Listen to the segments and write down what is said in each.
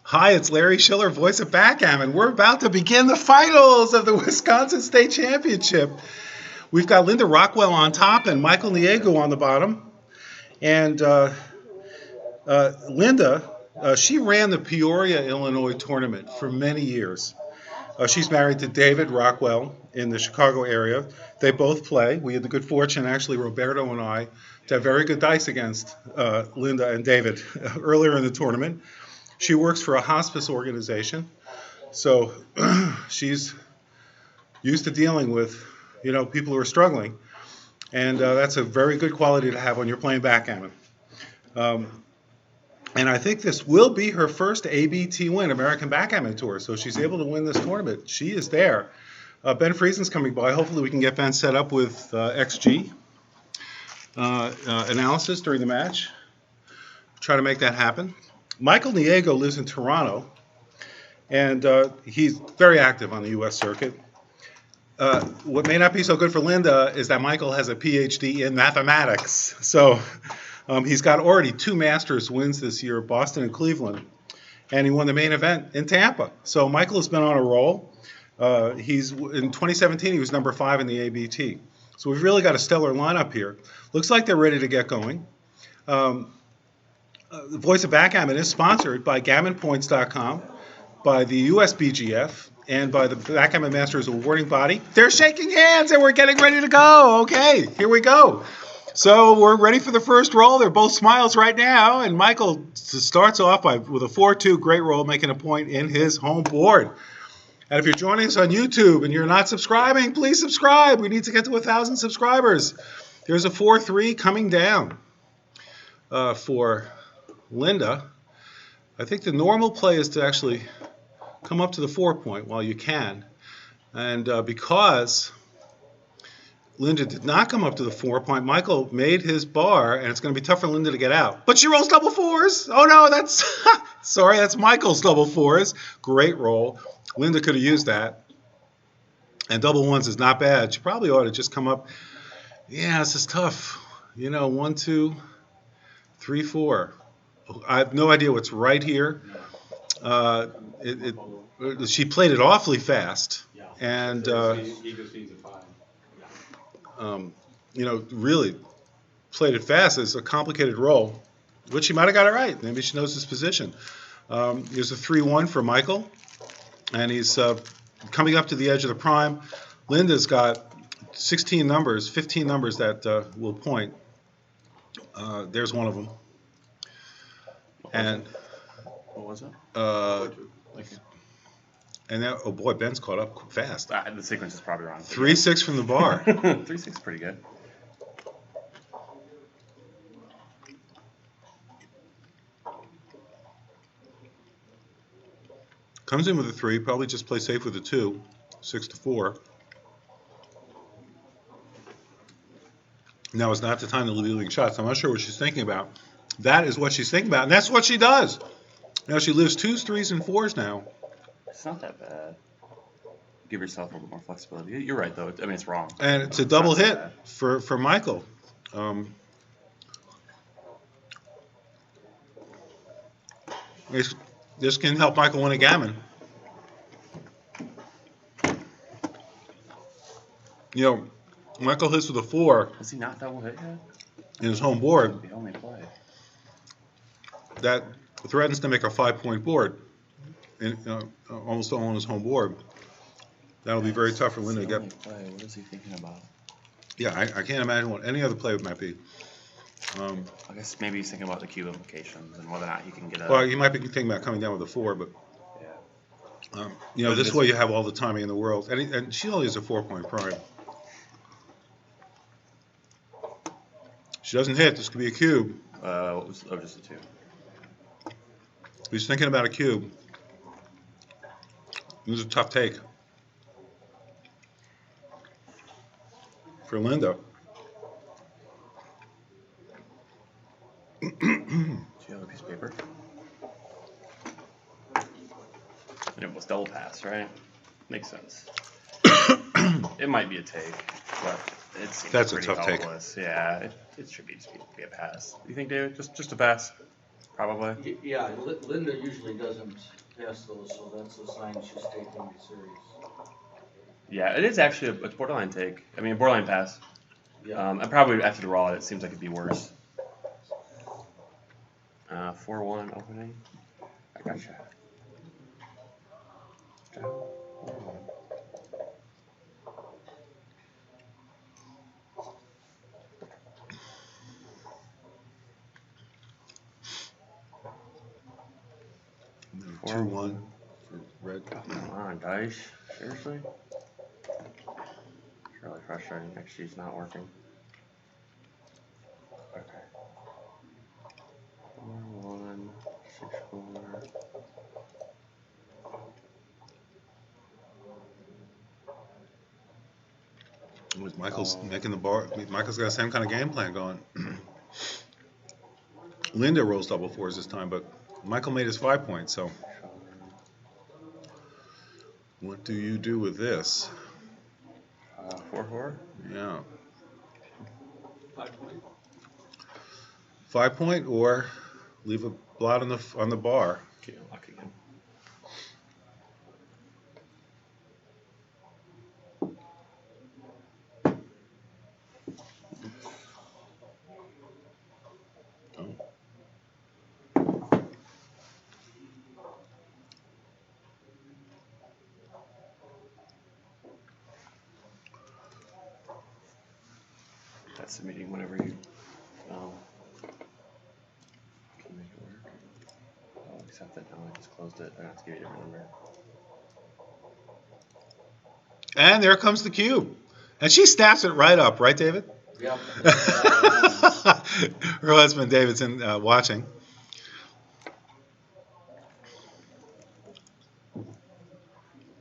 Hi, it's Larry Shiller, voice of Backgammon. We're about to begin the finals of the Wisconsin State Championship. We've got Linda Rockwell on top and Michael Neagu on the bottom. And Linda, she ran the Peoria, Illinois tournament for many years. She's married to David Rockwell in the Chicago area. They both play. We had the good fortune, actually, Roberto and I, to have very good dice against Linda and David earlier in the tournament. She works for a hospice organization, so she's used to dealing with, people who are struggling, and that's a very good quality to have when you're playing backgammon. And I think this will be her first ABT win, American Backgammon Tour, so she's able to win this tournament. She is there. Ben Friesen's coming by. Hopefully we can get Ben set up with XG analysis during the match. Try to make that happen. Michael Neagu lives in Toronto, and he's very active on the U.S. circuit. What may not be so good for Linda is that Michael has a PhD in mathematics. So he's got already 2 Masters wins this year, Boston and Cleveland, and he won the main event in Tampa. So Michael has been on a roll. In 2017, he was number 5 in the ABT. So we've really got a stellar lineup here. Looks like they're ready to get going. The Voice of Backgammon is sponsored by GammonPoints.com, by the USBGF, and by the Backgammon Masters awarding body. They're shaking hands and we're getting ready to go. Okay, here we go. So we're ready for the first roll. They're both smiles right now, and Michael starts off with a 4-2 great roll, making a point in his home board. And if you're joining us on YouTube and you're not subscribing, please subscribe. We need to get to 1,000 subscribers. There's a 4-3 coming down for Linda. I think the normal play is to actually come up to the 4-point while you can. And because Linda did not come up to the 4-point, Michael made his bar, and it's going to be tough for Linda to get out. But she rolls double 4s. Oh, no, that's sorry, that's Michael's double 4s. Great roll. Linda could have used that. And double 1s is not bad. She probably ought to just come up. Yeah, this is tough. 1, 2, 3, 4. I have no idea what's right here. She played it awfully fast, and really played it fast. It's a complicated roll, but she might have got it right. Maybe she knows his position. Here's a 3-1 for Michael, and he's coming up to the edge of the prime. Linda's got 15 numbers that will point. There's one of them. And what was it? And that, oh boy, Ben's caught up fast. The sequence is probably wrong. 3-6 from the bar. 3-6 is pretty good. Comes in with a 3, probably just play safe with a 2, 6-4. Now is not the time to be leaving shots. I'm not sure what she's thinking about. That is what she's thinking about, and that's what she does. She lives 2s, 3s, and 4s now. It's not that bad. Give yourself a little more flexibility. You're right, though. I mean, it's wrong. And it's a double hit for Michael. This can help Michael win a gammon. Michael hits with a 4. Has he not double hit yet? In his home board. The only play. That threatens to make a 5-point board, almost all on his home board. That'll be very tough for Linda to get. Play. What is he thinking about? Yeah, I can't imagine what any other play might be. I guess maybe he's thinking about the cube implications and whether or not he can get a... Well, he might be thinking about coming down with a 4, but this way you have all the timing in the world. And she only has a 4-point prime. She doesn't hit. This could be a cube. Just a 2. He's thinking about a cube. This is a tough take for Linda. Do you have a piece of paper? And it was double pass, right? Makes sense. It might be a take, but it seems That's a pretty tough take. hopeless. Yeah, it should be a pass. You think, David? Just a pass? Probably. Yeah, Linda usually doesn't pass those, so that's a sign she's taking me serious. Yeah, it is actually a borderline take. I mean, borderline pass. Yeah. And probably after the raw, it seems like it'd be worse. 4-1 opening. I gotcha. Okay. 4-1. No, 4-1. 2-1 for red. Oh, come on, dice. Seriously? It's really frustrating. XG's not working. Okay. 4-1. 6-4. With Michael's Oh. making the bar. Michael's got the same kind of game plan going. Linda rolls double fours this time, but Michael made his 5 points. So, what do you do with this? 4-4. Yeah, 5 point. 5 point or leave a blot on the bar. Okay, luck again. Oh. That's the meeting whenever you can make it work. I'll accept it now. I just closed it. I have to give you a different number. And there comes the cube. And she snaps it right up, right, David? Yep. Her husband, David's watching.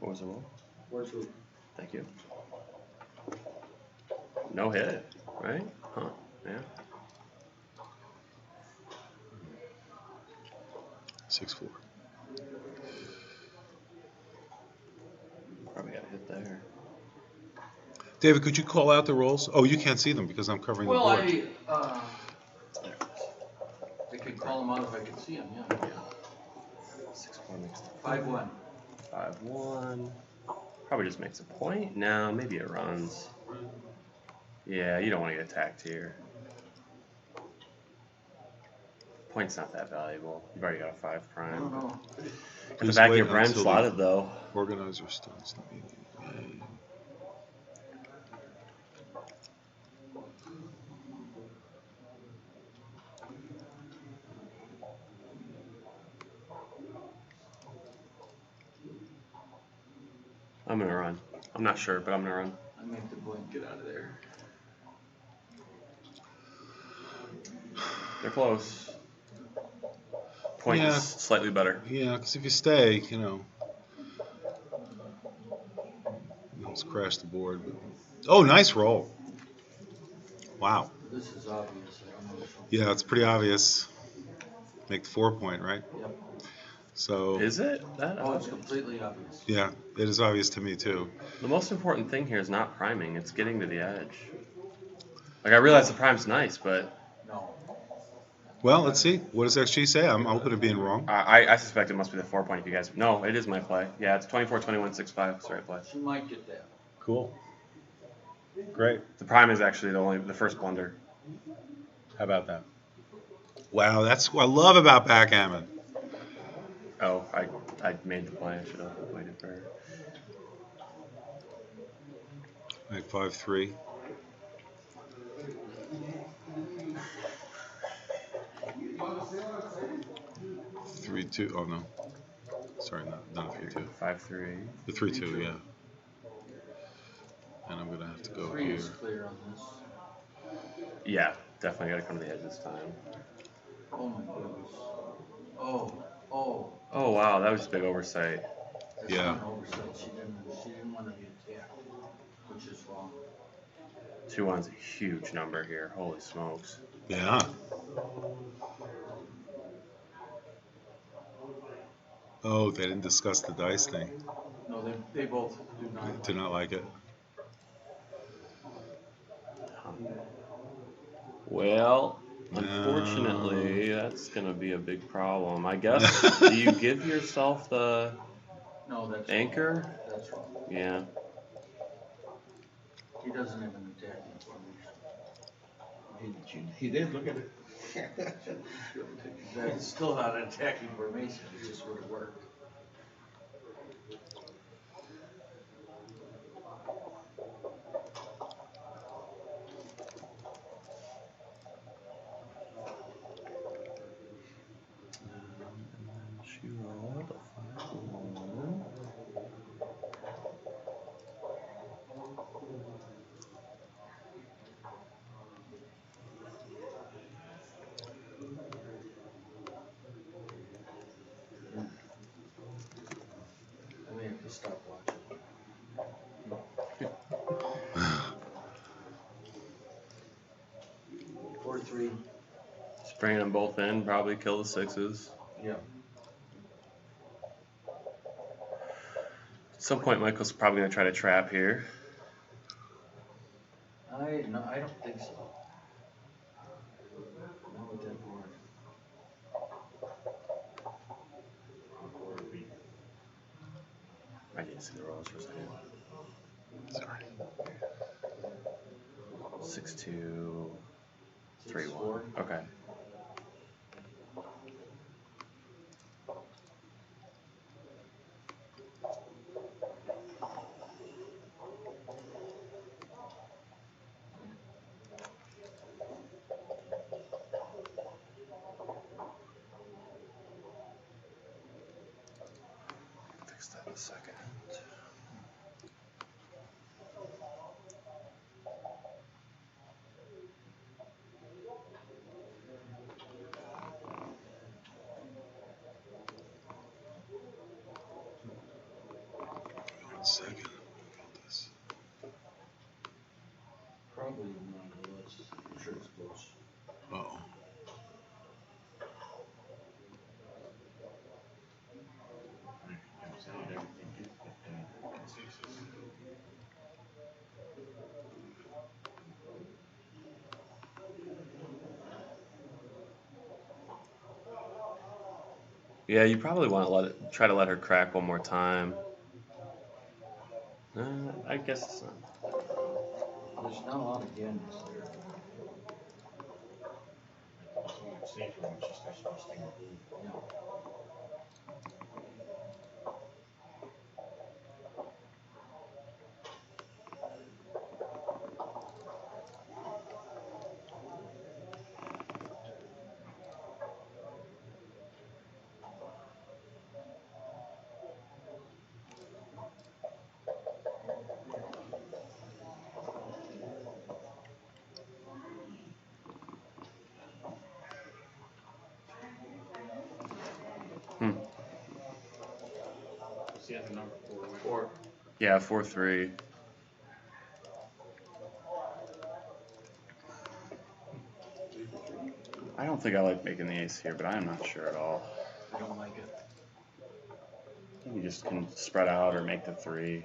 What was the roll? 4-2. Thank you. No hit, right? Huh? Yeah. 6-4. Probably got a hit there. David, could you call out the rolls? Oh, you can't see them because I'm covering Well, the board. I could call them out if I could see them, yeah. 6-4 makes it 5-1. 5-1. Probably just makes a point. No, maybe it runs. Yeah, you don't want to get attacked here. Point's not that valuable. You've already got a 5 I prime. don't know. Got the back of your prime until slotted the though. Organizer starts the meeting. Yay. I'm gonna run. I'm not sure, but I'm gonna run. I make the point. Get out of there. They're close. Point Yeah. is slightly better. Yeah, because if you stay, let's crash the board. But... Oh, nice roll. Wow. This is obvious. I don't know. Yeah, it's pretty obvious. Make the 4 point, right? Yep. So. Is it? That Oh, it's obvious? completely obvious. Yeah, it is obvious to me too. The most important thing here is not priming, it's getting to the edge. Like, I realize the prime's nice, but No. Well, let's see. What does XG say? I'm open to being wrong. I suspect it must be the 4 point if you guys. No, it is my play. Yeah, it's 24, 21, 6-5. It's the right play. She might get that. Cool. Great. The prime is actually the first blunder. How about that? Wow, that's what I love about backgammon. Oh, I made the play. I should have waited for her. Like 5-3. Three, 2. Oh no. Sorry, not a 3-2. 5-3. The 3-2, yeah. And I'm gonna have to go 3 here. is clear on this. Yeah, definitely got to come to the edge this time. Oh my goodness. Oh. Oh wow, that was a big oversight. That's Yeah. not an oversight. She didn't want to be attacked, which is wrong. 2-1's a huge number here. Holy smokes. Yeah. Oh, they didn't discuss the dice thing. No, they both do not. Do not like it. Well, Unfortunately, that's gonna be a big problem. I guess. Do you give yourself the No, that's anchor? wrong. That's wrong. Yeah. He doesn't have an attacking formation. He did, look at it. That's still not an attacking formation, it just would have worked. And then she rolled a 5-1. I may have to stop watching. 4-3. Just bringing them both in, probably kill the 6s. Yeah. At some point, Michael's probably gonna try to trap here. I don't think so. Not with that board. I didn't see the rolls for a second. Sorry. 6-2, 3-1. 6-4. Okay. Fix that in a second. One second. Probably not, but I'm sure it's close. Uh-oh. Yeah, you probably want to try to let her crack one more time. I guess it's not. There's not a lot of games there. It's safer when she starts busting. Yeah. She has a number 4. 4. Yeah, 4-3. I don't think I like making the ace here, but I am not sure at all. I don't like it. I think you just can spread out or make the 3.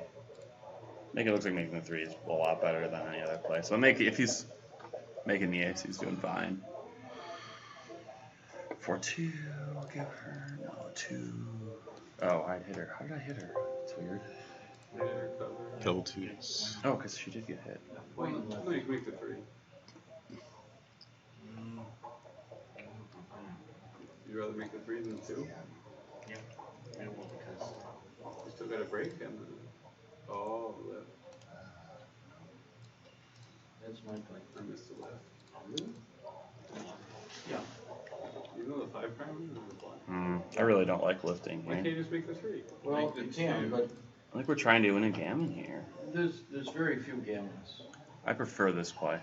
Make it look like making the 3 is a lot better than any other play. So if he's making the ace, he's doing fine. 4-2, I'll give her, no, 2. Oh, I hit her. How did I hit her? It's weird. Double twos. Oh, because she did get hit. Well, no, you can make the 3. You'd rather make the 3 than the 2? Yeah. Well, because You still got a break and oh, left. That's my play. I missed the left. Yeah. You know the 5 prime or the 1? I really don't like lifting Why here. can't you just make the 3? Well, Make the you can, 2. but I think we're trying to win a gammon here. there's very few gammons. I prefer this play.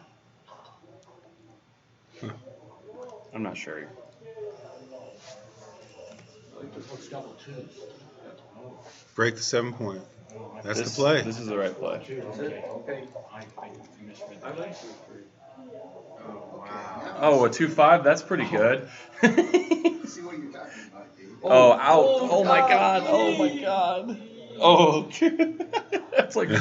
I'm not sure. I like this what's double 2s? Break the 7-point. That's This- the play. This is the right play. Is it? Okay. I misread I that. like the 3. Oh, wow. Oh, a 2-5? That's pretty good. See what you're talking about, dude. Oh, out. Oh my god. Oh my god. Oh, that's like. I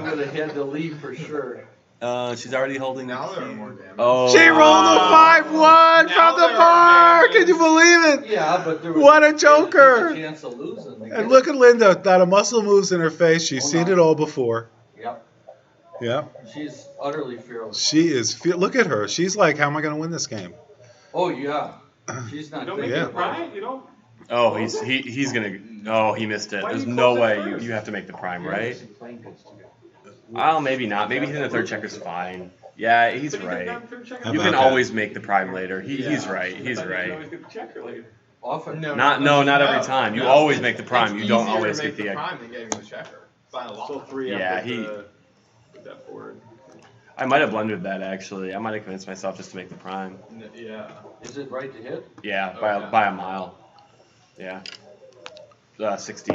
would have had to leave for sure. She's already holding the Now there are key. more damage. Oh. She rolled a 5-1 Now from the there are bar. damages. Can you believe it? Yeah, but there was What a there was joker. a chance of losing. to And get look it. at Linda. Not a muscle moves in her face. She's Oh, seen no. it all before. Yep, Yeah. she's utterly fearless. She is. Look at her. She's like, how am I going to win this game? Oh yeah, she's not You don't make thinking it a about prime? You don't? Oh, he's gonna. Oh, he missed it. Why There's do you no close it way first? you have to make the prime, right? Some playing goods to go. Oh, maybe not. Maybe hitting the third checker's fine. Yeah, he's But you didn't right. have third checker? How You about can that? always make the prime later. He's right. I He's thought you could right. always get the checker later. often. Not every time. You always make the prime. You don't always get the. prime than getting the checker. By a lot. Still 3 Yeah, up with that forward. I might have blended that actually. I might have convinced myself just to make the prime. Yeah. Is it right to hit? Yeah, Oh, by yeah. by a mile. Yeah. 60,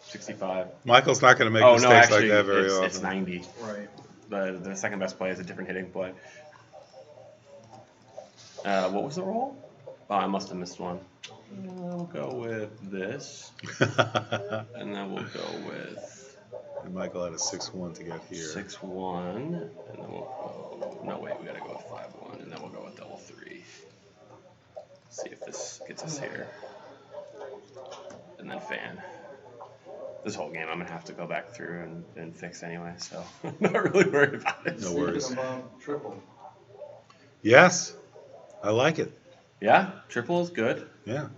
65. Michael's not going to make Oh mistakes no, actually, like that very often. it's 90. Right. The second best play is a different hitting play. What was the roll? Oh, I must have missed one. We'll go with this, and then we'll go with And Michael had a 6-1 to get here. 6-1, and then we'll go. No, wait, we gotta go with 5-1, and then we'll go with double 3. See if this gets us here, and then fan. This whole game, I'm gonna have to go back through and fix anyway, so I'm not really worried about it. No worries. Thinking about triple. Yes. I like it. Yeah, triple is good. Yeah.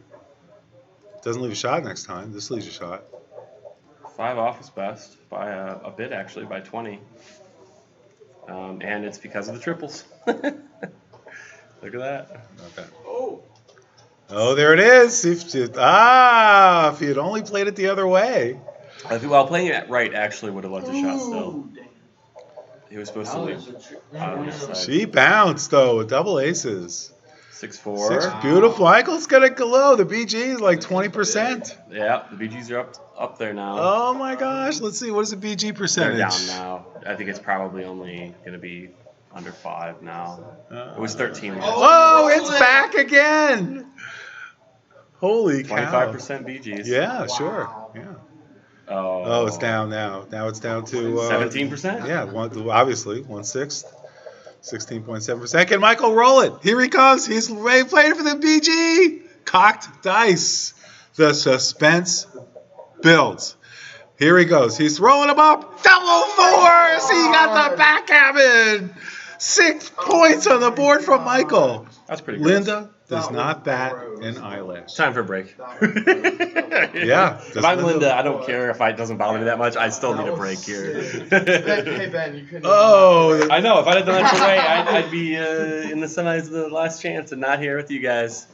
Doesn't leave a shot next time. This leaves a shot. 5 off is best by a bit, actually, by 20. And it's because of the triples. Look at that. Okay. Oh! Oh, there it is. If you had only played it the other way. Well, playing it right actually would have left a shot still. He was supposed to Now leave there's a out on this side. She bounced, though, with double aces. 6-4. Six, beautiful. Michael's going to glow. The BG is like 20%. Yeah, the BGs are up there now. Oh, my gosh. Let's see. What is the BG They're percentage? down now. I think it's probably only going to be under 5 now. It was 13 last Oh, it's back again. Holy cow. 25% BGs. Yeah, sure. Yeah. Oh, it's down now. Now it's down to 17%? Yeah, obviously 1/6, 16.7%. Can Michael roll it? Here he comes. He's playing for the BG. Cocked dice. The suspense builds. Here he goes. He's rolling them up. Double fours. He got the backgammon. 6 points on the board from Michael. That's pretty good. Linda does not bat an eyelash. Time for a break. Yeah. If I'm Linda, I don't care if it doesn't bother me that much. I still need a break here. Hey Ben, you couldn't. Oh, I know. If I'd have done that for Ray, I'd be in the semis of the last chance and not here with you guys.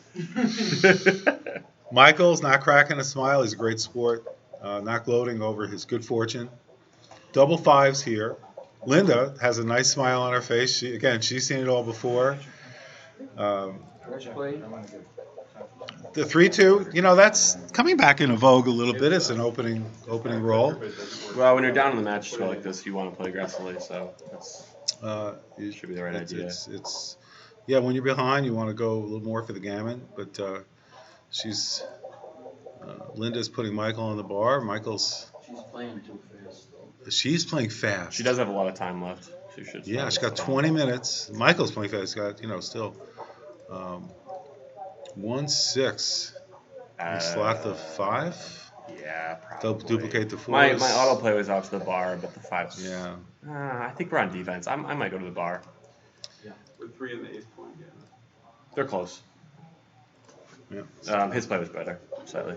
Michael's not cracking a smile. He's a great sport. Not gloating over his good fortune. Double 5s here. Linda has a nice smile on her face. She's seen it all before. Fresh play. The 3-2, that's coming back into vogue a little bit. It's an opening roll. Well, when you're down in the match score like this, you want to play aggressively, so that's It should be the right idea. It's when you're behind, you want to go a little more for the gammon. But Linda's putting Michael on the bar. She's playing too fast. She's playing fast. She does have a lot of time left. She should. Yeah, she's got 20 minutes. Michael's playing fast. He's got, still 1-6. You slot the 5. Yeah, probably. Duplicate the 4s. My autoplay was off to the bar, but the 5s. Yeah. I think we're on defense. I might go to the bar. With 3 in the 8th point, yeah. They're close. Yeah. His play was better, slightly.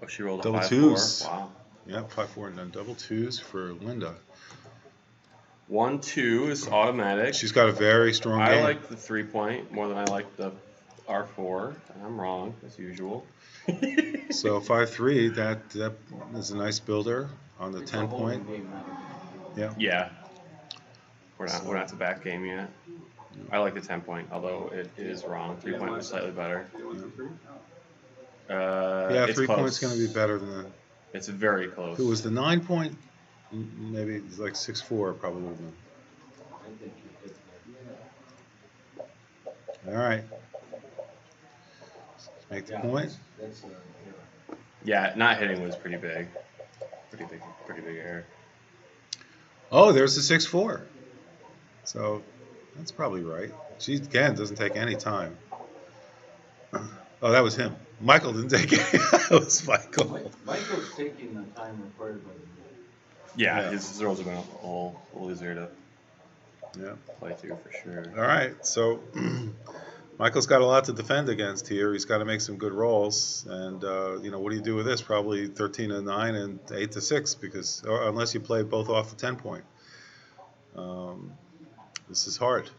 Oh, she rolled a Double 5-4. twos. Wow. Yeah, 5-4 and then double 2s for Linda. 1-2 is automatic. She's got a very strong I game. like the 3-point more than I like the R4. And I'm wrong, as usual. So 5-3, that is a nice builder on the It's a 10-point. holding game now. Yeah. We're not to back game yet. I like the 10-point, although it is wrong. 3-point was slightly better. Yeah, It's 3 close. points going to be better than that. It's very close. If it was the 9-point, maybe it's like 6-4 probably would have been. I think you could. All right. Make the point. That's Yeah, not hitting was pretty big. Pretty big error. Oh, there's the 6-4. So that's probably right. She, again, doesn't take any time. Oh, that was him. Michael didn't take it. That was Michael. Michael's taking the time required by the rule. Yeah, Yeah. his rolls are going a little easier to Yeah. play through for sure. All right. So Michael's got a lot to defend against here. He's got to make some good rolls. And, what do you do with this? Probably 13-9 and 8-6 because, or unless you play both off the 10 point. This is hard.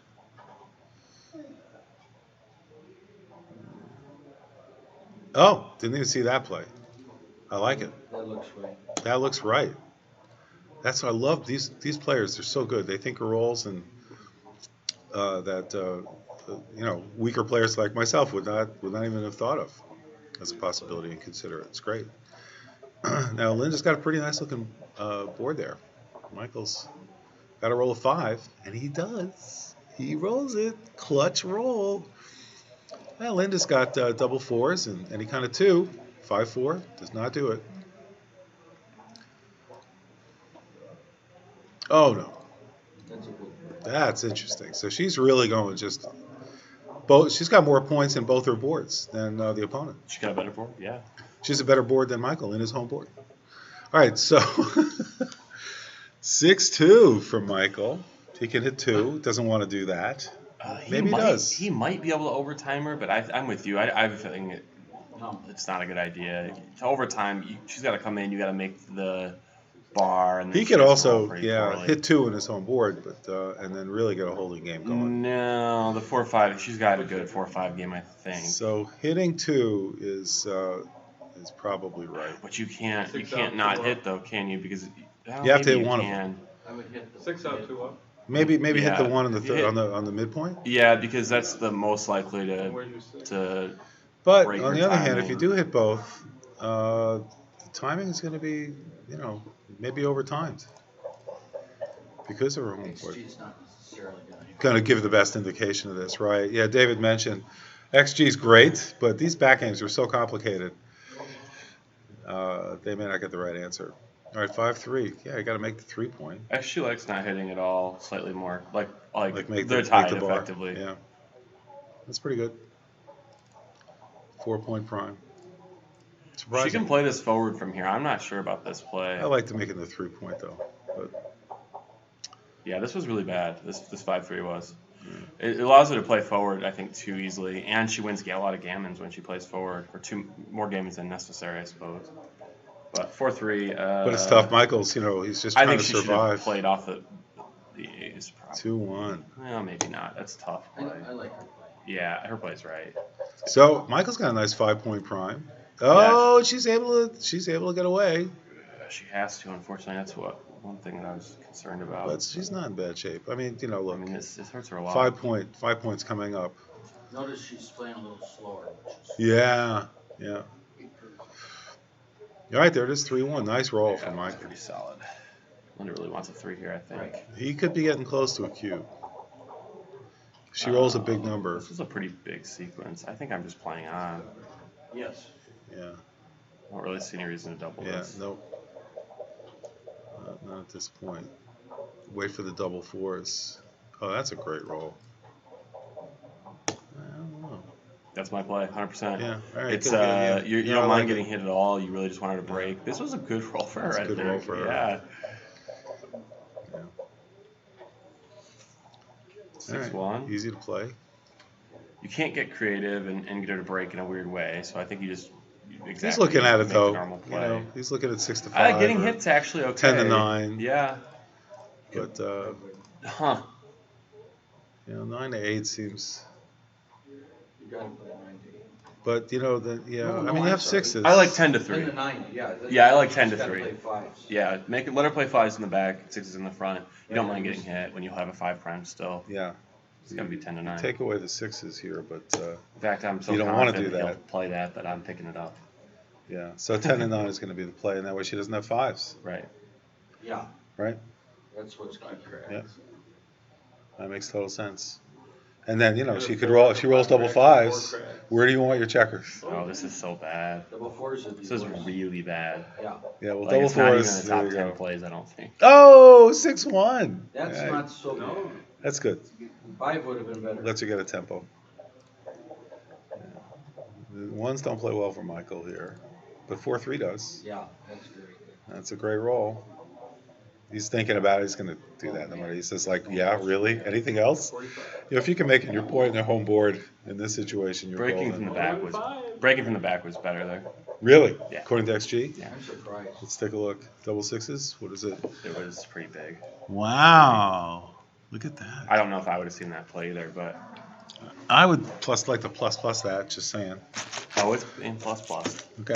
Oh, didn't even see that play. I like it. That looks right. That looks right. That's what I love. These players, they're so good. They think of rolls and weaker players like myself would not even have thought of as a possibility and consider it. It's great. Now Linda's got a pretty nice looking board there. Michael's got to roll a 5, and he does. He rolls it. Clutch roll. Well, Linda's got double 4s and any kind of 2. 5-4 does not do it. Oh no. That's a good. That's interesting. So she's really going just both. She's got more points in both her boards than the opponent. She got a better board? Yeah. She's a better board than Michael in his home board. All right, so 6-2 from Michael. He can hit 2. Doesn't want to do that. Maybe he does. He might be able to overtime her, but I'm with you. I have a feeling it's not a good idea. To overtime, she's got to come in. You got to make the bar, and then He she could has to roll also, pretty poorly. hit 2 in his home board, but and then really get a holding game going. No, the 4-5. She's got a good 4-5 game, I think. So hitting 2 is probably right. But you can't 6 not out, 2 hit though, can you? Because You have to hit one of them. I would hit the 6 out, 2 up. Maybe hit Yeah. the one on the You hit- on the midpoint. Yeah, because that's the most likely Where do you sit? to But break on her the other hand, if timing. you do hit both, the timing is going to be, maybe overtimed because of her home court. XG's not necessarily Going to give the best indication of this, right? Yeah, David mentioned XG is great, but these back games are so complicated. They may not get the right answer. All right, 5-3. Yeah, you got to make the 3 point. She likes not hitting at all, slightly more. Like Make they're the tied bar. effectively. Yeah, that's pretty good. 4 point prime. She Surprising. can play this forward from here. I'm not sure about this play. I like to make it the 3 point though, but Yeah, this was really bad. This 5-3 was. It allows her to play forward, I think, too easily, and she wins a lot of gammons when she plays forward, or 2 more gammons than necessary, I suppose. But 4-3. but it's tough. Michael's, he's just I trying think to she should have survive. played off the ace. Probably. 2-1. Well, maybe not. That's tough. I Play. like her play. Yeah, her play's right. So Michael's got a nice 5 point prime. Oh, she's able to get away, She has to, unfortunately. That's one thing that I was concerned about. but she's not in bad shape. I mean, look, I mean, this hurts her a lot. 5 points coming up. Notice she's playing a little slower, which is Yeah. All right, there it is, 3-1. Nice roll Yeah, from that's Michael. pretty solid. Linda really wants a 3 here, I think. Right. He could be getting close to a cube. She rolls a big number. This is a pretty big sequence. I think I'm just playing on. yes. Yeah. I don't really see any reason to double Yeah. this. Nope. Not at this point. Wait for the double 4s. Oh, that's a great roll. I don't know. That's my play, 100%. Yeah. All right. It's good, yeah. you Yeah, I don't like mind it. getting hit at all. You really just want her to break. This was a good roll for her. That's a I good think. roll for her. Yeah. Yeah. 6-1. All right. Easy to play. You can't get creative and get her to break in a weird way. So I think you just exactly He's looking at it make though. a normal play. He's looking at 6-5. Getting or hit's actually okay. 10-9. Yeah. But Huh. 9-8 seems. You gotta play 90. But No, you I'm have sorry. 6s. I like 10-3. 10 to 90, yeah. Yeah, I like She's 10 to gotta 3. play 5s. Yeah, let her play 5s in the back, 6s in the front. You don't mind getting hit when you have a 5 prime still. Yeah. It's gonna be 10-9. Take away the 6s here, but In fact, I'm so you don't wanna confident do he'll that. play that I'm picking it up. yeah. So 10-9 is going to be the play, and that way she doesn't have 5s, Right. Yeah, right? that's what's key. Yeah. That makes total sense. And then, you know, she could roll, if she rolls double fives, where do you want your checkers? Oh, this is so bad. Double fours would be This is worse. really bad. Yeah, Yeah, well, Like, double it's not even fours, in the there top you 10 go. plays, I don't think. Oh, 6-1. that's Yeah, not so bad. No. that's good. 5 would have been better. Lets you get a tempo. The ones don't play well for Michael here, but 4-3 does. Yeah, that's very good. That's a great roll. He's thinking about it. He's going to do that no matter. He says, like, yeah, really? Anything else? You know, if you can make it your point in the home board in this situation, you're Breaking from golden. the back was better there. Really? Yeah. According to XG? Yeah. I'm surprised. Let's take a look. Double sixes? What is it? It was pretty big. Wow. Look at that. I don't know if I would have seen that play either, but I would like to plus that, just saying. oh, it's in plus plus. Okay.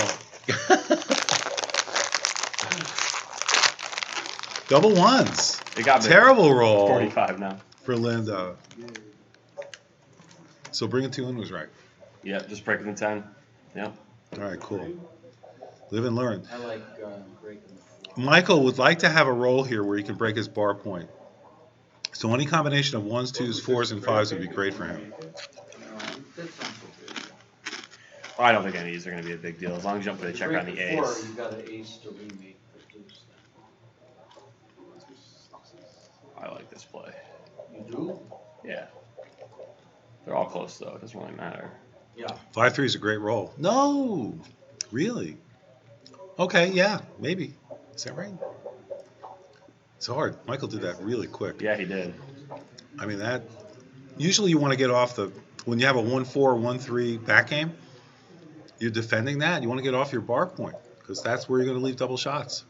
Double ones. It got big. Terrible roll 45 now. for Linda. So bringing 2 in was right. Yep, just breaking the 10. Yep. All right, cool. Live and learn. I like breaking the 4. Michael would like to have a roll here where he can break his bar point. So any combination of 1s, 2s, 4s, and 5s would be great for him. That's not so good. Well, I don't think any of these are going to be a big deal as long as you don't put a checker on the Break 4, A's. you got an ace to remake for deuce. I like this play. You do? Yeah. They're all close though. It doesn't really matter. Yeah. 5-3 is a great roll. No, really? Okay, yeah, maybe. Is that right? It's hard. Michael did that really quick. Yeah, he did. I mean, that usually you want to get off when you have a 1-4, 1-3 back game, you're defending that. You want to get off your bar point because that's where you're going to leave double shots.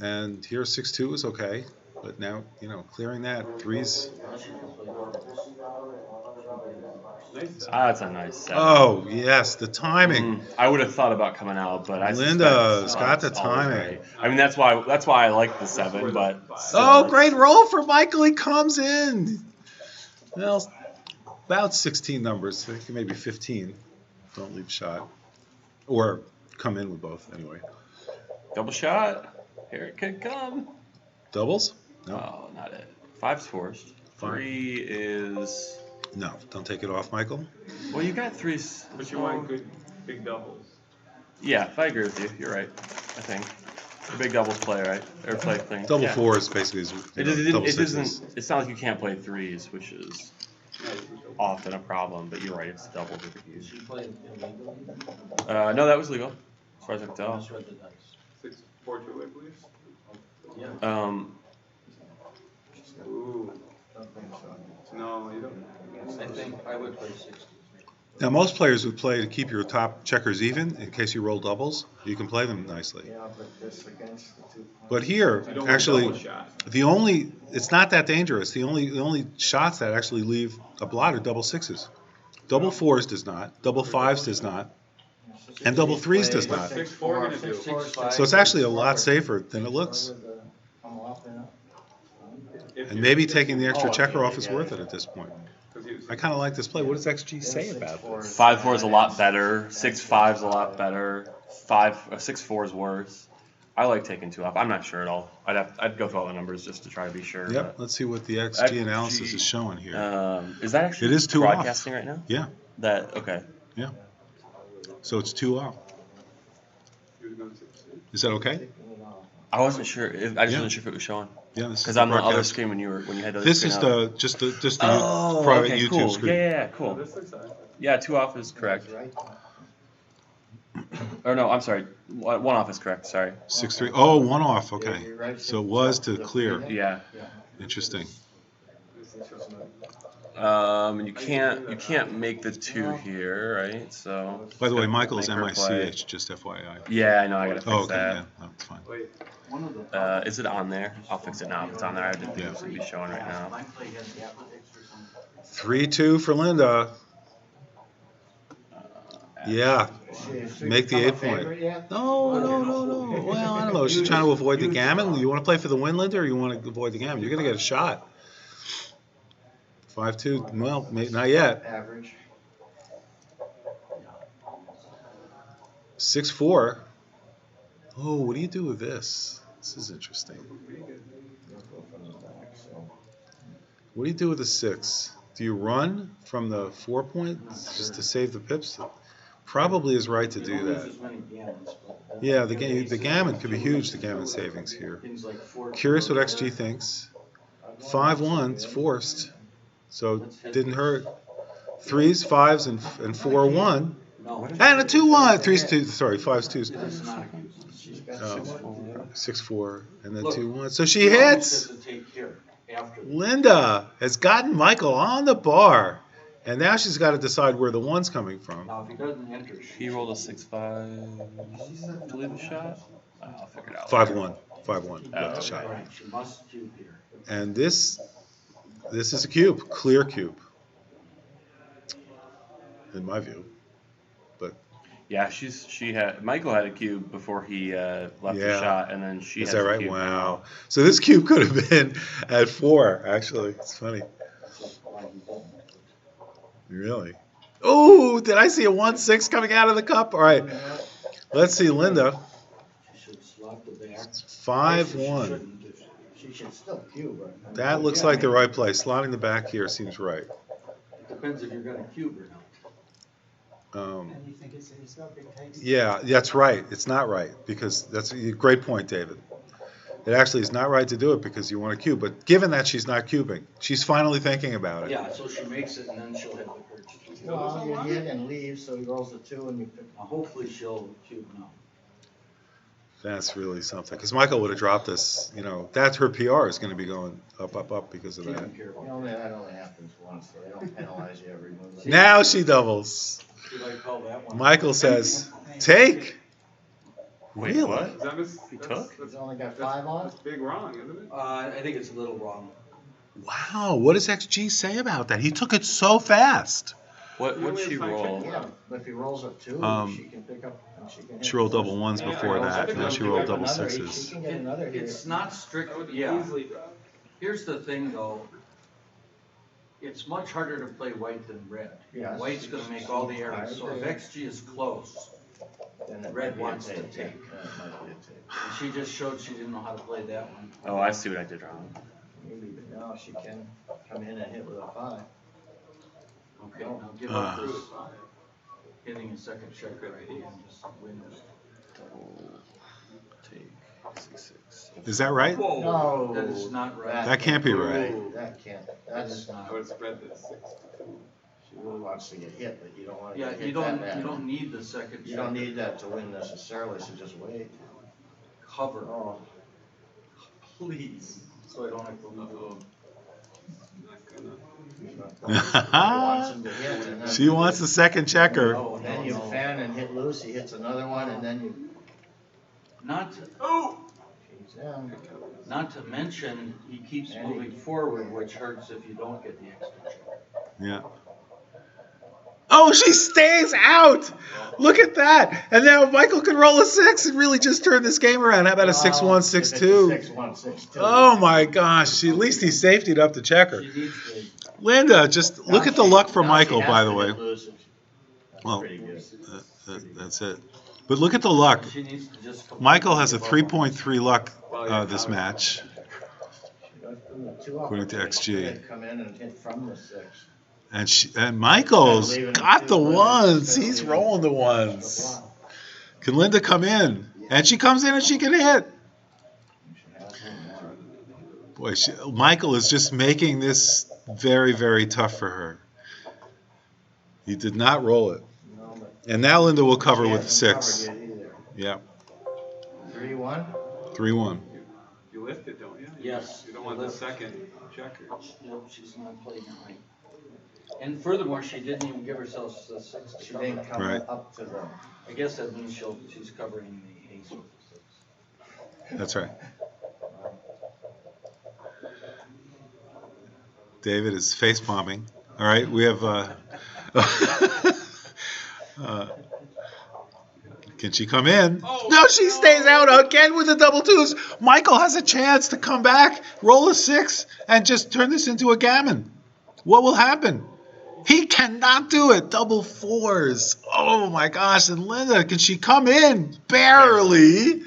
And here 6-2 is okay, but now, you know, clearing that, 3s. That's a nice 7. Oh, yes, the timing. I would have thought about coming out, but I Linda's suspect got the it's always timing. right. I mean, that's why I like the 7, but Oh, great roll for Michael. He comes in. Well, about 16 numbers, I think maybe 15. Don't leave shot. Or come in with both, anyway. double shot. Here it could come. Doubles? No. Oh, not it. 5's forced. 3 is. No, don't take it off, Michael. Well, you got 3s. But you want good big doubles. Yeah, I agree with you. You're right. I think. A big doubles play, right? Or play thing. Double yeah. 4s basically is double 6s. It's not like you can't play 3s, which is often a problem, but you're right, it's double to the Did you play illegally? No, that was legal, as far as I can I tell. misread the dice. 6-4-2, I believe. Yeah. Ooh. No, you don't. I think I would play 60. Now, most players would play to keep your top checkers even in case you roll doubles. You can play them nicely. Yeah, but this against the 2 But here, You don't actually, want double shot. it's not that dangerous. The only shots that actually leave a blot are double 6s. Double 4s does not. Double 5s does not. And double 3s does not. 6-4 gonna do? 6-5. So it's actually a lot safer than it looks. come off and If And you- maybe taking the extra checker off is worth it at this point. 'cause you- I kind of like this play. What does XG say about this? 5-4 is a lot better. 6-5 is a lot better. 6-4 is worse. I like taking 2 off. I'm not sure at all. I'd go through all the numbers just to try to be sure. Yep, let's see what the XG analysis is showing here. Is that actually It is 2 off. broadcasting right now? Yeah, Okay. so it's 2 off. you was going 6-2. Is that okay? I wasn't sure. I just Yeah. wasn't sure if it was showing. Yeah, this is Because the on the other broadcast. screen when you had the other This screen is up. just the Oh, private okay, YouTube cool. screen. Yeah, Oh, cool. this looks nice. Yeah, 2 off is correct. right. Or no, I'm sorry. 1 off is correct. Sorry. 6-3. Oh, 1 off. Okay. You're right, So it was to clear. Yeah. Interesting. This is just not- And you can't make the 2 here, right? So. By the way, Michael is Make her play. MICH, just FYI. Yeah, I know. I gotta fix Oh, okay. that. Yeah, no, it's fine. Wait, One of the Is it on there? I'll fix it now if it's on there. I didn't think Yeah. it was gonna be showing right now. my play has the appendix or something. 3-2 for Linda. Yeah. Make the 8 point. No. Well, I don't know. She's trying to avoid the gammon. You want to play for the win, Linda, or you want to avoid the gammon? You're going to get a shot. 5-2. Well, not yet. Average. 6-4. Oh, what do you do with this? This is interesting. What do you do with the 6? Do you run from the 4 points just to save the pips? Probably is right to You do don't lose that. as many gammons, but Yeah, the gammon could be huge, the gammon savings here. things like 4. Curious what XG thinks. 5 1's forced, so didn't hurt. 3s, 5s, and 4 1. No. And a 2 1. 3's 2. Sorry, 5's 2s. It is not accused. She's got some work to do. 6 4, and then Look, 2 1. So she hits. Has to take here after. Linda has gotten Michael on the bar, and now she's got to decide where the 1's coming from. Now, if he doesn't enter, He rolled a 6-5 to leave a shot. I'll figure it out. 5 1. 5 1. Got the Oh, shot. Right, she must cube here. And this is a cube, clear cube, in my view. But Yeah, Michael had a cube before he left the Yeah. shot, and then she is has that a right? cube Wow. now. So this cube could have been at 4. Actually, it's funny. Really? Oh, did I see a 1-6 coming out of the cup? All right, let's see, Linda. She should slot the back. 5 Actually, she 1. shouldn't. She should still cube her. That looks like the right play. Slotting the back here seems right. It depends if you're gonna cube or not. And you think it's got big takes? Yeah, that's right. It's not right because that's a great point, David. It actually is not right to do it because you want to cube. But given that she's not cubing, she's finally thinking about it. Yeah, so she makes it and then she'll hit the curve. Well, you hit and leave, so he rolls a 2 and you pick. Now, hopefully she'll cube now. That's really something. Because Michael would have dropped this. You know, that's her PR is going to be going up, up, up because of Keep that. them careful. That only happens once, so they don't penalize you every move. Now she doubles. Should I call that one? Michael says, take. Wait, Really? what? That was, He that's, took? He's only got 5 on? That's big wrong, isn't it? I think it's a little wrong. Wow, what does XG say about that? He took it so fast. What'd she roll? Yeah, but if he rolls a 2, Um, she can pick up and she can hit. She rolled double 1s Yeah, before I that. think Now I'll she pick rolled up double Another, 6s. she can get another here. It's not That strict, would yeah. easily. Here's the thing though. It's much harder to play white than red. Yes. White's gonna make all the errors, so if XG is close, Then it red might be a wants to take. take. Yeah, it might be a take. and she just showed she didn't know how to play that one. Oh, I see what I did wrong. Maybe, but now she can come in and hit with a 5. Okay, now give up this hitting a second check right here and just win it. Double take 6-6. Is that right? No. That is not right. That can't be right. That can't, That that's is I not. would have spread this 6-2. she really wants to get hit, but you don't want to Yeah, get you hit don't, that you bad. don't need the second check. You don't need that to win necessarily, so just wait. Cover, Oh, please, so I don't have to lose a little. Not gonna. wants him to hit and then. She wants the second checker. No, And then no, you no. fan and hit loose, he hits another one, and then you, Not, she's in. not to mention, he keeps And he- moving forward, which hurts if you don't get the extra check. Yeah. Oh, she stays out. Look at that. And now Michael can roll a 6 and really just turn this game around. How about a 6-1, 6-2? 6-1, 6-2. Oh my gosh. At least he safetied up the checker. She needs to, Linda, just look at the luck for Michael, by the way. That's Well, pretty good. That's it. But look at the luck. she needs to just. Michael has a completely give up on 3.3 luck this match. She goes from the 2 up, According to XG. they come in and hit from the 6. And Michael's got the 1s. He's rolling the 1s. Can Linda come in? And she comes in and she can hit. Boy, Michael is just making this very, very tough for her. He did not roll it. No, but And now Linda will cover she with hasn't 6. covered yet either. Yeah, 3-1? 3-1. You lift it, don't you? Yes. You don't want the second checker. Yep, she's not playing it right. And furthermore, she didn't even give herself the 6 to She cover. didn't come Right. up to the. I guess that means she's covering the ace with the 6. That's right. David is face palming. All right, we have. Can she come in? No, she stays out again with the double 2s. Michael has a chance to come back, roll a 6, and just turn this into a gammon. What will happen? He cannot do it. Double 4s. Oh my gosh! And Linda, can she come in? Barely.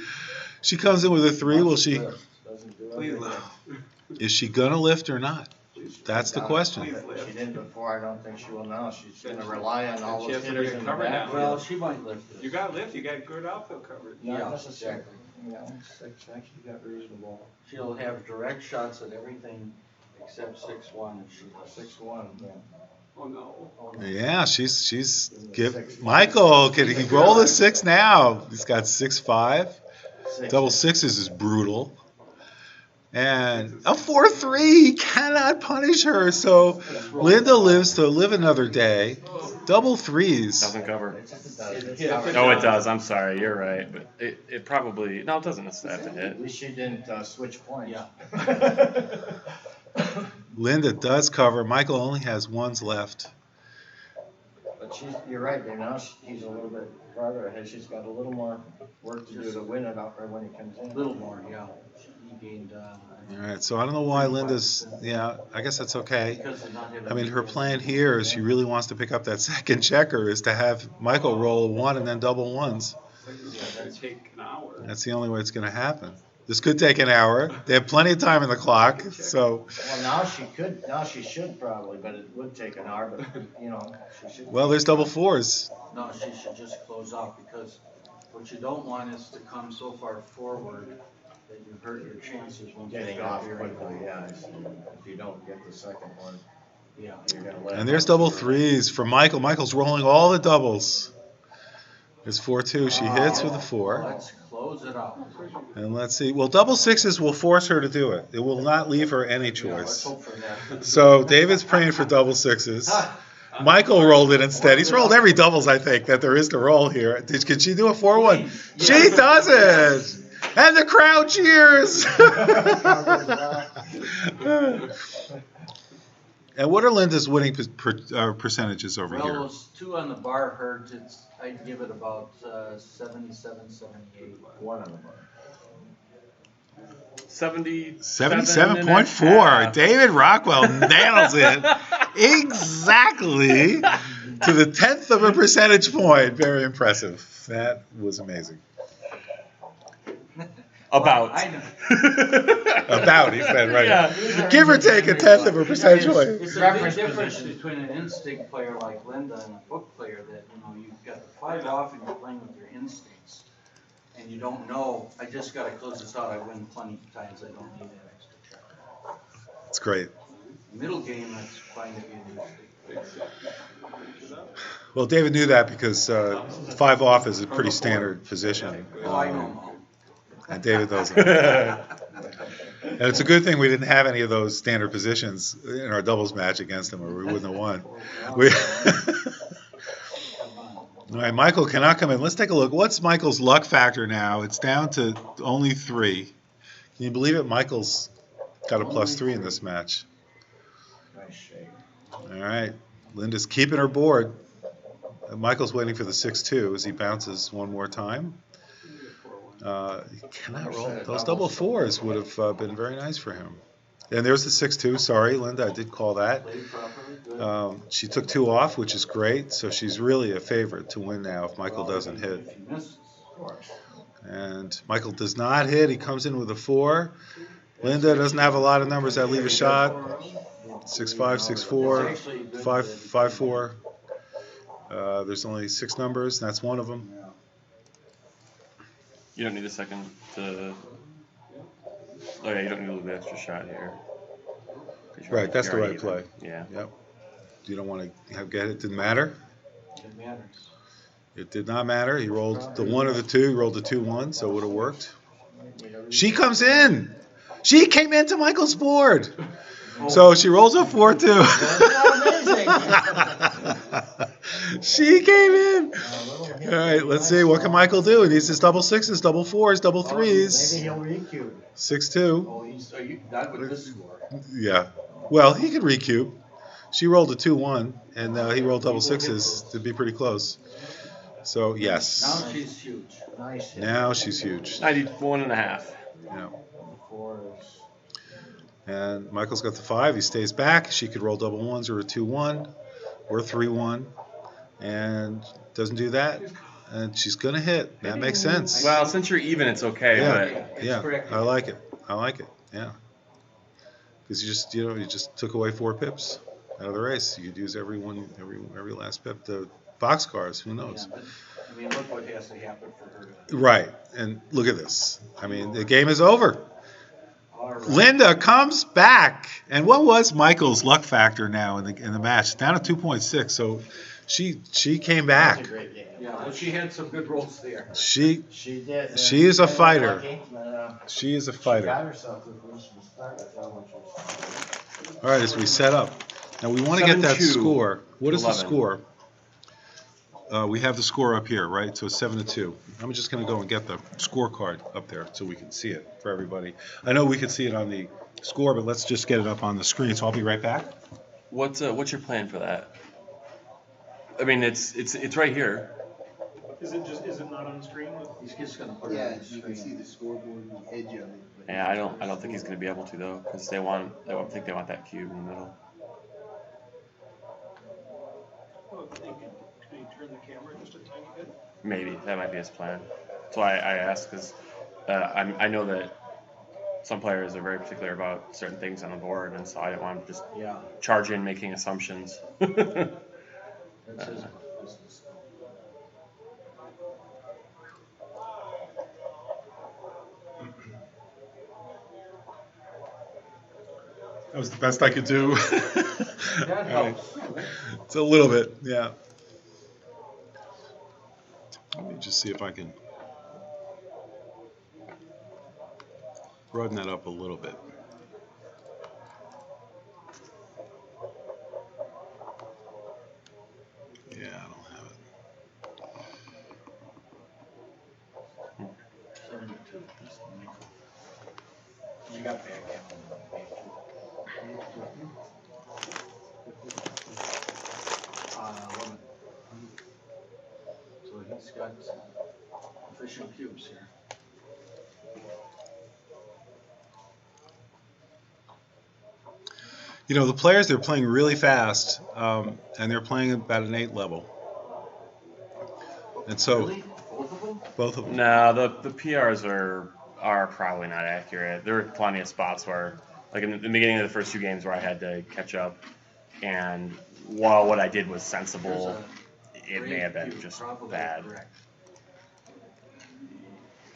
She comes in with a 3. Will she? Doesn't do Please anything. lift. Is she gonna lift or not? Please That's the question. She didn't before, I don't think she will now. She's gonna rely on all She those has to hitters make a in the cover back. now. Well, she might lift this. You got lift, you got good outfield coverage. Not Yeah, necessarily. exactly. Yeah, six, actually got reasonable. She'll have direct shots at everything except 6-1 if she does. 6-1, yeah. Oh, no. Yeah, she's give Michael. Can he roll the 6 now? He's got 6-5. Double sixes is brutal. And a 4-3, he cannot punish her. So Linda lives to live another day. Double threes. Doesn't cover. Yeah. Oh, it does. I'm sorry. You're right. But it probably no. It doesn't necessarily have to hit. At least she didn't switch points. Yeah. Linda does cover. Michael only has ones left. But you're right, there now he's a little bit farther ahead. She's got a little more work to do to win it out there when he comes in. A little more, yeah. He gained, All right, so I don't know why Linda's. Yeah, I guess that's okay. because of not having. I mean, her plan here is she really wants to pick up that second checker is to have Michael roll a 1 and then double ones. It's gonna take an hour. That's the only way it's going to happen. This could take an hour. They have plenty of time in the clock, so. Well, now she should probably, but it would take an hour, but, you know, she should. Well, there's double fours. No, she should just close off, because what you don't want is to come so far forward that you hurt your chances when you Getting start off veering. quickly, yeah. If you don't get the second one, Yeah. you're gonna let. And there's double threes for Michael. Michael's rolling all the doubles. There's 4-2. She hits with a 4. Let's close it out. And let's see. Well, double sixes will force her to do it. It will not leave her any Yeah, let's choice. hope for that. So David's praying for double sixes. Michael rolled it instead. He's rolled every doubles, I think, that there is to roll here. Can she do a 4-1? She does it! And the crowd cheers! And what are Linda's winning percentages over Well, here? those 2 on the bar hurt. I'd give it about 77, 78. One of them. 77.4. David Rockwell nails it exactly to the 10th of a percentage point. Very impressive. That was amazing. About. I know. About, he said, right. Yeah. Give or take a 10th of a percentage point. It's a big Reference difference position. between an instinct player like Linda and a book player that, you've got the 5 off and you're playing with your instincts. And you don't know, I just gotta close this out, I win plenty of times, I don't need that extra check. That's great. Middle game, that's fine to be an instinct. Well, David knew that because 5 off is a pretty standard position. Oh, I know them all. And David knows it. And it's a good thing we didn't have any of those standard positions in our doubles match against him, or we wouldn't have won. All right, Michael cannot come in. Let's take a look. What's Michael's luck factor now? It's down to only 3. Can you believe it? Michael's got a +3 in this match. Nice shake. All right, Linda's keeping her board. Michael's waiting for the 6-2 as he bounces one more time. He cannot roll. Those double 4s would have been very nice for him. And there's the 6-2. Sorry, Linda, I did call that. Played properly, good. She took 2 off, which is great. So she's really a favorite to win now if Michael doesn't hit. If he misses, of course. And Michael does not hit. He comes in with a 4. Linda doesn't have a lot of numbers that leave a shot. 6-5, 6-4, 5-4. There's only 6 numbers, and that's one of them. You don't need a second to. Oh yeah, you don't need the extra shot here. Right, that's the You're right already play. even. Yeah. Yep. You don't want to get it. Didn't matter. It matters. It did not matter. He rolled the 1 or the 2. He rolled the 2-1, so it would have worked. She comes in. She came into Michael's board. So she rolls a 4-2. She came in. All right, let's see. What can Michael do? He needs his double 6s, double 4s, double 3s. Maybe he'll recube. 6-2. Oh, not with this score. Yeah. Well, he could recube. She rolled a 2-1, and he rolled double 6s to be pretty close. So, yes. Now she's huge. Nice. hit. Now she's huge. 91.5. Yeah. 4 is. And Michael's got the 5. He stays back. She could roll double 1s or a 2-1 or 3-1. And doesn't do that. And she's going to hit. That makes sense. Well, since you're even, it's okay. Yeah. But It's Yeah, correct. I like it. I like it. Yeah. Because you just took away 4 pips out of the race. You could use every last pip. The boxcars, who knows? Yeah, but, I mean, look what has to happen for her to. Right, and look at this. I mean, the game is over. All right. Linda comes back, and what was Michael's luck factor now in the match? It's down to 2.6. So she came That was back. a great game. Yeah, but she had some good rolls there. She did. She is a kinda fighter. lucky, but, she is a she fighter. got herself to the first start, I thought, which was. All right, as we set up. Now we want to get that 7-2 score. What is the 11. score? We have the score up here, right? So it's 7-2. I'm just going to go and get the scorecard up there so we can see it for everybody. I know we can see it on the score, but let's just get it up on the screen. So I'll be right back. What's your plan for that? I mean, it's right here. Is it not on the screen? He's just gonna put it Yeah, on the you can see screen. the scoreboard, the edge of it. but- Yeah, I don't think he's gonna be able to though, because I think they want that cube in the middle. Oh, could you turn the camera just a tiny bit? Maybe that might be his plan. So I asked because I know that some players are very particular about certain things on the board, and so I didn't want to just Yeah, charge in making assumptions. that's his business. That was the best I could do. That helps. It's a little bit, yeah. Let me just see if I can broaden that up a little bit. Yeah, I don't have it. 7-2. That's Michael. You got backgammon on the page. 11. So he's got efficient cubes here. You know, the players, they're playing really fast, and they're playing about an 8 level. And so, Really? Both of them? both of them. No, the PRs are probably not accurate. There were plenty of spots where, like in the beginning of the first 2 games, where I had to catch up, and while what I did was sensible, it may have been just bad. Correct.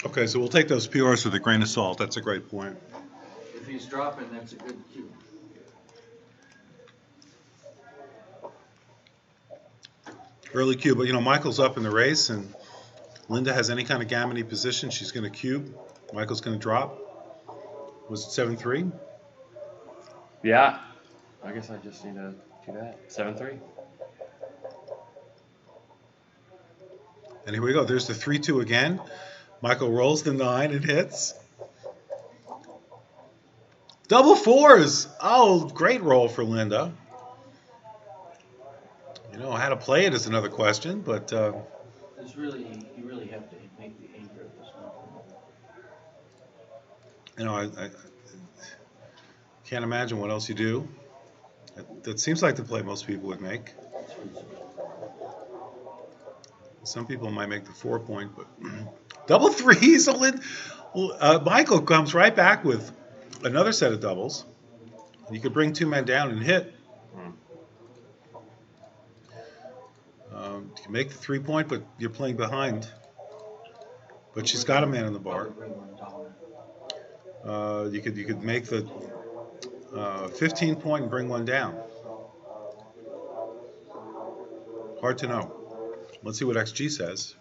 Okay, so we'll take those PRs with a grain of salt. That's a great point. If he's dropping, that's a good cube. Early cube, but you know, Michael's up in the race, and Linda has any kind of gammony position, she's going to cube. Michael's going to drop. Was it 7-3? Yeah, I guess I just need to do that. 7-3. And here we go. There's the 3-2 again. Michael rolls the 9 and hits. Double 4s. Oh, great roll for Linda. You know, how to play it is another question, but There's really, you really have to make the anchor of this one. you know, I can't imagine what else you do. That seems like the play most people would make. It's reasonable. Some people might make the 4-point, but double 3s. Michael comes right back with another set of doubles. You could bring 2 men down and hit. You can make the 3-point, but you're playing behind. But she's got a man in the bar. Probably bring one down. You could make the 15-point and bring one down. Hard to know. Let's see what XG says.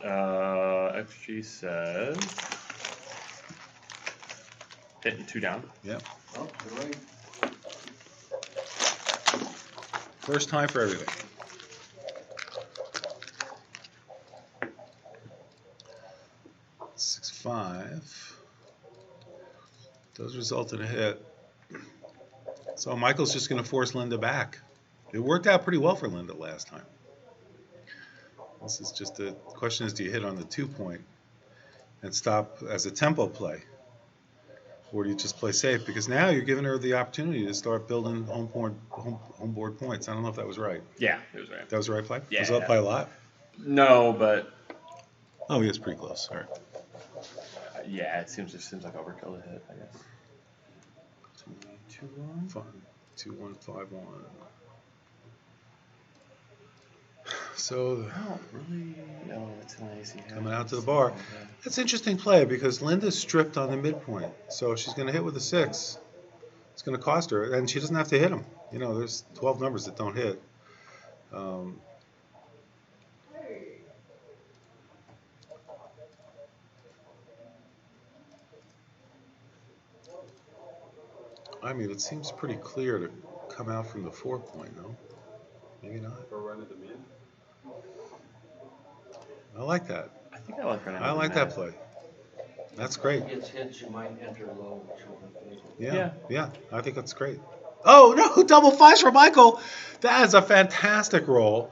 XG says hitting 2 down. Yep. Oh, you're right. First time for everything. 6-5 does result in a hit. So Michael's just going to force Linda back. It worked out pretty well for Linda last time. This is just the question is, do you hit on the 2-point and stop as a tempo play? Or do you just play safe? Because now you're giving her the opportunity to start building home board points. I don't know if that was right. Yeah, it was right. That was the right play? Yeah. Was it up by a lot? No, but Oh, yeah, it's pretty close. All right. yeah, it seems like overkill to hit, I guess. 2-1. 2-1-5-1. So Oh, really? Oh, that's nice. He coming has- out to the bar. Yeah. That's interesting play because Linda's stripped on the midpoint, so she's going to hit with a 6. It's going to cost her, and she doesn't have to hit them. You know, there's 12 numbers that don't hit. I mean, it seems pretty clear to come out from the 4-point, no? Maybe not. Or run at the mid. I like that. I think I like running. I like that play. That's great. If it gets hit, you might enter low, which will be favorable. Yeah, I think that's great. Oh, no, double 5s for Michael. That is a fantastic roll.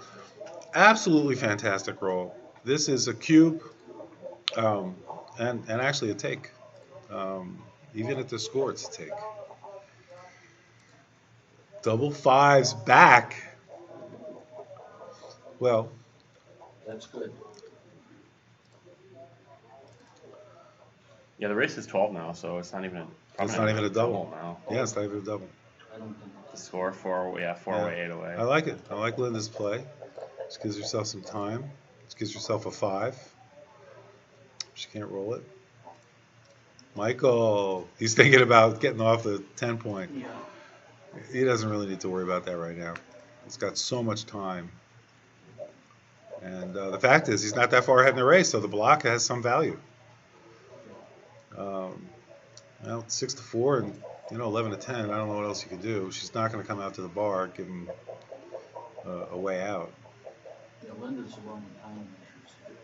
Absolutely fantastic roll. This is a cube and actually a take. Even at the score, it's a take. Double 5s back. Well, That's good. Yeah, the race is 12 now, so it's not even a. It's not even a double. now. yeah, it's not even a double. I don't think. The score 4 away, 8 away. I like it. I like Linda's play. She gives herself some time. She gives herself a 5. She can't roll it. Michael, he's thinking about getting off the 10-point. Yeah. He doesn't really need to worry about that right now. He's got so much time. And the fact is, he's not that far ahead in the race, so the block has some value. Well, 6-4 and 11-10. I don't know what else you can do. She's not going to come out to the bar, give him a way out. Yeah, Linda's the one with time issues.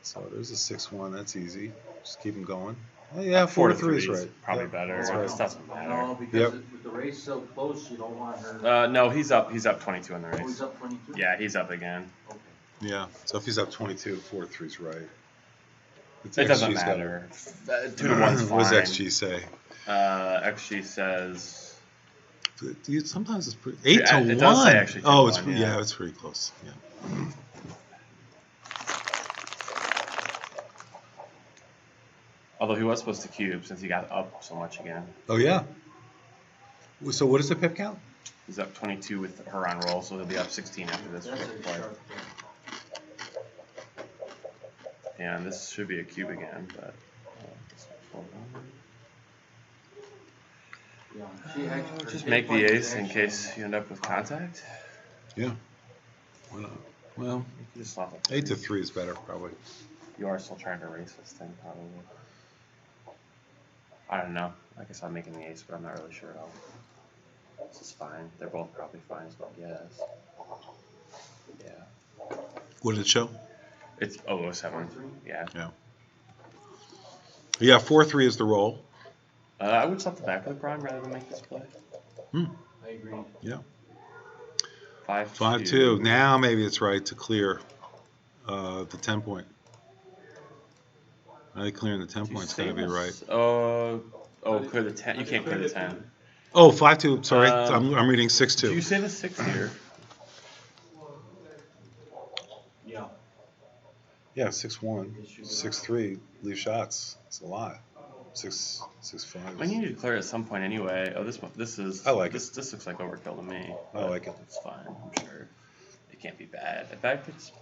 So there's a 6-1. That's easy. Just keep him going. Yeah, 4 to 4-3 3 is right. Probably Yep, better. that's right. This doesn't matter. No, because Yep. with the race so close, you don't want her. No, he's up 22 in the Oh, race. he's up 22? Yeah, he's up again. Okay. Yeah. So if he's up 22, 4-3 is right. It's It doesn't XG's got it. matter. 2 to 1's fine. What does XG say? XG says. Sometimes it's pretty 8 to 1. It does say actually 2 to oh, it's 1, yeah. it's pretty close. Yeah. Although he was supposed to cube since he got up so much again. Oh yeah. So what is the pip count? He's up 22 with her on roll, so he'll be up 16 after this That's a play. sharp thing. And this should be a cube again, but. Yeah, she actually. Just make the ace in case you end up with contact. Yeah. Why not? Well, You just slot it. 8 to 3 is better probably. You are still trying to race this thing, probably. I don't know. I guess I'm making the ace, but I'm not really sure at all. This is fine. They're both probably fine, so I guess. Yeah. What did it show? It's 007. Yeah. Yeah, 4-3 is the roll. I would slot the back of the prime rather than make this play. I agree. Yeah. 5-2. 5-2. Now maybe it's right to clear the 10-point. I think clearing the 10 point's going to be right. Clear the 10. You can't clear the 10. Oh, 5-2. Sorry, I'm reading 6-2. Did you say the 6 here? Yeah. Yeah, 6-1, 6-3. Leave shots. It's a lot. 6-5. I need to clear at some point anyway. Oh, this is. I like this. This looks like overkill to me. I like it. It's fine. I'm sure. It can't be bad. In fact, it's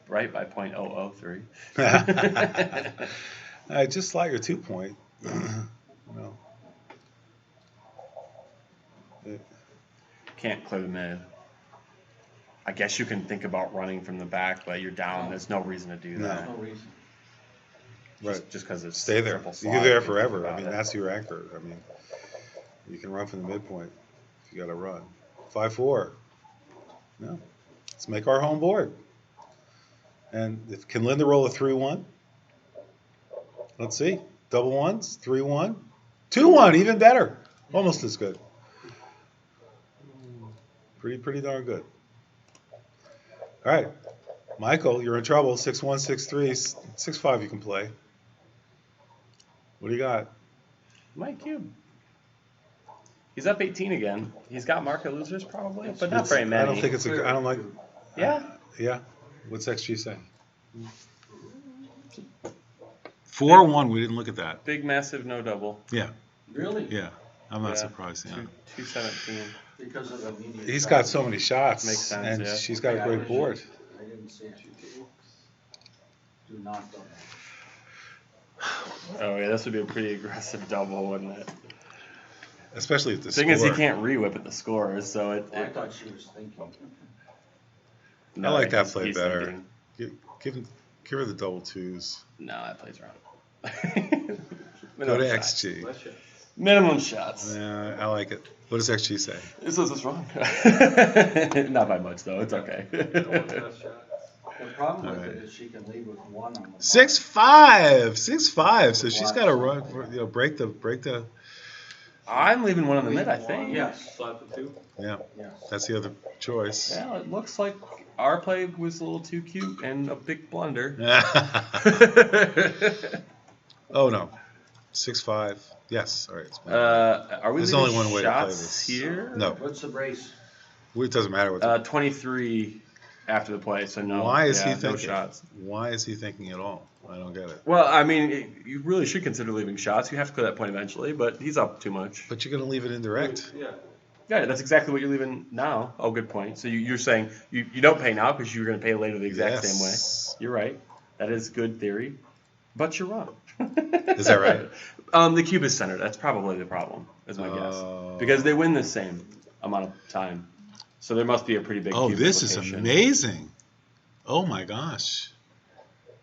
right by .003. I just slot your 2-point. No. Can't clear the mid. I guess you can think about running from the back, but you're down. There's no reason to do that. There's no reason. Right. Just because it's Stay there. triple slot, You're there you think forever. I about mean, it. that's your anchor. I mean, you can run from the midpoint if you got to run. 5-4. No. Let's make our home board. And can Linda roll a 3-1? Let's see. Double ones, 3-1, 2-1, even better. Almost as good. Pretty darn good. All right. Michael, you're in trouble. 6-1, 6-3, 6-5 you can play. What do you got? Mike Cube. He's up 18 again. He's got market losers probably, but not very many. I don't think it's a. I don't like. Yeah. Yeah. What's XG say? 4-1. We didn't look at that. Big, massive, no double. Yeah. Really? Yeah. I'm not Yeah. surprised. Yeah. 217. Because of the immediate. He's got so many shots, Makes sense, and yeah. she's got a great board. I didn't see it. Do not double. Oh yeah, this would be a pretty aggressive double, wouldn't it? Especially at the The thing score. is, he can't re-whip at the scores, so Well, I thought she was thinking. I like that he's- play he's better. thinking, Give her the double twos. No, that plays wrong. Go to Minimum shots. XG. Let's check. Minimum shots. Yeah, I like it. What does XG say? This is wrong. Not by much though. It's okay. Best shot. The problem with Alright. it is she can leave with one on the. 6-5, 6-5. So she's got to run, break the. I'm leaving one on the mid, I think. Yes. Slot the 2. Yeah, Yes. that's the other choice. Well, it looks like our play was a little too cute and a big blunder. Oh no, 6-5. Yes, all right. It's fine. Are we There's leaving only one way to play shots this. here? No, What's the brace? it doesn't matter what. The, 23 after the play, so no. why is he no thinking? shots. Why is he thinking at all? I don't get it. Well, I mean, you really should consider leaving shots. You have to clear that point eventually, but he's up too much. But you're gonna leave it indirect. Yeah. Yeah, that's exactly what you're leaving now. Oh, good point. So you're saying you don't pay now because you're going to pay later the exact same way. Yes. You're right. That is good theory, but you're wrong. Is that right? The cube is centered. That's probably the problem, is my guess. Oh. Because they win the same amount of time. So there must be a pretty big Oh, cube this is implication. amazing. Oh my gosh.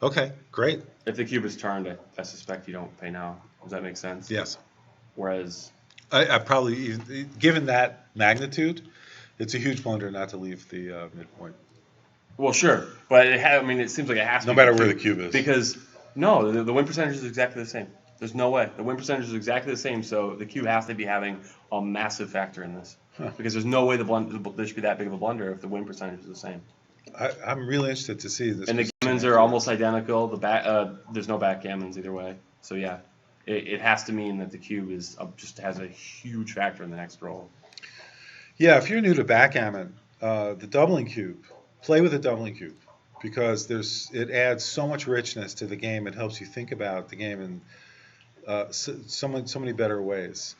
Okay, great. If the cube is turned, I suspect you don't pay now. Does that make sense? Yes. Whereas, I probably, given that magnitude, it's a huge blunder not to leave the midpoint. well, sure, but it seems like it has to No be matter the where the cube. cube is. Because, no, the win percentage is exactly the same. There's no way. The win percentage is exactly the same, so the cube has to be having a massive factor in this. Huh. Because there's no way there should be that big of a blunder if the win percentage is the same. I'm really interested to see this. And the gammons are almost identical. There's no backgammons either way. So yeah, it has to mean that the cube is just has a huge factor in the next roll. Yeah, if you're new to backgammon, the doubling cube, play with a doubling cube because it adds so much richness to the game. It helps you think about the game in so many better ways.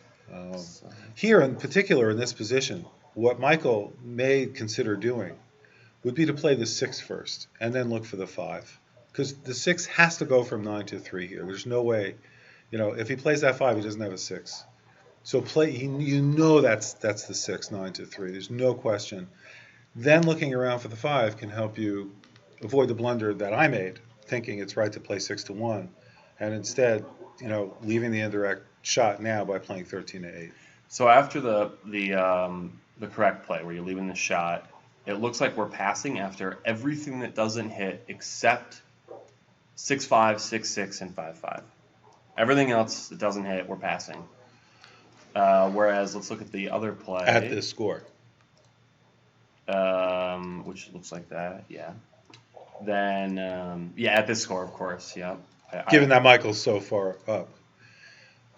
Here in particular, in this position, what Michael may consider doing would be to play the 6 first and then look for the 5. Because the 6 has to go from 9 to 3 here. There's no way, if he plays that 5, he doesn't have a 6. So that's the 6, 9 to 3. There's no question. Then looking around for the 5 can help you avoid the blunder that I made, thinking it's right to play 6 to 1, and instead, leaving the indirect shot now by playing 13 to 8. So after the correct play where you're leaving the shot, it looks like we're passing after everything that doesn't hit except 6-5, 6-6, and 5-5. Everything else that doesn't hit, we're passing. Whereas, let's look at the other play. At this score. Which looks like that, yeah. Then, at this score, of course, yeah. Given that Michael's so far up,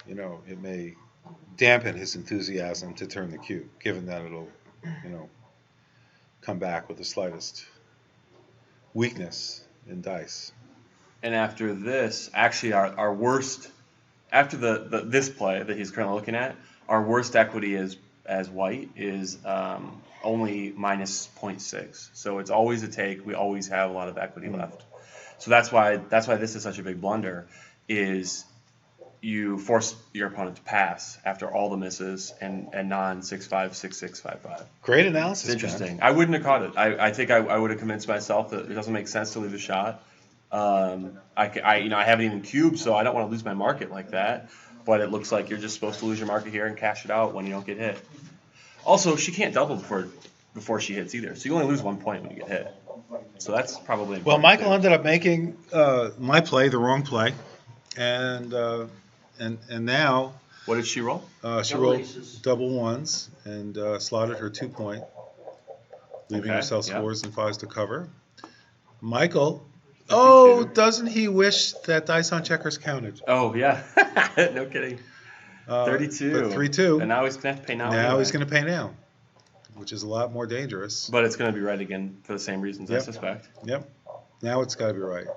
it may dampen his enthusiasm to turn the cube, given that it'll, come back with the slightest weakness in dice. And after this, actually, our worst, after this play that he's currently looking at, our worst equity as white is only minus 0.6. So it's always a take. We always have a lot of equity left. So that's why this is such a big blunder. Is you force your opponent to pass after all the misses and non 6-5, 6-6, 5-5. Great analysis. It's interesting. I wouldn't have caught it. I think I would have convinced myself that it doesn't make sense to leave a shot. I haven't even cubed, so I don't want to lose my market like that. But it looks like you're just supposed to lose your market here and cash it out when you don't get hit. Also, she can't double before she hits either, so you only lose 1 point when you get hit. So that's probably important. Well, Michael too. ended up making my play the wrong play, and now What did she roll? she Double rolled aces. double ones and slotted her 2 point, leaving Okay, herself yeah. 4s and 5s to cover. Michael, 52. doesn't he wish that dice on checkers counted? Oh yeah, no kidding. 32. But 3-2. And now he's gonna have to pay now. Now anyway. he's going to pay now, which is a lot more dangerous. But it's gonna be right again for the same reasons I Yep. suspect. Yep. Now it's got to be right.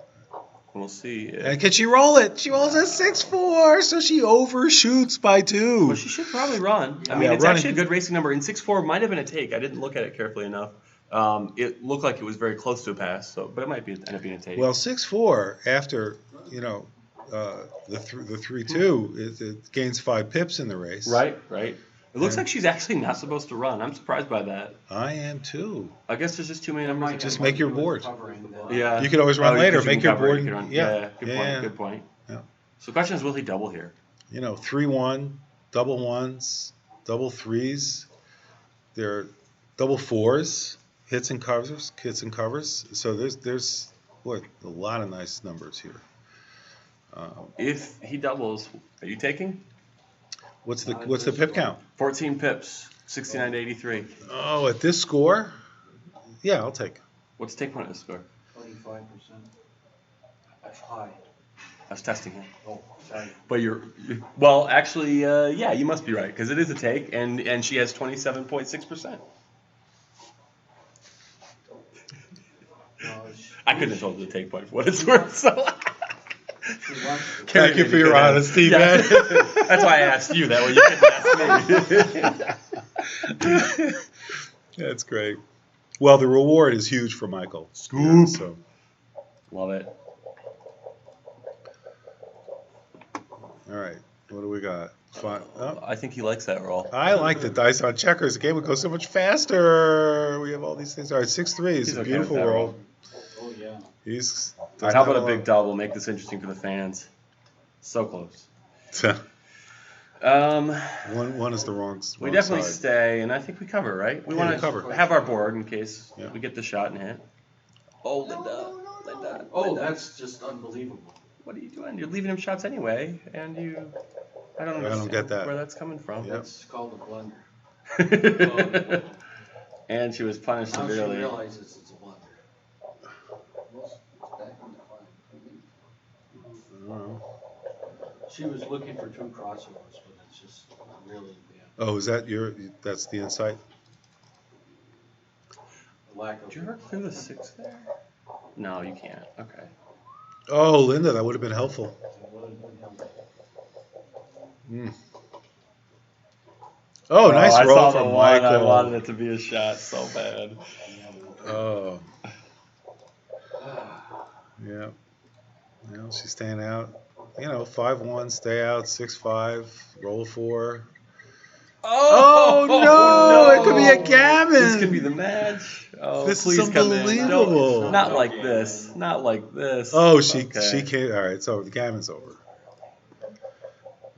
We'll see. And can she roll it? She rolls a 6-4, so she overshoots by 2. Well, she should probably run. I mean, Yeah, it's running. actually a good racing number. And 6-4 might have been a take. I didn't look at it carefully enough. It looked like it was very close to a pass, but it might end up being a take. Well, 6-4 after the 3-2, it gains 5 pips in the race. Right. It looks like she's actually not supposed to run. I'm surprised by that. I am too. I guess there's just too many numbers. Just make your board. Yeah. You could always run later. because you Make can your cover it, board. you can run. Yeah. Good point. Yeah. So the question is, will he double here? 3-1, double 1s, double 3s. There are double 4s, hits and covers. So there's a lot of nice numbers here. If he doubles, are you taking? What's the pip count? 14 pips, 69 to 83. Oh, at this score? Yeah, I'll take it. What's the take point at this score? 25%. That's high. I was testing him. Oh, sorry. But well, actually, yeah, you must be right, because it is a take, and she has 27.6%. I couldn't have told you the take point for what it's worth, so. Thank you for your honesty, yeah. man. That's why I asked you, that way you couldn't ask me. That's great. Well, the reward is huge for Michael. Scoop. So. Love it. All right, what do we got? I think he likes that roll. I like the dice on checkers. The game would go so much faster. We have all these things. All right, 6-3 is He's a okay beautiful with that roll. Oh, yeah. All right, how about a big double? Make this interesting for the fans. So close. One is the wrong. We definitely side. stay, and I think we cover, right? We Yeah, want we cover. to have our board in case Yeah. we get the shot and hit. Oh, Linda. Oh, that's just unbelievable. What are you doing? You're leaving him shots anyway, and I don't understand get that. where that's coming from. Yep. It's called a blunder. And she was punished Now she severely. realizes it's a blunder. She was looking for 2 crossovers, but it's just really Oh, is that that's the insight? the lack of. Did you ever clear the 6 there? No, you can't. Okay. Oh, Linda, that would have been helpful. Oh, nice I roll saw the from one. Michael. I wanted it to be a shot so bad. Oh. Yeah. Well, she's staying out. 5-1, stay out, 6-5, roll 4. Oh, no! It could be a gammon. This could be the match. Oh, This please is come in. unbelievable. No, not like this. Not like this. Oh, she Okay. can't. All right, so the gammon's over.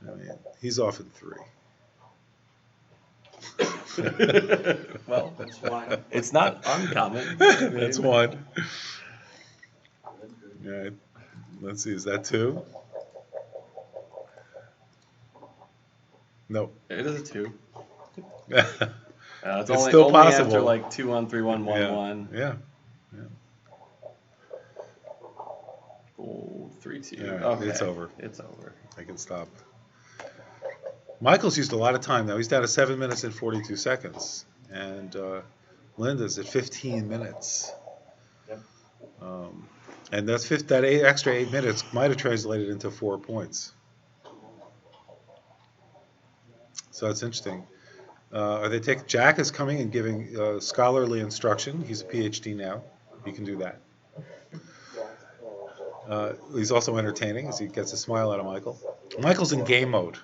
I mean, he's off in 3. Well, That's why. it's not uncommon. That's 1. All right. Let's see. Is that 2? Nope. It is a 2. It's It's only, still only possible. after like 2-1, 3-1, 1-1. Yeah. Oh, 3-2. Yeah, Okay. it's over. It's over. I can stop. Michael's used a lot of time now. He's down to 7 minutes and 42 seconds. And Linda's at 15 minutes. Yep. And that extra 8 minutes might have translated into 4 points. So that's interesting. Jack is coming and giving scholarly instruction. He's a PhD now. He can do that. He's also entertaining as he gets a smile out of Michael. Michael's in game mode.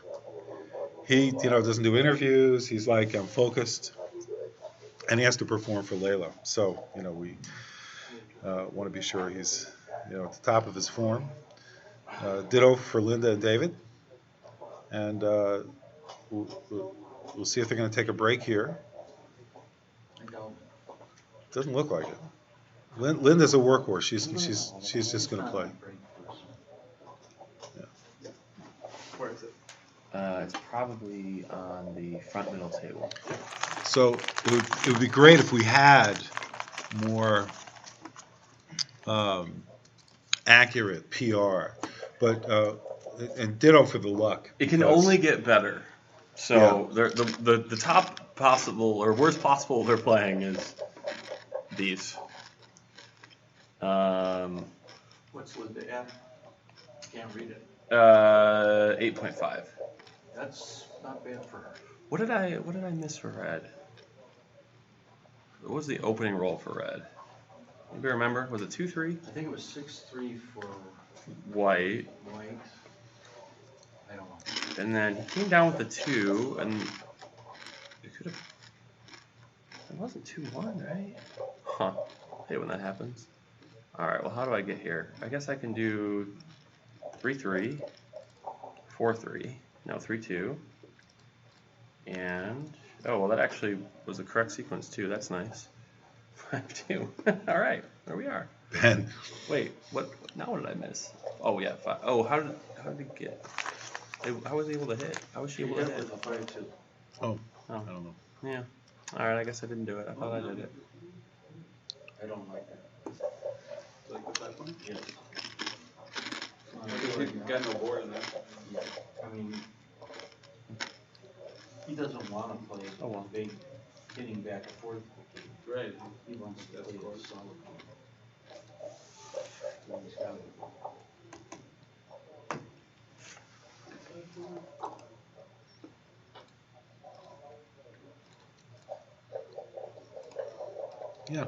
He, doesn't do interviews. He's like, I'm focused. And he has to perform for Layla. So, we want to be sure he's, at the top of his form. Ditto for Linda and David. And we'll see if they're going to take a break here. I don't. Doesn't look like it. Linda's a workhorse. She's just going to play. Where is it? It's probably on the front middle table. So it would be great if we had more accurate PR, but and ditto for the luck. It can because- only get better. So the top possible or worst possible they're playing is these. What's Linda at? Can't read it. 8.5. That's not bad for her. What did I miss for red? What was the opening roll for red? Anybody remember? Was it 2-3? I think it was 6-3 for White. white. I don't know. And then he came down with the 2, and it could have. It wasn't 2-1, right? Huh. I hate when that happens. Alright, well, how do I get here? I guess I can do 3-3, 4-3, no, 3-2, and, oh, well, that actually was the correct sequence, too. That's nice. 5-2. Alright, there we are. Ben. Wait, what? Now what did I miss? Oh, yeah, 5. Oh, how did he get? How was he able to hit? How was she able to hit? With a 5-2. Oh, Oh, I don't know. yeah. Alright, I guess I didn't do it. I thought I did it. I don't like that. Like the first one? Yes. Because you got no board in there. Yeah, I mean, he doesn't want to play Oh, well. big hitting back and forth. Right. He wants to play a solid game. And he's got it. Yeah.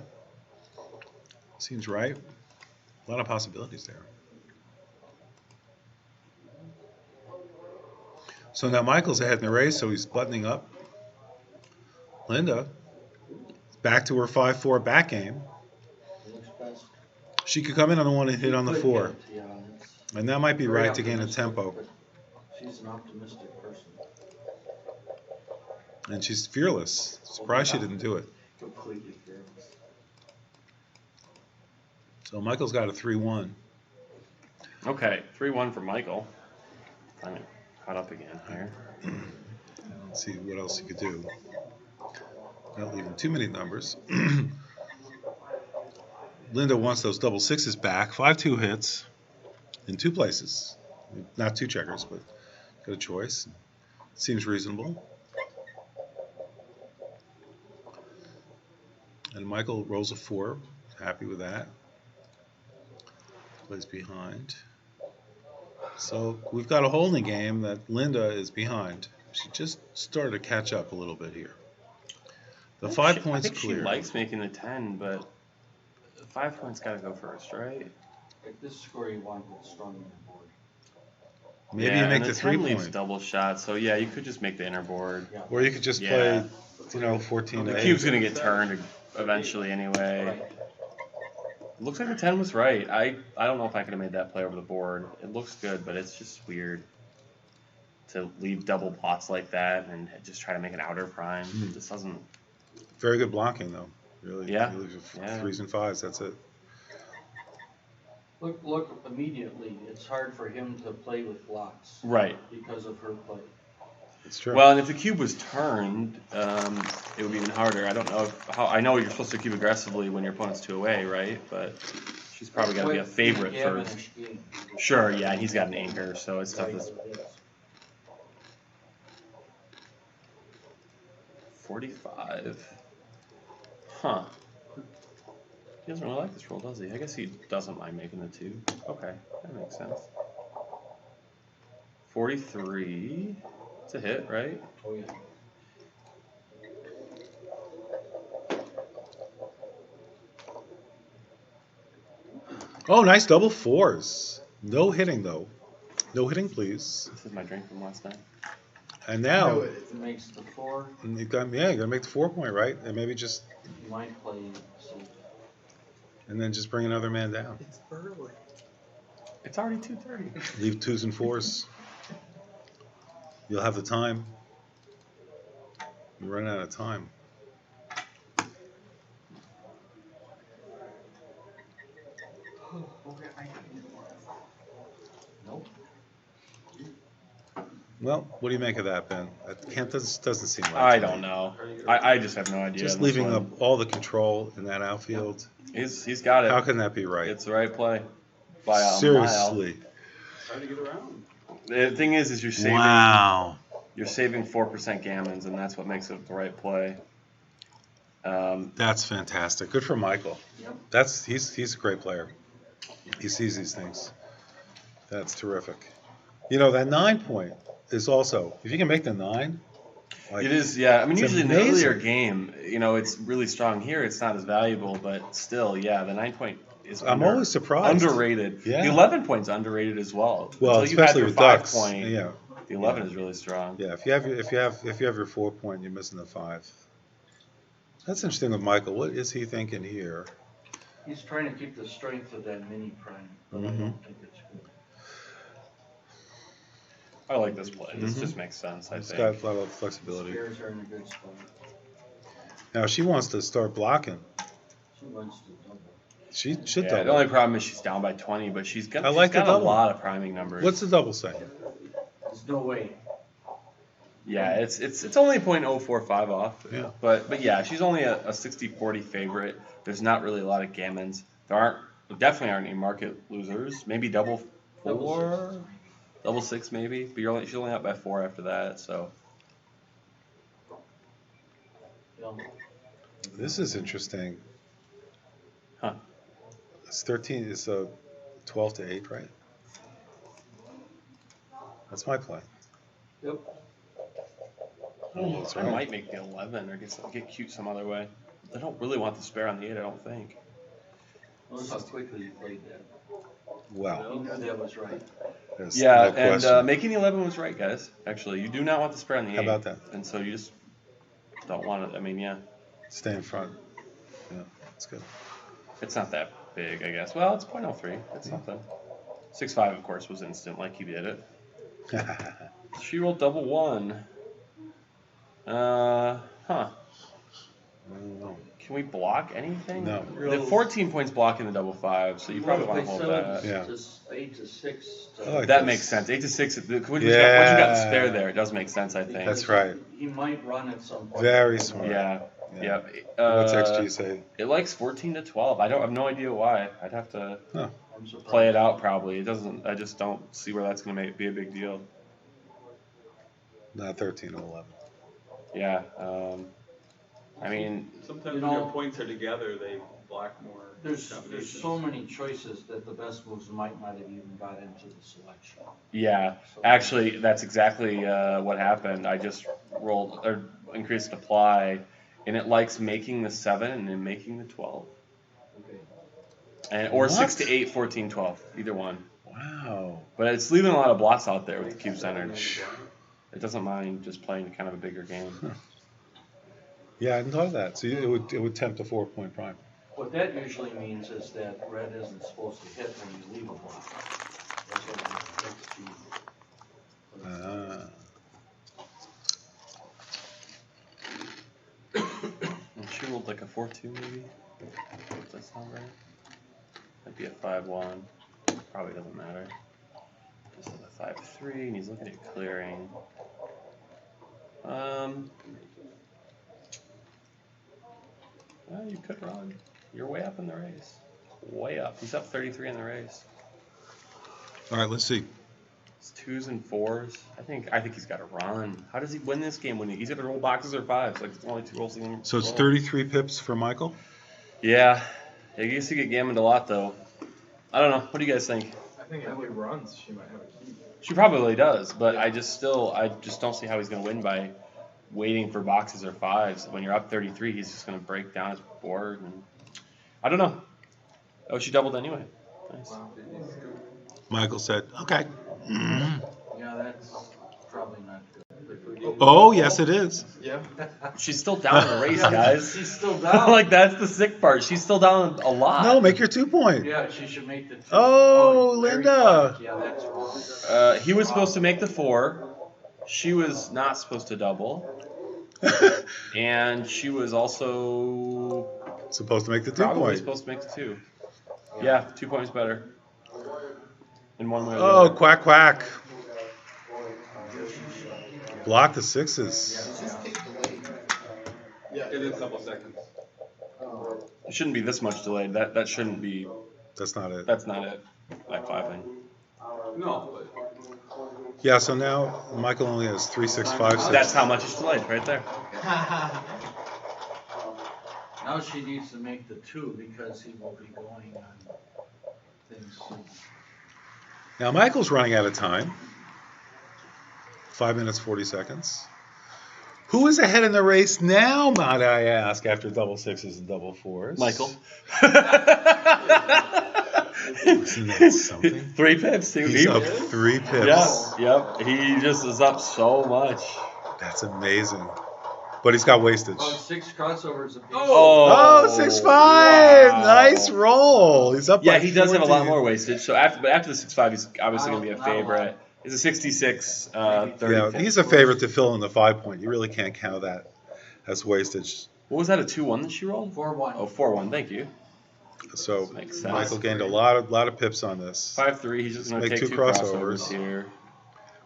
Seems right. A lot of possibilities there. So now Michael's ahead in the race, so he's buttoning up. Linda, back to her 5-4 back game. Looks best. She could come in on the 1 and hit on the Could 4. get it, yeah, it's And that might be very right to gain a optimistic, tempo. but She's an optimistic person. And she's fearless. Surprised she didn't do it. Completely fearless. So Michael's got a 3-1. Okay, 3-1 for Michael. Finally caught up again here. Let's see what else he could do. Not leaving too many numbers. Linda wants those double sixes back. 5-2 hits in 2 places. Not 2 checkers, but got a choice. Seems reasonable. And Michael rolls a 4. Happy with that. Plays behind. So we've got a hole in the game that Linda is behind. She just started to catch up a little bit here. The 5 points I think clear. she likes making the 10, but 5 points got to go first, right? At this score, you want to get strong on the board. Maybe yeah, you make and the 3 10 leaves point. double shot, so yeah, you could just make the inner board. Yeah. Or you could just Yeah. play, 14 The to 8. cube's gonna get turned eventually anyway. Right. Looks like the 10 was right. I don't know if I could have made that play over the board. It looks good, but it's just weird to leave double plots like that and just try to make an outer prime. This doesn't. Very good blocking, though. Really. Yeah. You leave your Yeah. 3s and 5s. That's it. Look immediately. It's hard for him to play with blocks Right. because of her play. It's true. Well, and if the cube was turned, it would be even harder. I don't know how. I know you're supposed to cube aggressively when your opponent's 2 away, right? But she's probably got to be a favorite for. Backgammon-ish game. Sure, yeah, and he's got an anchor, so it's tough. Right, As it is. 45. Huh. He doesn't really like this roll, does he? I guess he doesn't mind making the 2. Okay, that makes sense. 43. It's a hit, right? Oh, yeah. Oh, nice double 4s. No hitting, though. No hitting, please. This is my drink from last night. And now, No, It makes the 4. you got to make the 4 point, right? And maybe just, You might play safe. and then just bring another man down. It's early. It's already 2:30. Leave 2s and 4s. You'll have the time. You run out of time. Okay, I gotta get more. Nope. Well, what do you make of that, Ben? That doesn't seem right. I to me. don't know. I just have no idea. Just on this leaving one. up all the control in that outfield. He's got it. How can that be right? It's the right play. By a mile. Seriously. It's hard to get around. The thing is you're saving. Wow. You're saving 4% gammons, and that's what makes it the right play. That's fantastic. Good for Michael. Yep. He's a great player. He sees these things. That's terrific. You know, that 9 point is also, if you can make the 9. Like, It is, yeah. I mean, it's usually in the earlier amazing. game, it's really strong. Here, it's not as valuable, but still, yeah, the 9 point is I'm always surprised. underrated. Yeah. The 11 point's underrated as well. Well, Until you had especially your with 5 ducks. point, Yeah. the 11 is really strong. Yeah, if you have your 4 point, you're missing the 5. That's interesting with Michael. What is he thinking here? He's trying to keep the strength of that mini prime, but I Mhm. don't think it's good. I like this play. This Mhm. just makes sense, I It's think. got a lot of flexibility. Spares are in a good spot. Now she wants to start blocking. She wants to double. She should Yeah, the double. only problem is she's down by 20, but she's got I like the a double. lot of priming numbers. What's the double say? There's no way. Yeah, it's only 0.045 off. Yeah. But yeah, she's only a 60-40 favorite. There's not really a lot of gammons. There definitely aren't any market losers. Maybe double 4, double 6 maybe. But she's only up by 4 after that. So This is interesting. Huh. It's 13. It's 12 to 8, right? That's my play. Yep. Oh, that's I right. might make the 11 or get cute some other way. They don't really want the spare on the 8, I don't think. Notice how quickly you played that. Wow. You knew that was right. There's Yeah, no question. and making the 11 was right, guys. Actually, you do not want the spare on the 8. How about that? And so you just don't want it. I mean, yeah, Stay in front. Yeah, that's good. it's not that big, I guess. Well, it's 0.03. It's something. 6.5, of course, was instant, like you did it. She rolled double 1. Huh. I don't know. Can we block anything? No. The 14 points blocking the double 5, so you probably want to hold that. Yeah. 8 to 6. I like That this. makes sense. 8 to 6. Once you got the spare there, it does make sense, I think. That's right. He might run at some point. Very smart. Yeah. Yeah. Yeah. What's XG say? It likes 14 to 12. I have no idea why. I'd have to I'm surprised. play it out probably. It doesn't. I just don't see where that's going to be a big deal. Not 13 to 11. Yeah. I mean, Sometimes You when know- your points are together, they block more. There's combinations. so many choices that the best moves might not have even got into the selection. yeah. Actually, that's exactly what happened. I just rolled or increased apply, and it likes making the 7 and then making the 12, Okay. or What? 6 to 8, 14, 12, either one. Wow. But it's leaving a lot of blocks out there with the cube centered. It doesn't mind just playing kind of a bigger game. Yeah, I hadn't thought of that. So it would tempt a 4-point prime. What that usually means is that red isn't supposed to hit when you leave a block. That's what And she rolled like a 4-2 maybe. Does that sound right? Might be a 5-1. Probably doesn't matter. Just a 5-3, and he's looking at clearing. Well, you could run. You're way up in the race. Way up. He's up 33 in the race. All right, let's see. It's 2s and 4s. I think he's got to run. How does he win this game when he's got to roll boxes or 5s? Like it's only 2 rolls. So it's 33 pips for Michael? Yeah. I guess you get gammoned a lot though. I don't know. What do you guys think? I think if he runs, she might have a key. She probably does, but I just don't see how he's going to win by waiting for boxes or 5s. When you're up 33, he's just going to break down his board. And I don't know. Oh, she doubled anyway. Nice. Wow. Michael said, okay. Yeah, that's probably not good. Oh, yes, it is. Yeah. She's still down in the race, guys. She's still down. Like that's the sick part. She's still down a lot. No, make your 2-point. Yeah, she should make the 2. Oh, Larry Linda. Clark, yeah, that's wrong. He was supposed to make the 4. She was not supposed to double. And she was also Supposed to make the probably 2-point. supposed to make the 2. Yeah, 2 points better. In one way or the Oh, other. quack, quack. Block the 6s. Just take delay. Yeah. In a couple seconds. It shouldn't be this much delayed. That shouldn't be. That's not it. That's not it. That 5 thing. No, but Yeah, so now Michael only has 3, 6, 5, 6. That's how much it's delayed, right there. Now she needs to make the 2 because he will be going on things. Now Michael's running out of time. 5 minutes 40 seconds. Who is ahead in the race now, might I ask, after double sixes and double fours? Michael. Isn't that something? 3 pips. He's up 3 pips. Yep. He just is up so much. That's amazing. But he's got wastage. About 6 crossovers apiece. Oh, 6-5. Wow. Nice roll. He's up by Yeah, he does have a lot 14. more wastage. So after the 6-5, he's obviously going to be a favorite. It's a 66, 30. Yeah, he's a favorite to fill in the 5 point. You really can't count that as wastage. What was that, a 2-1 that she rolled? 4-1. Oh, 4-1. Thank you. So Makes sense. Michael gained a lot of pips on this. 5-3. He's just going to Make take 2 2 crossovers here.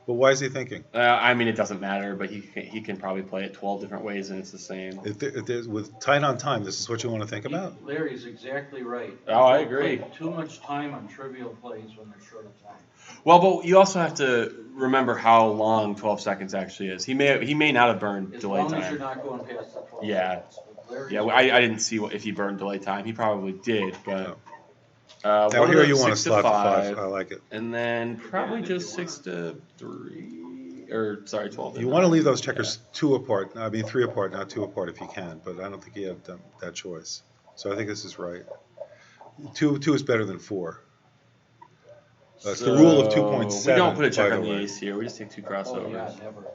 But why is he thinking? I mean, it doesn't matter, but he can probably play it 12 different ways, and it's the same. If there's, with tight on time, this is what you want to think about? Larry's exactly right. Oh, I agree. People put too much time on trivial plays when they're short of time. Well, but you also have to remember how long 12 seconds actually is. He may not have burned As delay long as you're time. not going past the 12 Yeah. seconds. But Larry's Yeah, I didn't see if he burned delay time. He probably did, but. Now one here of you them want to 6 to slot the 5, 5. I like it. and then probably just 6 to 3, or sorry, 12. To You want to leave those checkers 2 apart. I mean 3 apart, not 2 apart if you can. But I don't think you have that choice. So I think this is right. 2 is better than 4. That's the rule of 2.7. We don't put a check by on the the way. ace here. We just take 2 crossovers. Oh, yeah, never.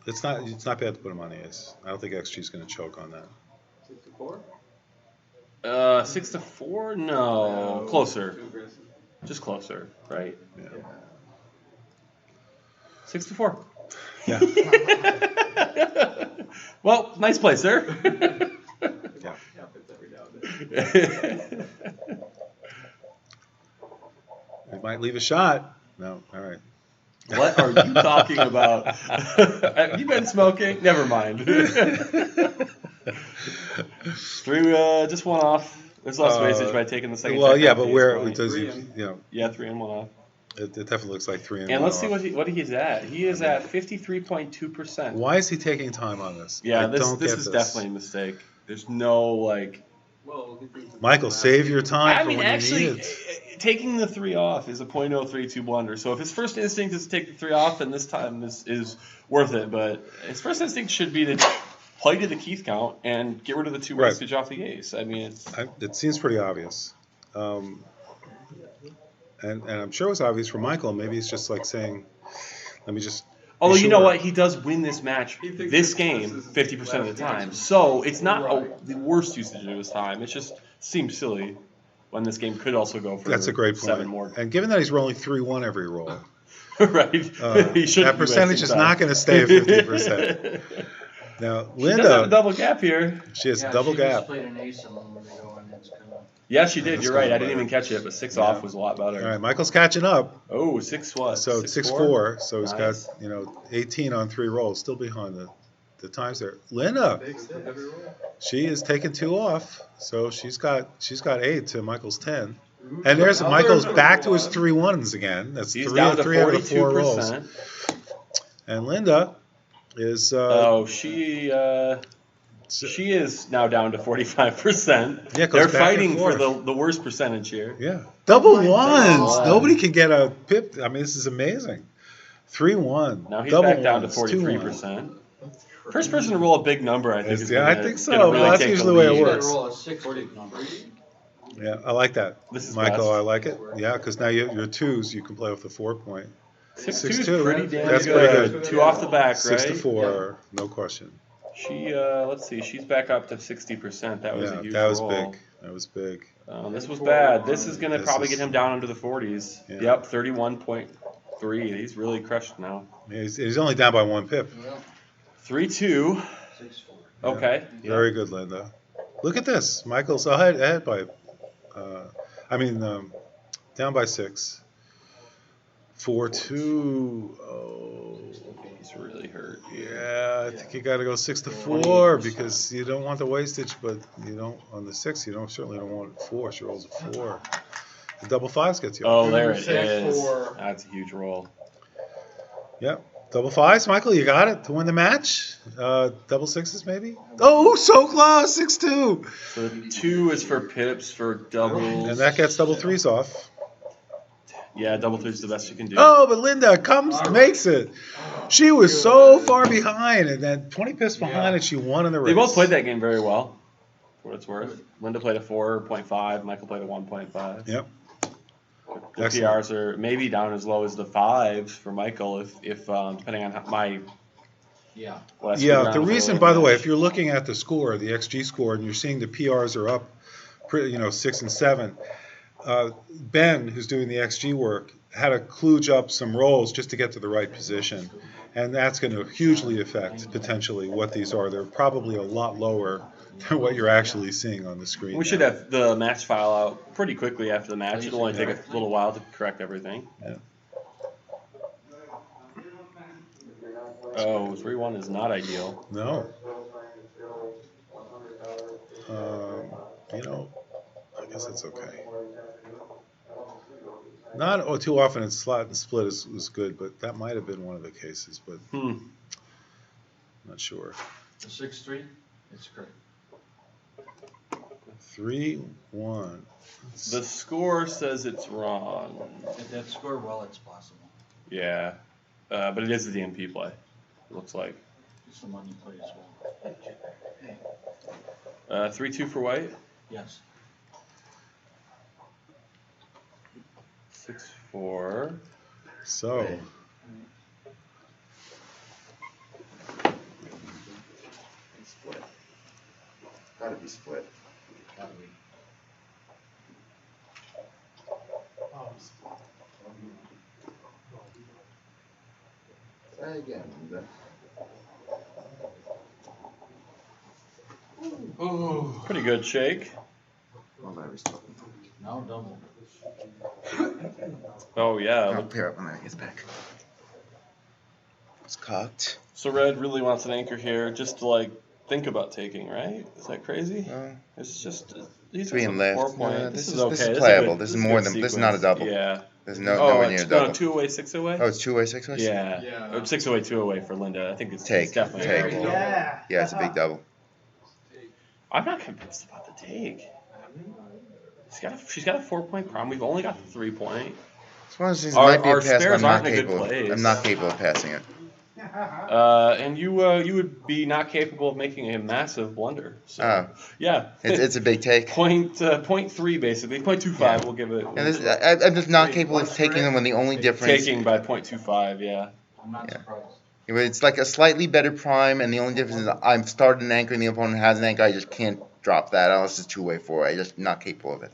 It's not bad to put him on the ace. I don't think XG is going to choke on that. 64? 6 to 4? No, closer. Too aggressive. Just closer, right? Yeah. 6 to 4. Yeah. Well, nice play, sir. Yeah. Happens every now and then. It might leave a shot. No. All right. What are you talking about? Have you been smoking? Never mind. 3, just 1 off. There's less wastage by taking the second. Well, check yeah, off but the where ace does point. he? Yeah, 3 and 1 off. It definitely looks like 3 and 1. And let's see off. what he's at. He is at 53.2%. Why is he taking time on this? Yeah, I this don't get is definitely a mistake. There's no like. Well, Michael, save your time I for mean, when actually, you need it. taking the 3 off is a .032 blunder. So if his first instinct is to take the 3 off, then this time this is worth it. But his first instinct should be to play to the Keith count and get rid of the 2 Right. wastage off the ace. I mean, It seems pretty obvious. And I'm sure it was obvious for Michael. Maybe he's just like saying, let me just. although be you know sure. what, he does win this match, He thinks this this game, is 50% of the last time. game. So it's not the worst usage of his time. It just seems silly when this game could also go for That's a great point. 7 more. And given that he's rolling 3-1 every roll, Right. He shouldn't that be percentage wasting is time. not going to stay at 50%. Now, She does have a Linda, double gap here. she has Yeah, double she gap. just played an ace a moment ago, and it's kind of. Yeah, she did. That's You're right. kinda I didn't better. even catch it, but 6 Yeah. off was a lot better. All right, Michael's catching up. Oh, 6 what? So 6-4? 6-4. So he's Nice. got 18 on 3 rolls, still behind the times there. Linda, Takes the heavy roll. she is taking 2 off, so she's got 8 to Michael's 10. And there's Now Michael's there's back to his one. 3-1s again. That's He's 3 down to out of 4 rolls. 42%. And Linda is She is now down to 45%. Yeah, it goes They're back and fighting for forth. the worst percentage here. yeah, double my ones. God. Nobody can get a pip. I mean, this is amazing. 3-1. Now he's double back down to ones, 43%. First person to roll a big number, I think. Is Yeah, I gonna- think so. gonna Well, really that's take usually the way it You works. gotta roll a 6-digit number. 2-1. Yeah, I like that. This is Michael, best. I like it. Yeah, because now your 2s, you can play with the 4 point. 6-2 is 6-2. pretty damn That's good. pretty good. 2 off the back, 6 right? to 4, no question. She, let's see, she's back up to 60%. That was a Yeah, huge that was roll. big. That was big. This was bad. This is going to This probably is- get him down into the 40s. Yeah. Yep, 31.3. He's really crushed now. Yeah, he's only down by 1 pip. 3-2. 6-4. Okay. Yeah. Very good, Linda. Look at this. Michael's ahead by, down by 6. 4-2. Oh, He's really hurt. yeah. I think you got to go 6 to 4 because you don't want the wastage, but you don't on the 6. You certainly don't want 4. She rolls a 4. The double 5s gets you. Oh, there it Six, is. 4. That's a huge roll. Yep. Double fives, Michael, you got it to win the match. Double sixes, maybe. Oh, so close, 6-2. So the 2 is for pips for doubles. And that gets double threes off. Yeah, double 3 is the best you can do. Oh, but Linda makes it. She was so far behind, and then 20 pips behind, and she won in the race. They both played that game very well, for what it's worth. Linda played a 4.5, Michael played a 1.5. Yep. The PRs are maybe down as low as the 5s for Michael, if depending on my Yeah. last Yeah, round the of reason, by the way, if you're looking at the score, the XG score, and you're seeing the PRs are up, 6 and 7, Ben, who's doing the XG work, had to kludge up some rolls just to get to the right position. And that's going to hugely affect, potentially, what these are. They're probably a lot lower than what you're actually seeing on the screen. We should have the match file out pretty quickly after the match. It'll only take a little while to correct everything. Yeah. Oh, 3-1 is not ideal. No. I guess that's okay. Not too often in slot and split is good, but that might have been one of the cases, but not sure. The 6-3, it's great. 3-1. The score says it's wrong. At that score, well, it's possible. Yeah, but it is a DMP play, it looks like. It's the money play as well. 3-2 for white. Yes. 6-4. So, Split. Gotta be split. Gotta be. Try again. Ooh, pretty good shake. Oh, Larry's talking. Now double. Oh yeah. I'll pair up when Larry gets back. It's cocked. So red really wants an anchor here, just to think about taking, right? Is that crazy? It's just he's 3 and left. 4 point. No, this this is okay. is This playable. Is This is a more good than. This is not a sequence. double. Yeah. There's nowhere near a double. 2 away, 6 away. Oh, it's 2 away, 6 away. Yeah. Yeah. 6 away, 2 away for Linda. I think it's Take. definitely a Take. double. Yeah. Yeah, it's a big double. I'm not convinced about the take. She's got a 4-point problem. We've only got the 3-point. It's one of those things. Our- Might be a our pass, but spares I'm not aren't in a good capable. place. I'm not capable of passing it. And you would be not capable of making a massive blunder. So, yeah. It's a big take. 0.3 basically. 0.25 Yeah. we'll give it. I'm just not capable of taking them when the only difference. Taking by 0.25, yeah. I'm not Yeah. surprised. It's like a slightly better prime, and the only difference is I'm starting an anchor, and the opponent has an anchor. I just can't drop that unless it's 2-way 4. I'm just not capable of it.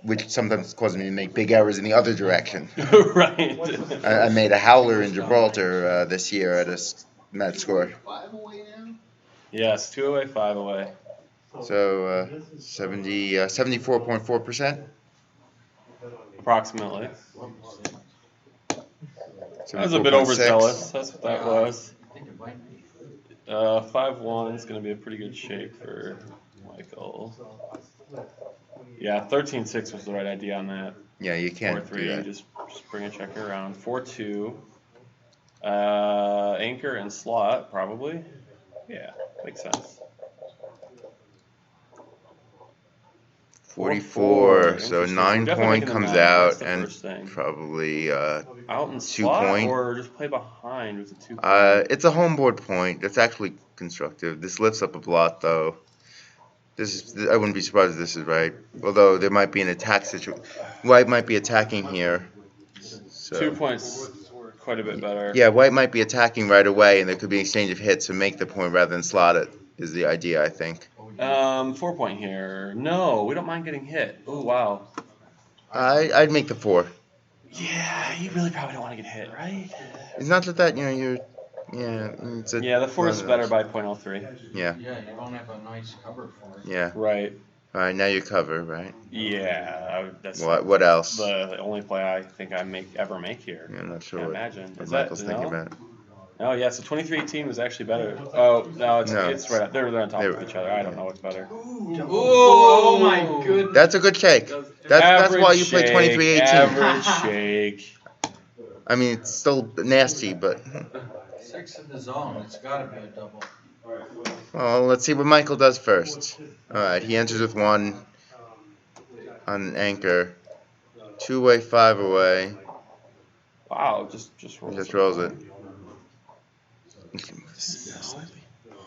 Which sometimes causes me to make big errors in the other direction. Right. I made a howler in Gibraltar this year at a match score. 5 away now? Yes, 2 away, 5 away. So 74.4%. Approximately. That was a bit overzealous. That's what that was. I think it might be. 5-1 is going to be a pretty good shake for Michael. Yeah, 13-6 was the right idea on that. Yeah, you can't 4-3, do that. just bring a checker around. 4-2. Anchor and slot, probably. Yeah, makes sense. 44, so Interesting. 9 We're definitely point making comes the 9. That's out, the and first thing. probably Out in 2 slot point. or just play behind with the 2 point? It's a homeboard point. That's actually constructive. This lifts up a lot, though. I wouldn't be surprised if this is right. Although there might be an attack situation. White might be attacking here. So. 2 points, quite a bit better. Yeah, white might be attacking right away, and there could be an exchange of hits to make the point rather than slot it. Is the idea, I think. 4 point here. No, we don't mind getting hit. Oh wow. I'd make the 4. Yeah, you really probably don't want to get hit, right? It's not that you're. Yeah. It's a, Yeah, the 4 is one of better those. by 0.03. Yeah. Yeah, you don't have a nice cover for it. Yeah. Right. All right, now you cover, right? Yeah, that's What else? the only play I think I ever make here. Yeah, I'm not sure Can't what, imagine. what Is Michael's that thinking no? about. Oh yeah, so 23-18 was actually better. Oh no, it's No. it's right up. They're on top They of were- each other. I don't know what's better. Oh my goodness. That's a good shake. That's why you play 23-18. Average shake. I mean, it's still nasty, but 6 in the zone, it's gotta be a double. well, let's see what Michael does first. All right, he enters with 1 on an anchor, 2-way, 5-away. Wow, just He rolls. just rolls it.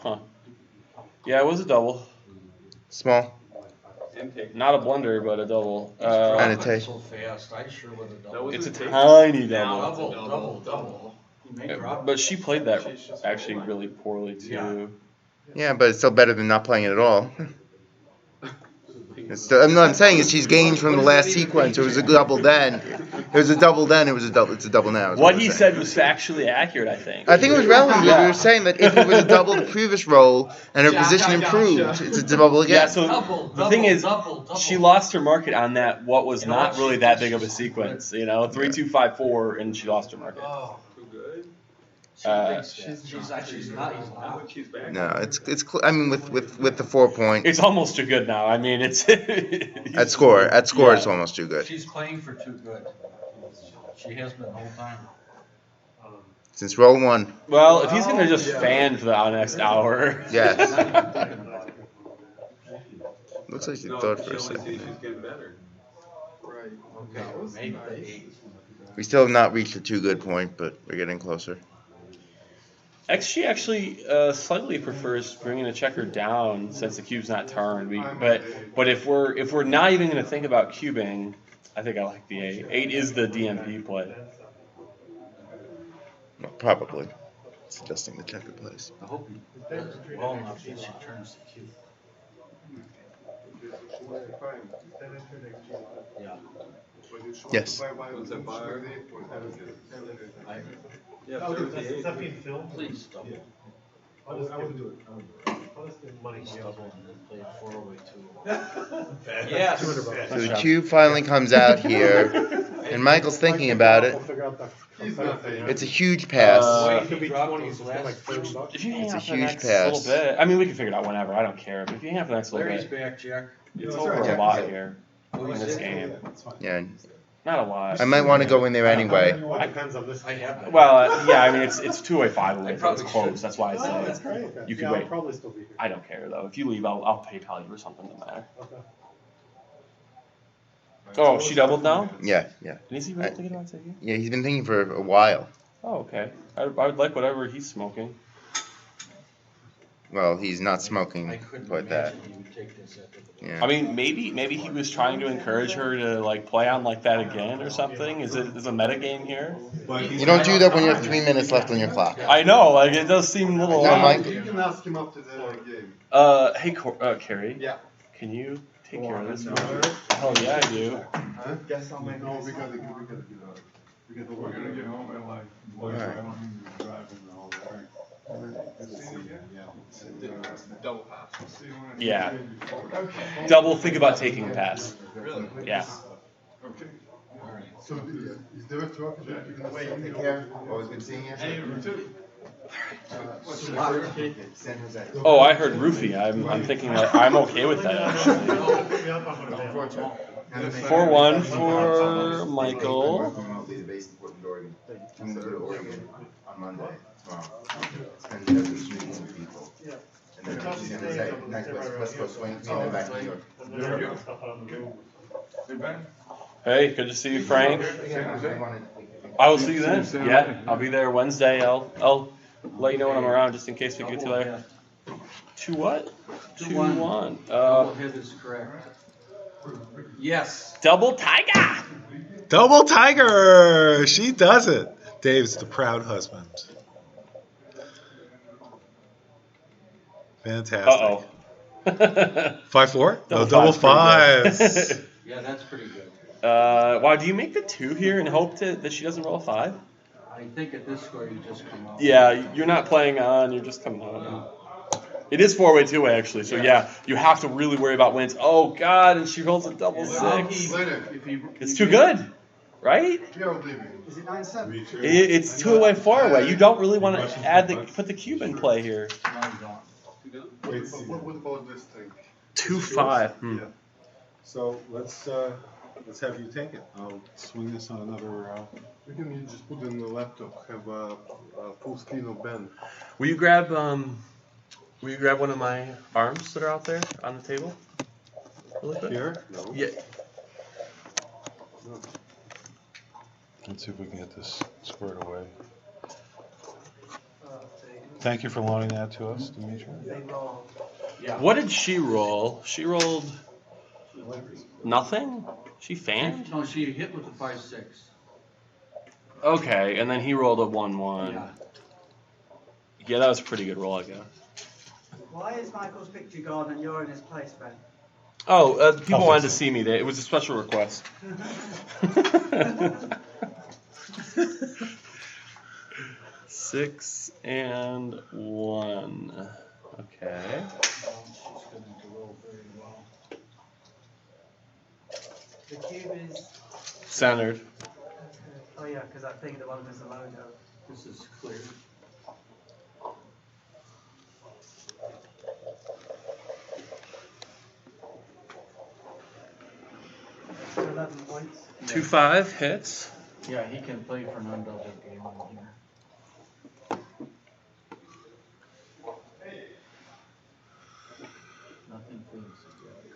Huh. Yeah, it was a double. Small. Not a blunder, but a double. He's dropping And a take. so fast, I sure would have doubled. It's a tiny double. Double. You may drop. But she played that actually really poorly too. Yeah, but it's still better than not playing it at all. I'm saying is she's gained from the last sequence. It was a double then. It was a double then. It was a double. It's a double now. What he said was factually accurate, I think. I think it was relevant. We were saying that if it was a double the previous roll and her position improved, it's a double again. Yeah, so the thing is, she lost her market on that. What was not really that big of a sequence, 3-2-5-4, and she lost her market. Oh, Too good. she's not. She's back. No, I mean, with the 4 point It's almost too good now. I mean, it's at score, Yeah. it's almost too good. She's playing for too good. She has been the whole time. Since roll 1, Well, if he's gonna just fan for the next hour, yes. Looks like she No, thought she for a only sees second. she's getting better. Right. Okay, maybe the 8. We still have not reached the 2 good point, but we're getting closer. XG actually slightly prefers bringing the checker down since the cube's not turned. But if we're not even gonna think about cubing, I think I like the 8. 8 is the DMP play. Well, probably. It's adjusting the checker place. I hope he does well enough that she turns the cube. Yeah. Yes. What's that fire? Yeah, Oh, dude, 38. is that being filmed? Please double. I wouldn't do it. I'll just give money. Please double and then play it 4-away too. Yes. So the cube finally comes out here, and Michael's thinking about it. It's a huge pass. Wait, Could he be dropped 20, those it's like last $30. two. If you hang It's a out for the huge next pass. little bit, I mean, we can figure it out whenever. I don't care. But if you hang out for the next little Larry's bit, back, Jack. it's That's over right. a lot here Oh, in he's this in. game. Yeah, Not a lot. I might want to go in there anyway. It depends on this. I have that. Well, yeah, I mean, it's 2-way, 5-away. It's probably close. should. That's why I Oh, say that's it. great. You could Yeah, wait. I'll probably still be here. I don't care though. If you leave, I'll PayPal you or something. Doesn't matter. Okay. Oh, she doubled now? Yeah. And is he really thinking about taking? Yeah, he's been thinking for a while. Oh, okay. I would like whatever he's smoking. Well, he's not I smoking couldn't like that. imagine he would take this after the. Yeah. I mean, maybe he was trying to encourage her to like play on like that again or something. Is a meta game here? You don't do that when you have 3 minutes left on your clock. I know, like it does seem a little. No, Mike. You can ask him after the game. Hey, Carrie. Yeah. Can you take care of this? Hell yeah, I do. Guess how many? No, we gotta get out. We're gonna get home at like. Double pass. Yeah. Double. Think about taking a pass. Really? Yeah. Okay. So, is there a talk about you're gonna wait, take care? Always good seeing you. Hey, you too. San Jose. Oh, I heard roofie. I'm thinking that I'm okay with that actually. Pick me up, I'm gonna be on. 4-1 for Michael. I'm gonna go to Oregon on Monday, tomorrow. Spend the day meeting some people. And then she's gonna say, next West Coast swing, and then back to New York. Hey, Ben. Hey, good to see you, Frank. I will see you then. Yeah, I'll be there Wednesday. I'll let you know when I'm around, just in case we get to there. 2 what? 2-1. Double hit is correct. Yes. Double tiger. Double tiger! She does it. Dave's the proud husband. Fantastic. Uh-oh. 5-4? No, five's double pretty fives. good. Yeah, that's pretty good. Wow, do you make the 2 here and hope that she doesn't roll a 5? I think at this score you just come out. Yeah, you're not playing on, you're just coming on. It is 4-way, 2-way actually, so yeah, you have to really worry about wins. Oh god, and she rolls a double 6. It's too good. right? Yeah, I'll leave it. Is it 9-7? It's 2 away, 4 away. You don't really want to put the cube in play here. No, you don't. What about this thing? 2-5. Yeah. So let's have you take it. I'll swing this on another. You can just put it in the laptop. Have a full screen of Ben. Will you grab one of my arms that are out there on the table? Really quick? Here? No. Yeah. Let's see if we can get this squared away. Thank you for loaning that to us, Dimitri. Yeah. What did she roll? She rolled nothing? She fanned? No, she hit with the 5-6. Okay, and then he rolled a 1-1. Yeah. Yeah, that was a pretty good roll, I guess. Why is Michael's picture gone and you're in his place, Ben? Oh, people I'll wanted to fix it. see me. It was a special request. 6 and 1. Okay. She's going to roll very well. The cube is. Centered. Oh, yeah, because that thing at the bottom is the logo. This is clear. So 11 points. 2-5 hits. Yeah, he can play for non-double game on here. Nothing pleases. Yeah,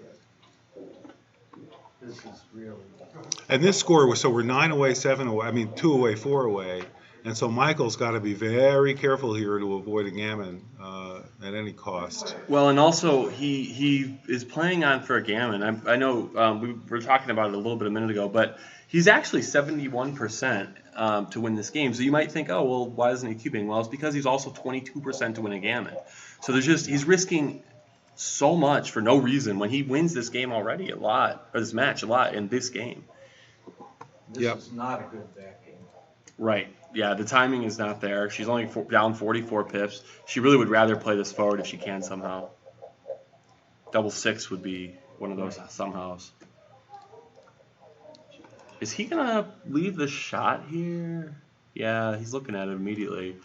good. This is really. And this score was, so we're 9 away, 7 away. I mean 2 away, 4 away. And so Michael's got to be very careful here to avoid a gammon at any cost. Well, and also he is playing on for a gammon. I know we were talking about it a little bit a minute ago, but he's actually 71% to win this game. So you might think, oh, well, why isn't he cubing? Well, it's because he's also 22% to win a gammon. So he's risking so much for no reason when he wins this game already a lot, or this match a lot in this game. This is not a good back game. Right. Yeah, the timing is not there. She's only down 44 pips. She really would rather play this forward if she can somehow. Double 6 would be one of those somehows. Is he going to leave the shot here? Yeah, he's looking at it immediately.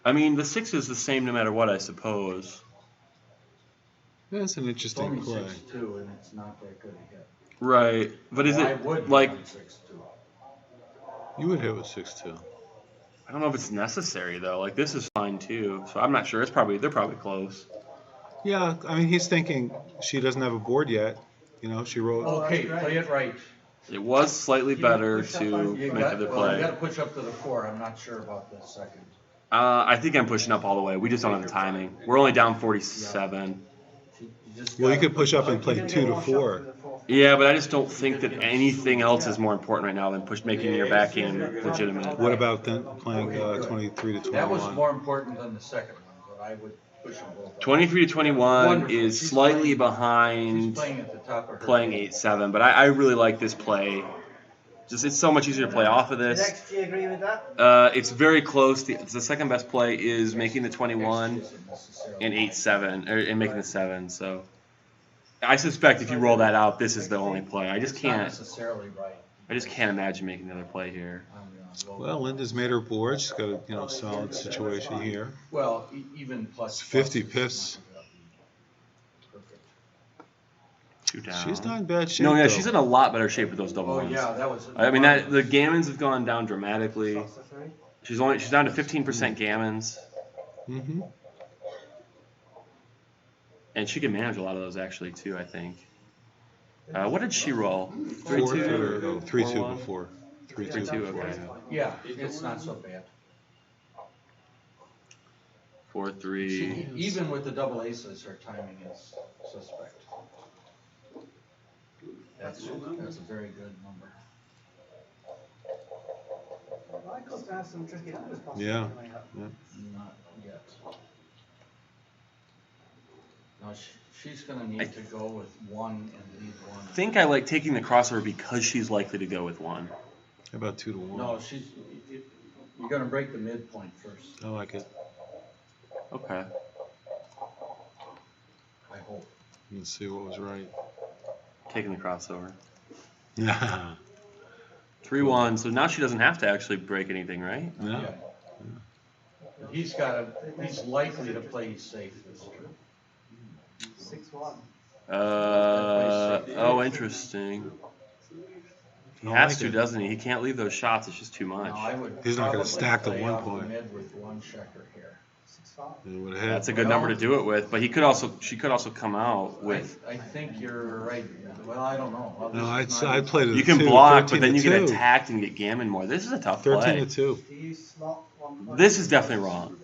I mean, the 6 is the same no matter what, I suppose. That's an It's interesting only play. 6-2, and it's not that good a hit. Right. But is I it would like... on 6-2. You would hit with 6-2. I don't know if it's necessary, though. Like, this is fine, too. So I'm not sure. They're probably close. Yeah, I mean, he's thinking she doesn't have a board yet. You know, she wrote. Okay, play it right. It was slightly better to You make got, the well, you play. got to push up to the 4. I'm not sure about the second. I think I'm pushing up all the way. We just don't have the timing. We're only down 47. Well, you could push up and play 2 to 4. Yeah, but I just don't think that anything else is more important right now than making your back game legitimate. What about then playing 23 to 21? That was more important than the second one, but I would push them both up. 23 to 21 Wonderful. is She's slightly She's behind playing at the top of her playing game. 8-7, but I really like this play. Just it's so much easier to play off of Does this. XG agree with that? It's very close. The second best play is making the 21 Isn't necessarily- and 8-7, and making the 7. So I suspect if you roll that out, this is the only play. I just It's not can't. necessarily right. I just can't imagine making another play here. Well, Linda's made her board. She's got a solid situation here. Well, even plus. 50 plus pips. is not perfect. 2 down. She's not in bad shape. No, yeah, though. she's in a lot better shape with those double Oh ones. yeah, that was. I mean that the gammons have gone down dramatically. She's down to 15% gammons, Mm-hmm. and she can manage a lot of those actually too. I think. What did she roll? 3-2 4-1? before. 3-2 3-2, before. okay. Yeah, it's not so bad. 4-3. Even with the double aces, her timing is suspect. That's a very good number. Michael's gonna have some tricky numbers possibly Yeah. coming up. Not yet. No, she's gonna need to go with 1 and leave 1. I think I like taking the crossover because she's likely to go with 1. How about 2 to 1? No, you're gonna break the midpoint first, I like it. Okay. I hope. Let's see what was right. Taking the crossover. Yeah. 3-1. So now she doesn't have to actually break anything, right? No. Yeah. But he's likely to play safe this turn. 6-1. Oh, interesting. He I has like to, it. doesn't he? He can't leave those shots. It's just too much. No, I would He's not gonna probably stack the play 1 out point. mid with one checker here. 6-5. It would have That's a had. good number to do it with, but she could also come out with. I think you're right. Well, I don't know. No, I'd play the You can 2, block, but 13 then to you get 2. attacked and get gammon more. This is a tough 13 play. to 2. Do you slot 1 point? This is definitely wrong.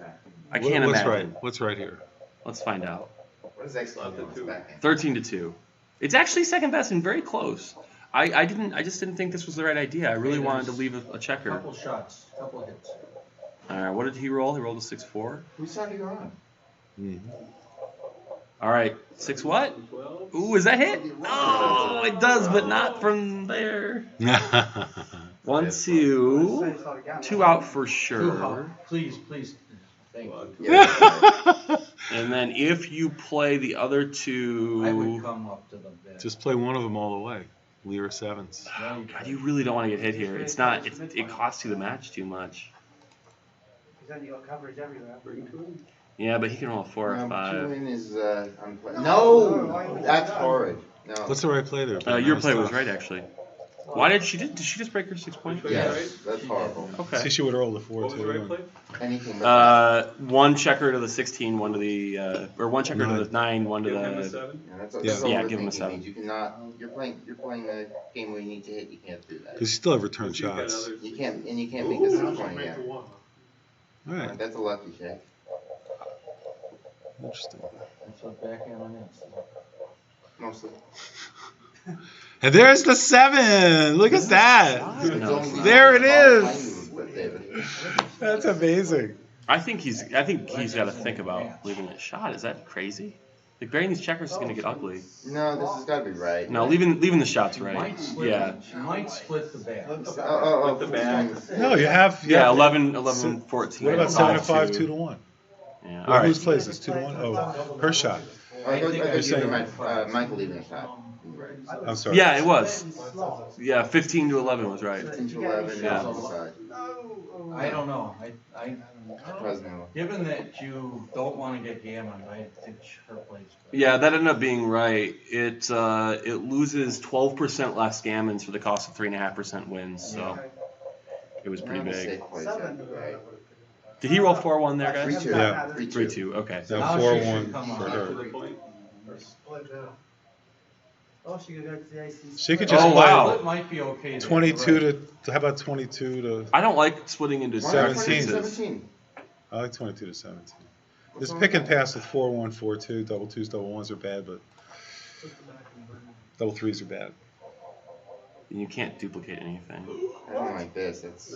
I can't What's imagine. right? What's right here? Let's find out. What is excellent on the back end? 13 to 2. It's actually second best and very close. I just didn't think this was the right idea. I really wanted to leave a checker. Couple shots, couple hits. All right, what did he roll? He rolled a 6-4. Whose side are you on? Mm-hmm. All right, 6 what? Ooh, is that hit? Oh, it does, but not from there. 1, 2. 2 out for sure. Please. Thank you. Yeah. And then if you play the other I would 2, come up to the bed. Just play one of them all the way. Lear 7s. Well, God, you really don't want to get hit here. It's not. It costs you the match too much. Because then you got coverage everywhere. Yeah, but he can roll a 4 or 2 5. in is unplayed. No, that's horrid. No. What's the right play there? Your play was right actually. Why did she just break her 6 point? Yes, that's horrible. See, Okay. she would have rolled a 4 What was the right too. play? Anything but One checker to the 16, one to the or one checker to the 9, one to Give him a the. 7. yeah, that's, Yeah. that's Yeah, overthinking give him a 7. means you cannot. You're playing a game where you need to hit. You can't do that. Because you still have return She's got shots. another You can't make this 6-20 yet. All right. That's a lucky shake. Interesting. That's what backgammon is. Mostly. And there's the 7. Look at that. It's only There it is. behind you, but David. That's amazing. I think he's got to think about leaving a shot. Is that crazy? Like burying these checkers is going to get ugly. No, this has got to be right. No, leaving the shots She right. might split Yeah. She might split the bag. The bag. No, you have. Yeah, 11, 14. What about 7 to 5, 2 to 1? Yeah. Well, All whose right. plays this? 2 to 1? Oh, her shot. I thought you saying- meant Michael leaving a shot. I'm sorry. Yeah, it was. Yeah, 15 to 11 was right. 10 to 11 Yeah. on the side. I don't know. I Fresno. given that you don't want to get gammoned, I think her plays better. Yeah, that ended up being right. It loses 12% less gammons for the cost of 3.5% wins. So it was pretty Not a big. safe place yet, right? Did he roll 4-1 there, guys? 3-2. Yeah. 3-2. Okay. No, Now she 4-1 should come for on. her. To the point. Split now. Oh, she could go to the AC. She could just Oh, play wow. It might be okay. there, 22 you're right. to. How about 22 to. I don't like splitting into Why not 17. 17? I like 22 to 17. This pick and pass with 4-1, 4-2, double 2s, double 1s are bad, but double 3s are bad. You can't duplicate anything. I don't like this. It's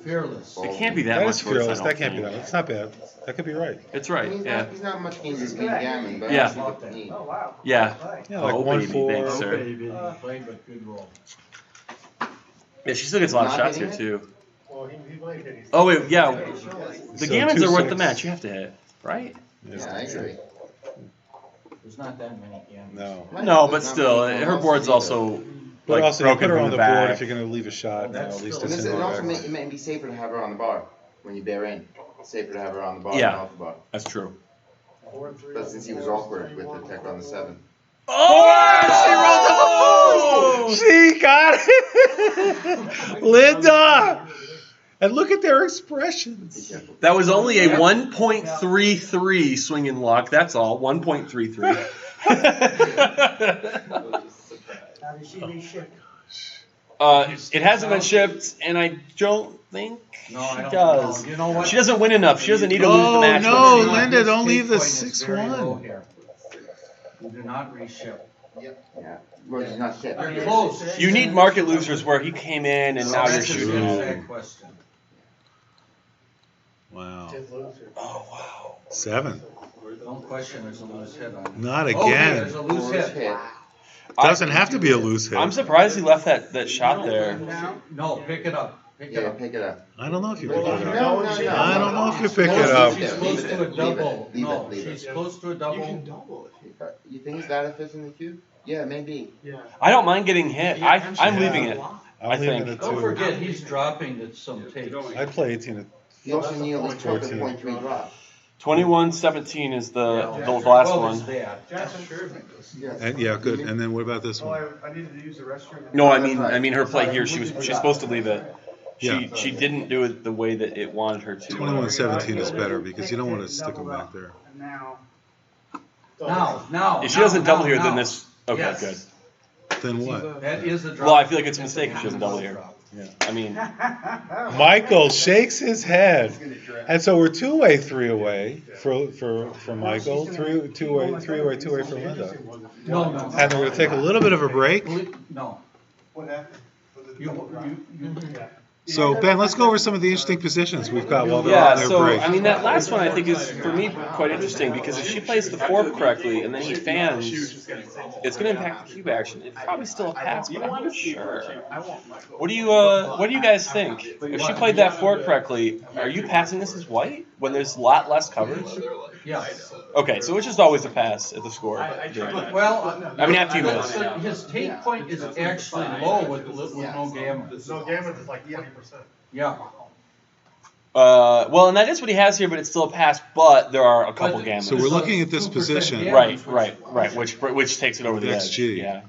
Fearless. It can't be that That much is worse. fearless. I don't That can't be think. that. It's not bad. That could be right. It's I right. mean, Yeah. he's not much games in gammon, but Yeah. I think it's neat. Oh, wow. Yeah. Play. Yeah, like Oh, 1 baby, 4. thanks, sir. Played but good roll. Yeah, she still gets a lot of Not shots here hitting too. Well, he might hit his. Oh wait, yeah. The So gammons are worth the 2-6. match. You have to hit, right? Yeah, I agree. There's not that many gammons. No. No, but still, her board's also But like also, you broken put her from on the back. board if you're going to leave a shot. You know, at least And it's this, in it also her back. it may be safer to have her on the bar when you bear in. It's safer to have her on the bar Yeah. than off the bar. That's true. But since he was awkward with the tech on the 7. Oh, she got it! Linda! And look at their expressions. That was only a 1.33 swing and luck. That's all. 1.33. How did she reshift? It hasn't been shipped, and I don't think No, I she don't does. know. You know what? She doesn't win enough. She doesn't need to lose the Oh, match. no, when she- Linda, His don't take leave the point is very 6-1. low here. You do not reship. Yeah. Well, she's not shit. You're close. You need market losers where he came in and now you're That's a shooting. good at him. fact question. Wow. Did lose her. Oh wow. 7. Don't question there's a loose hit on it. Not Oh, yeah, again. there's a loose hit. Doesn't have to be a loose hit. I'm surprised he left that shot there. No, pick it up. Pick it Yeah, up. pick it up. I don't know if you pick it No, up. no. I don't know if you pick No, it up. She's close to a Leave it, double. leave it, No, leave it. she's close to a double. You think he's that efficient in the cube? Yeah, maybe. Yeah. I don't mind getting hit. I'm leaving it. I'm I leaving think- it Don't to. forget, he's dropping the some takes. I'd play 18 at He also kneeled his 14. 20.3 drop. 21-17 is the last 12 one. is bad. Yes. And, yeah, good. And then what about this Oh, one? I needed to use the restroom. No, I mean her play here. She's supposed to leave it. Yeah. She didn't do it the way that it wanted her to. 21-17 is better because you don't want to stick them back there. And now. Now. If she doesn't now, double here, then now. this. Okay, Yes. good. Then what? That is a drop. Well, I feel like it's a mistake if she doesn't double here. Yeah. I mean, Michael shakes his head, and so we're 2-way, 3 away for Michael, 2-way, 3-way, 2-way for Linda, No. and we're gonna take a little bit of a break. No. What happened? Was it You, double drop? you, So Ben, let's go over some of the interesting positions we've got while they're yeah. on their So break. I mean, that last one I think is for me quite interesting because if she plays the 4 correctly and then he fans, it's going to impact the cube action. It's probably still a pass, but I'm not sure. What do you guys think? If she played that 4 correctly, are you passing this as white when there's a lot less coverage? yeah. Okay, so it's just always a pass at the score. Well, I mean, after you miss. his take point is actually low with no gamma. No, gamma is like 20%. Yeah. Well, and that is what he has here, but it's still a pass. But there are a couple But- gammas. So we're looking at this position. Right, which takes it over the XG. edge. Yeah.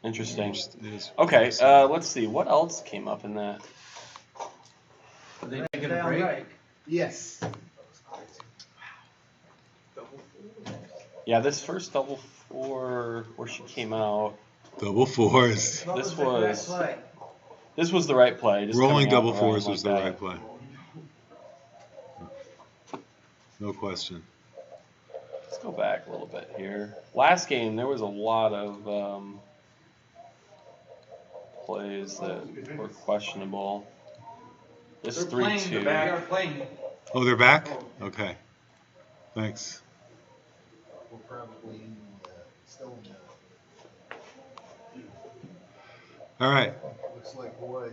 Interesting. Is- Okay, let's see. What else came up in that? Are they taking a break? Yes. Yeah, this first double 4 where she came out. Double 4s. This was the right play. Just Rolling coming out double around 4s like was the that. right play. No question. Let's go back a little bit here. Last game there was a lot of plays that were questionable. This They're playing, 3-2. they are playing. Oh, they're back? Okay. Thanks. We're probably still in All right. looks like boy.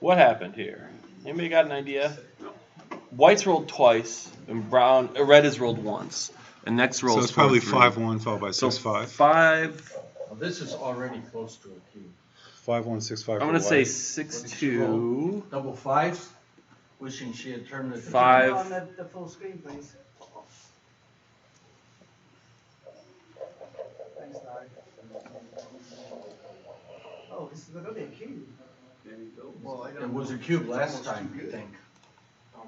What happened here? Anybody got an idea? White's rolled twice, and red has rolled once, and next roll. So it's probably 5-1 followed by 6-5. 5. Well, this is already close to a cube. 5-1, 6-5. I'm gonna say 6-2. Double 5s. Wishing she had turned it. 5. On the full screen, please. Thanks, Larry. Oh, this is gonna be a cube. Well, I It don't was know. a cube last Almost time, too I good. think.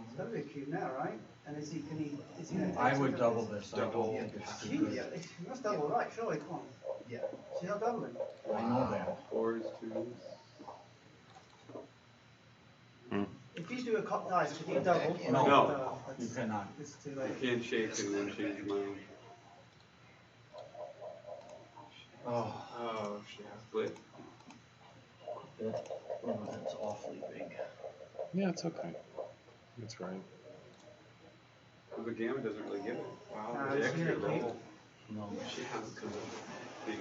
It's gonna be a cube now, right? And is he gonna? I would double this. I don't Double. think it's too Cube, good. yeah, you must double, right, surely, come on. Yeah. She's not doubling. I know that. 4s, 2s. If you do a cop dice, could you double? No. No. You That's, cannot. it's too late. Can't shake and then change your mind. Oh, Oh, shit. Split. that's awfully big. Yeah, it's okay. That's right. Well, the gamma doesn't really give it. Wow, No, the it's extra here, roll. No. She has to be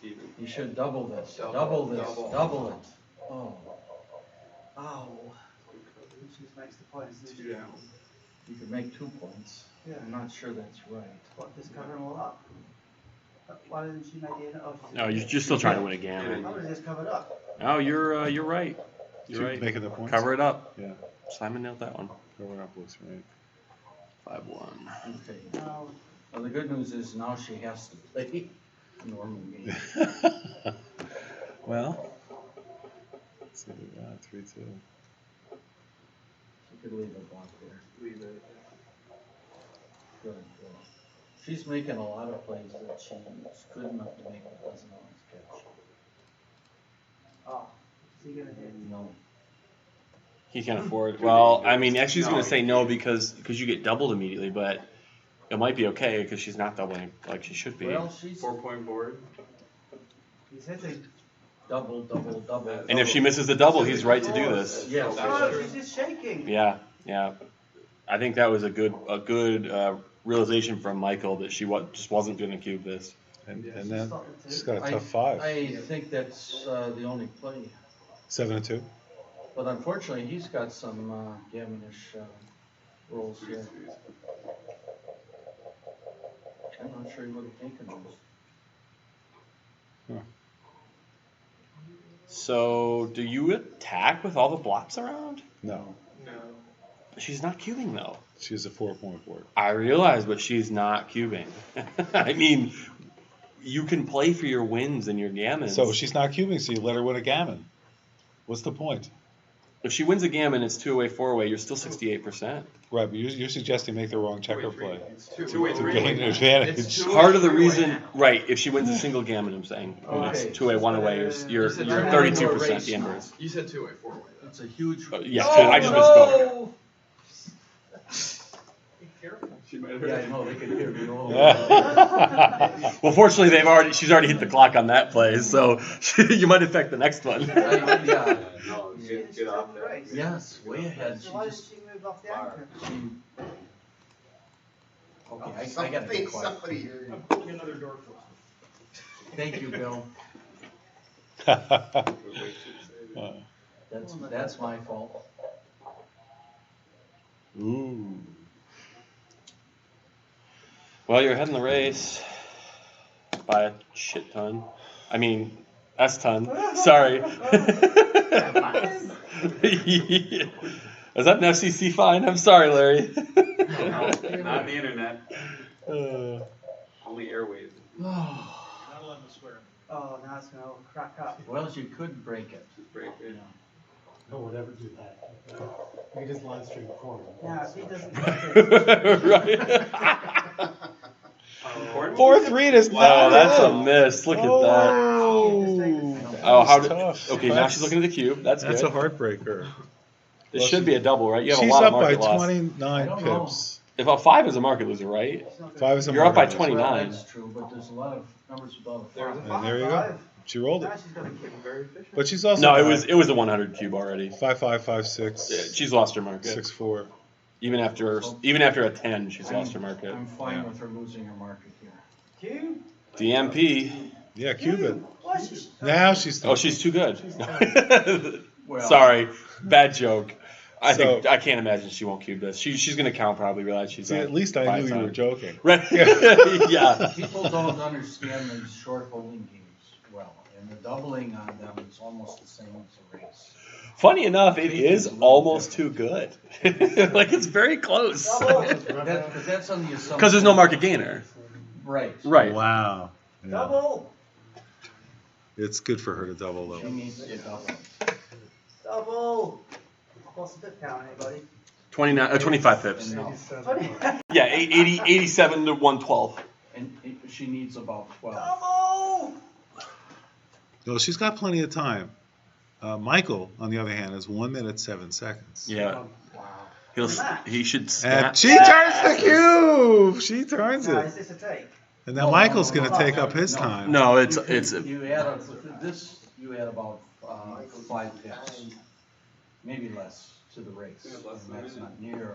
even. You should double this. Double, Double this. double. Double it. Oh, Oh. She just makes the points. doesn't she? 2 down. you could make 2 points. Yeah. I'm not sure that's right. What, just cover them all up? Why didn't she make it? Oh, No, you're still trying to win a gammon. I would have just covered up. Oh, you're right. You're Keep right. making the points. Cover it up. Yeah. Simon nailed that one. Cover it up looks right. 5-1. Okay. No. Well, the good news is now she has to play a normal game. Well, let's see, 3-2. She could leave a block there. Leave it. Good. Well, she's making a lot of plays that she's good enough to make, but doesn't always catch. Oh, is he gonna hit? No. He can't afford. Well, I mean, actually, he's going to say no because you get doubled immediately, but it might be okay because she's not doubling like she should be. Well, she's 4-point board. He's hitting. double. And if she misses the double, he's right to do this. Yes. Oh, she's just shaking. Yeah. I think that was a good realization from Michael that she just wasn't going to cube this. And then she's got a tough 5. I think that's the only play. 7-2. But unfortunately, he's got some gammonish rolls here. I'm not sure he would have taken those. So, do you attack with all the blocks around? No, No. She's not cubing though. she's a 4-point board. I realize, but she's not cubing. I mean, you can play for your wins and your gammons. So she's not cubing, so you let her win a gammon. What's the point? If she wins a gammon, it's 2-away, 4-away. You're still 68%. Right, but you're suggesting make the wrong checker play. It's two-way, To three-way. gain an advantage. It's Part of the reason, right? If she wins a single gammon, I'm saying, and it's 2-away, 1-away. You're 32% the inverse. You said two-way, four-way. It's a huge. Yeah, I just misspoke. She might have Yeah, I heard. know, they could hear me all. Well, fortunately, she's already hit the clock on that play, so you might affect the next one. Yeah, No, get off that. yes, way ahead. She So why did just, she move off the anchor? okay, I gotta be quiet. Somebody here. I'm pulling another door closed. Thank you, Bill. That's my fault. Ooh. Well, you're ahead in the race by a shit ton. I mean, S ton. Sorry. Is that an FCC fine? I'm sorry, Larry. Not the internet, only airwaves. Not allowed to swear. Oh, now it's gonna all crack up. Well, you could break it. Just break it. No one ever do that. You just live stream porn. Yeah, if he doesn't Right. 4-3 does not. Oh, that's a miss. Look at that. Oh, Oh, how did? tough. Okay, now she's looking at the cube. That's That's a good. heartbreaker. This should be a double, right? You have She's a lot up of by market loss. 29 I don't know. pips. If a 5 is a market loser, right? 5 is a You're up by market. 29. That's true, but there's a lot of numbers without a There's a five. And there you go. She rolled it. Now she's gonna keep Very efficient. But she's also No, it was a 100 cube already. 5-5, 5-6, Yeah, she's lost her market. 6-4. Even after a 10, she's lost her market. I'm fine with her losing her market here. Cube? DMP. Yeah, Cuban. Why is she? Now she's. Oh, she's too good. Well, Sorry, bad joke. I So- can't imagine she won't cube this. She's gonna count probably realize she's See, at at least I knew you were 5 times. joking. Right? Yeah. people don't understand these short holding games well, and the doubling on them is almost the same as a race. Funny enough, it is almost too good. Like it's very close. But that's on the assumption. Because there's no market gainer. Right. Right. Wow. Yeah. Double! It's good for her to double She though. needs to double. Double! What's the pip count, anybody? 25 pips. And no. 20. Yeah, 87 to 112. And she needs about 12. Double! No, she's got plenty of time. Michael, on the other hand, is 1 minute 7 seconds. Yeah. He should And snap. she turns the cube. She turns Now, is it. this a take? And now No, Michael's no, going no, to take no, up his no. time. No, it's You add up, you add about 5 pips, maybe less to the race. Yeah, less And than that's that. not nearly,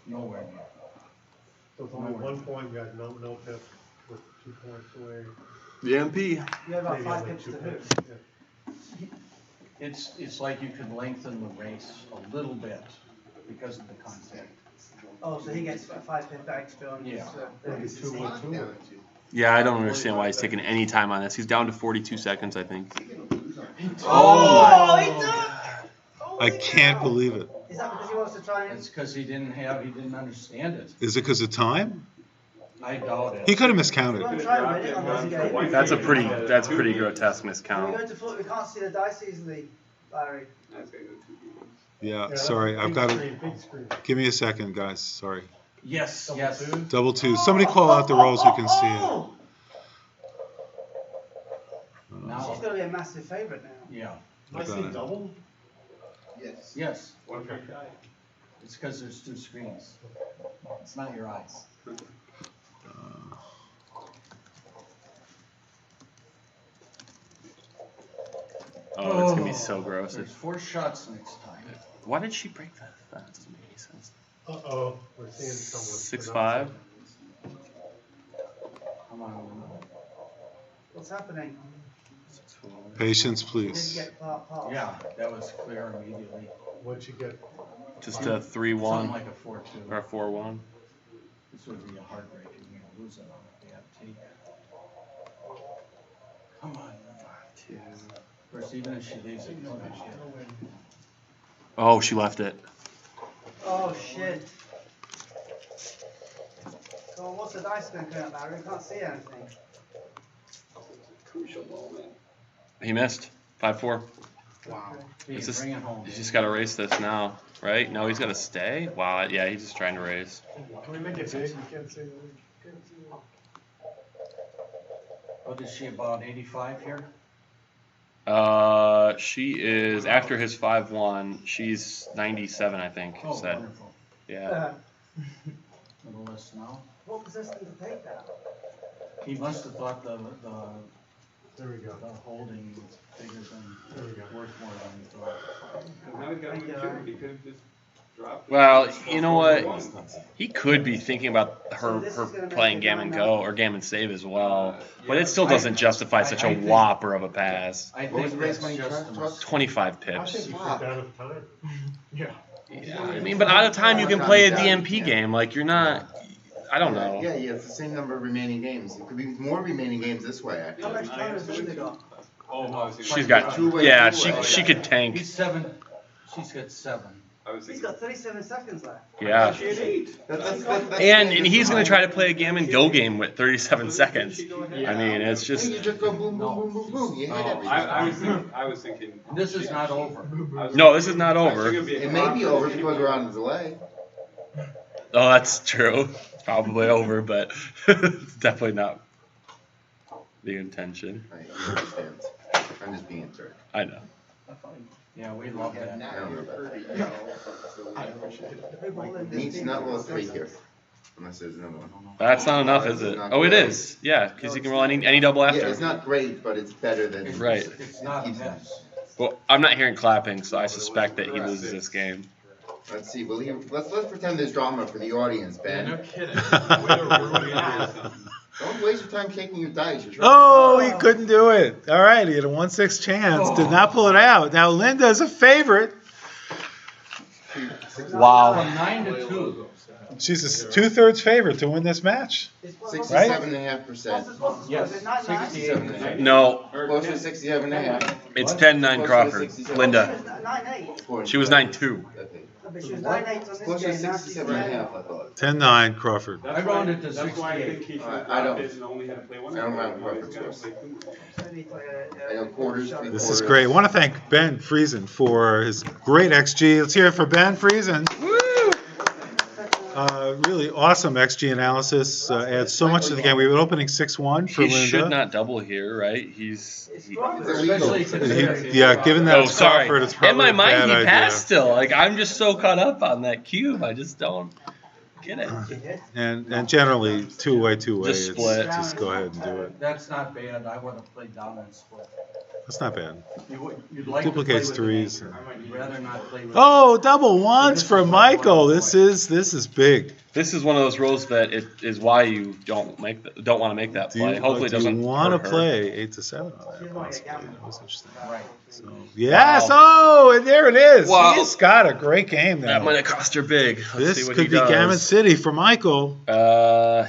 nowhere near. So it's only 1 point, you got no tip with 2 points away. the MP. You have about Maybe 5 only pips 2 to who? pips, yeah. It's like you could lengthen the race a little bit because of the contact. Oh, so he gets a 5 pip extra on his. Yeah. Maybe 2-1-2. Yeah, I don't understand why he's taking any time on this. He's down to 42 seconds, I think. Oh, he did it! Oh, I he can't did it! believe it. Is that because he wants to try and? It's because he didn't understand it. Is it because of time? I doubt it. He could have He miscounted. won't try and win it unless he gets hit. That's pretty grotesque Can we miscount. go to floor? We can't see the dice easily, Larry. That's gonna go 2 games. Yeah, Yeah, sorry. I've big got to. screen, big screen. Give me a second, guys. Sorry. Yes, Double yes. 2. Double 2. Somebody call out the rolls. We can see it. Oh! Now, She's going to be a massive favourite now. yeah, I got see it. double? Yes. yes. One pick die. It's because there's 2 screens. It's not your eyes. Oh, it's gonna be so gross. There's 4 shots next time. Why did she break that? That doesn't make any sense. Uh-oh, we're seeing someone. 6-5. Come on. What's happening? Patience, Did please. you get part? Yeah, that was clear immediately. What'd you get? Just a Something 3-1 like a 4-2. or a 4-1. This would be a heartbreaking, lose it on a bad take. Come on, 2. Of course, even if she leaves it, Oh, she left it. Oh shit. So what's the dice going to come out, Barry? We can't see anything. Crucial moment. He missed. 5-4. wow. It's just, Bring it home. he's just got to race this now, right? No, he's got to stay. Wow, yeah, he's just trying to race. Can we make it big? You can't see What is she, about 85 here? She is after his 5-1. She's 97, I think. Oh, Said. wonderful. Yeah. A little less now. What possessed him to take that? He must have thought the There we go. holding figure There we go. worth more than he thought. And now he's got a good shooter. He could have just dropped it. Well, you know what? He could be thinking about her playing Gammon Go or Gammon Save as well, but it still doesn't justify such a whopper of a pass. I What was think the race that's when you just a trucked? mistake. 25 I pips. think you freaked out of time. Yeah. Yeah, I mean, but out of time you can play a DMP game. Like you're not. I don't know. Yeah, it's the same number of remaining games. It could be more remaining games this way, How actually. much time has Linda got? Oh, I was She's got. Two-way, Yeah, two-way. she could tank. He's 7. She's got 7. I was He's thinking. got 37 seconds left. Yeah. She had 8. And he's gonna try to play a Gammon Go game with 37 seconds. I mean, it's just. You just go boom, boom, boom, boom, boom. You hit everything. I was thinking. This is not over. No, this is not over. It may be over because we're on a delay. Oh, that's true. Probably over, but it's definitely not the intention. I understand. I'm just being a jerk. I know. Yeah, we love that. I don't know about that. Needs not roll a 3 here. Unless there's another one. That's not enough, is it? Oh, it is. Yeah, because you can roll any double Yeah, after. it's not great, but it's better than. Right. It's not a mess. Well, I'm not hearing clapping, so I suspect that he loses this game. Let's see. Let's pretend there's drama for the audience, Ben. kidding. Don't waste your time shaking your dice. You're trying Oh, he couldn't do it. All right, he had a 1/6 chance. Did not pull it out. Now Linda's a favorite. Wow. 9 to 2. She's a 2/3 favorite to win this match. 67.5%. Yes, 67.5%. No, Close to 67.5. it's 10-9 Crawford. Linda. 9-8. She was 9-2. Okay. But she was 9-8 on this Close to game. Now she's 67.5, I thought. 10-9 Crawford. I rounded to That's why I think 68. he should I have don't- dropped it and only had to play one. I don't more. round Now he's preference gotta yours. play 2 more. I know quarters, three This quarters. is great. I want to thank Ben Friesen for his great XG. Let's hear it for Ben Friesen. Really awesome XG analysis. Adds so much to the game. We were opening 6-1 for He Linda. should not double here, right? Especially considering. Yeah, given that Oh, it's sorry. Crawford, it's In probably my a mind, bad he idea. passed still. Like I'm just so caught up on that cube, I just don't get it. And generally, two-way, Just it's split. just go ahead and do it. That's not bad. I would have played down and split. That's not bad. You'd like to play Duplicates with an threes. anchor. You'd rather not play with. Oh, double ones for Michael. This is big. This is one of those rolls that it is why you don't want to make that Do play. you, Hopefully, it do doesn't you want to hurt her. play 8-7 on that? Possibly. That was interesting. Right. So, yes. Oh, and there it is. Wow. He's got a great game now. That might have cost her big. Let's see This what could he be does. Gammon City for Michael.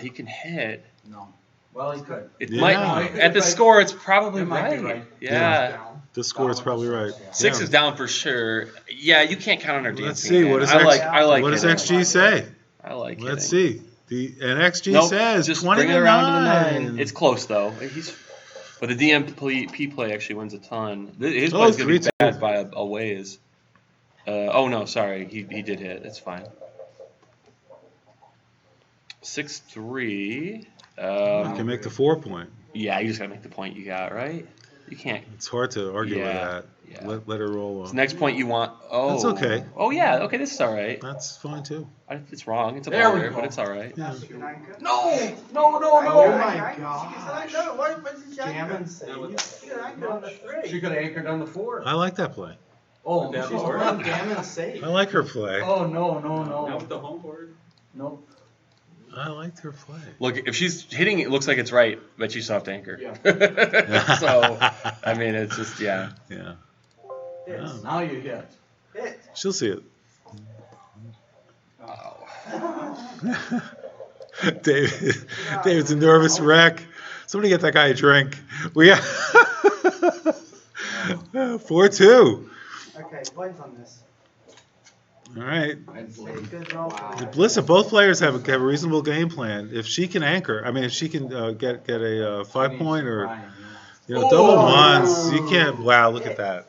He can hit. No. Well, he could. It Yeah. might at the score. It's probably It might be right. right. Yeah. The score is probably right. 6 Yeah. is down for sure. Yeah, you can't count on her dancing. Let's see. again. What does I like. What does hitting. XG say? I like. Let's hitting. see. And XG Nope, says just 20 bring it to around to the 9. 9. It's close though. But the DMP play actually wins a ton. His Oh, play's gonna be 3-2. bad by a ways. Oh no, sorry, he did hit. It's fine. 6-3. You can make the 4-point. Yeah, you just gotta make the point you got, right? You can't. It's hard to argue with Yeah, that. yeah. Let her roll It's on. the next point you want. Oh, That's okay. Oh yeah, okay, this is all right. That's fine too. It's wrong. It's a There we blunder, go. but it's all right. Yeah. No. Oh my god. Why wasn't she anchored? She could anchor on the 3. She could have anchored on the 4. I like that play. Oh, That she's board. not Gammon safe. I like her play. Oh no. Now with the home board. Nope. I liked her play. Look, if she's hitting, it looks like it's right, but she's soft anchor. Yeah. So, I mean, it's just yeah. Yeah. Hits. Now you hit. Hit. She'll see it. David's a nervous wreck. Somebody get that guy a drink. We got 4-2. Okay, points on this. All right. Good roll. Listen, both players have a reasonable game plan. If she can anchor, I mean, if she can get a 5-point or double ones, you can't. Wow, look at that.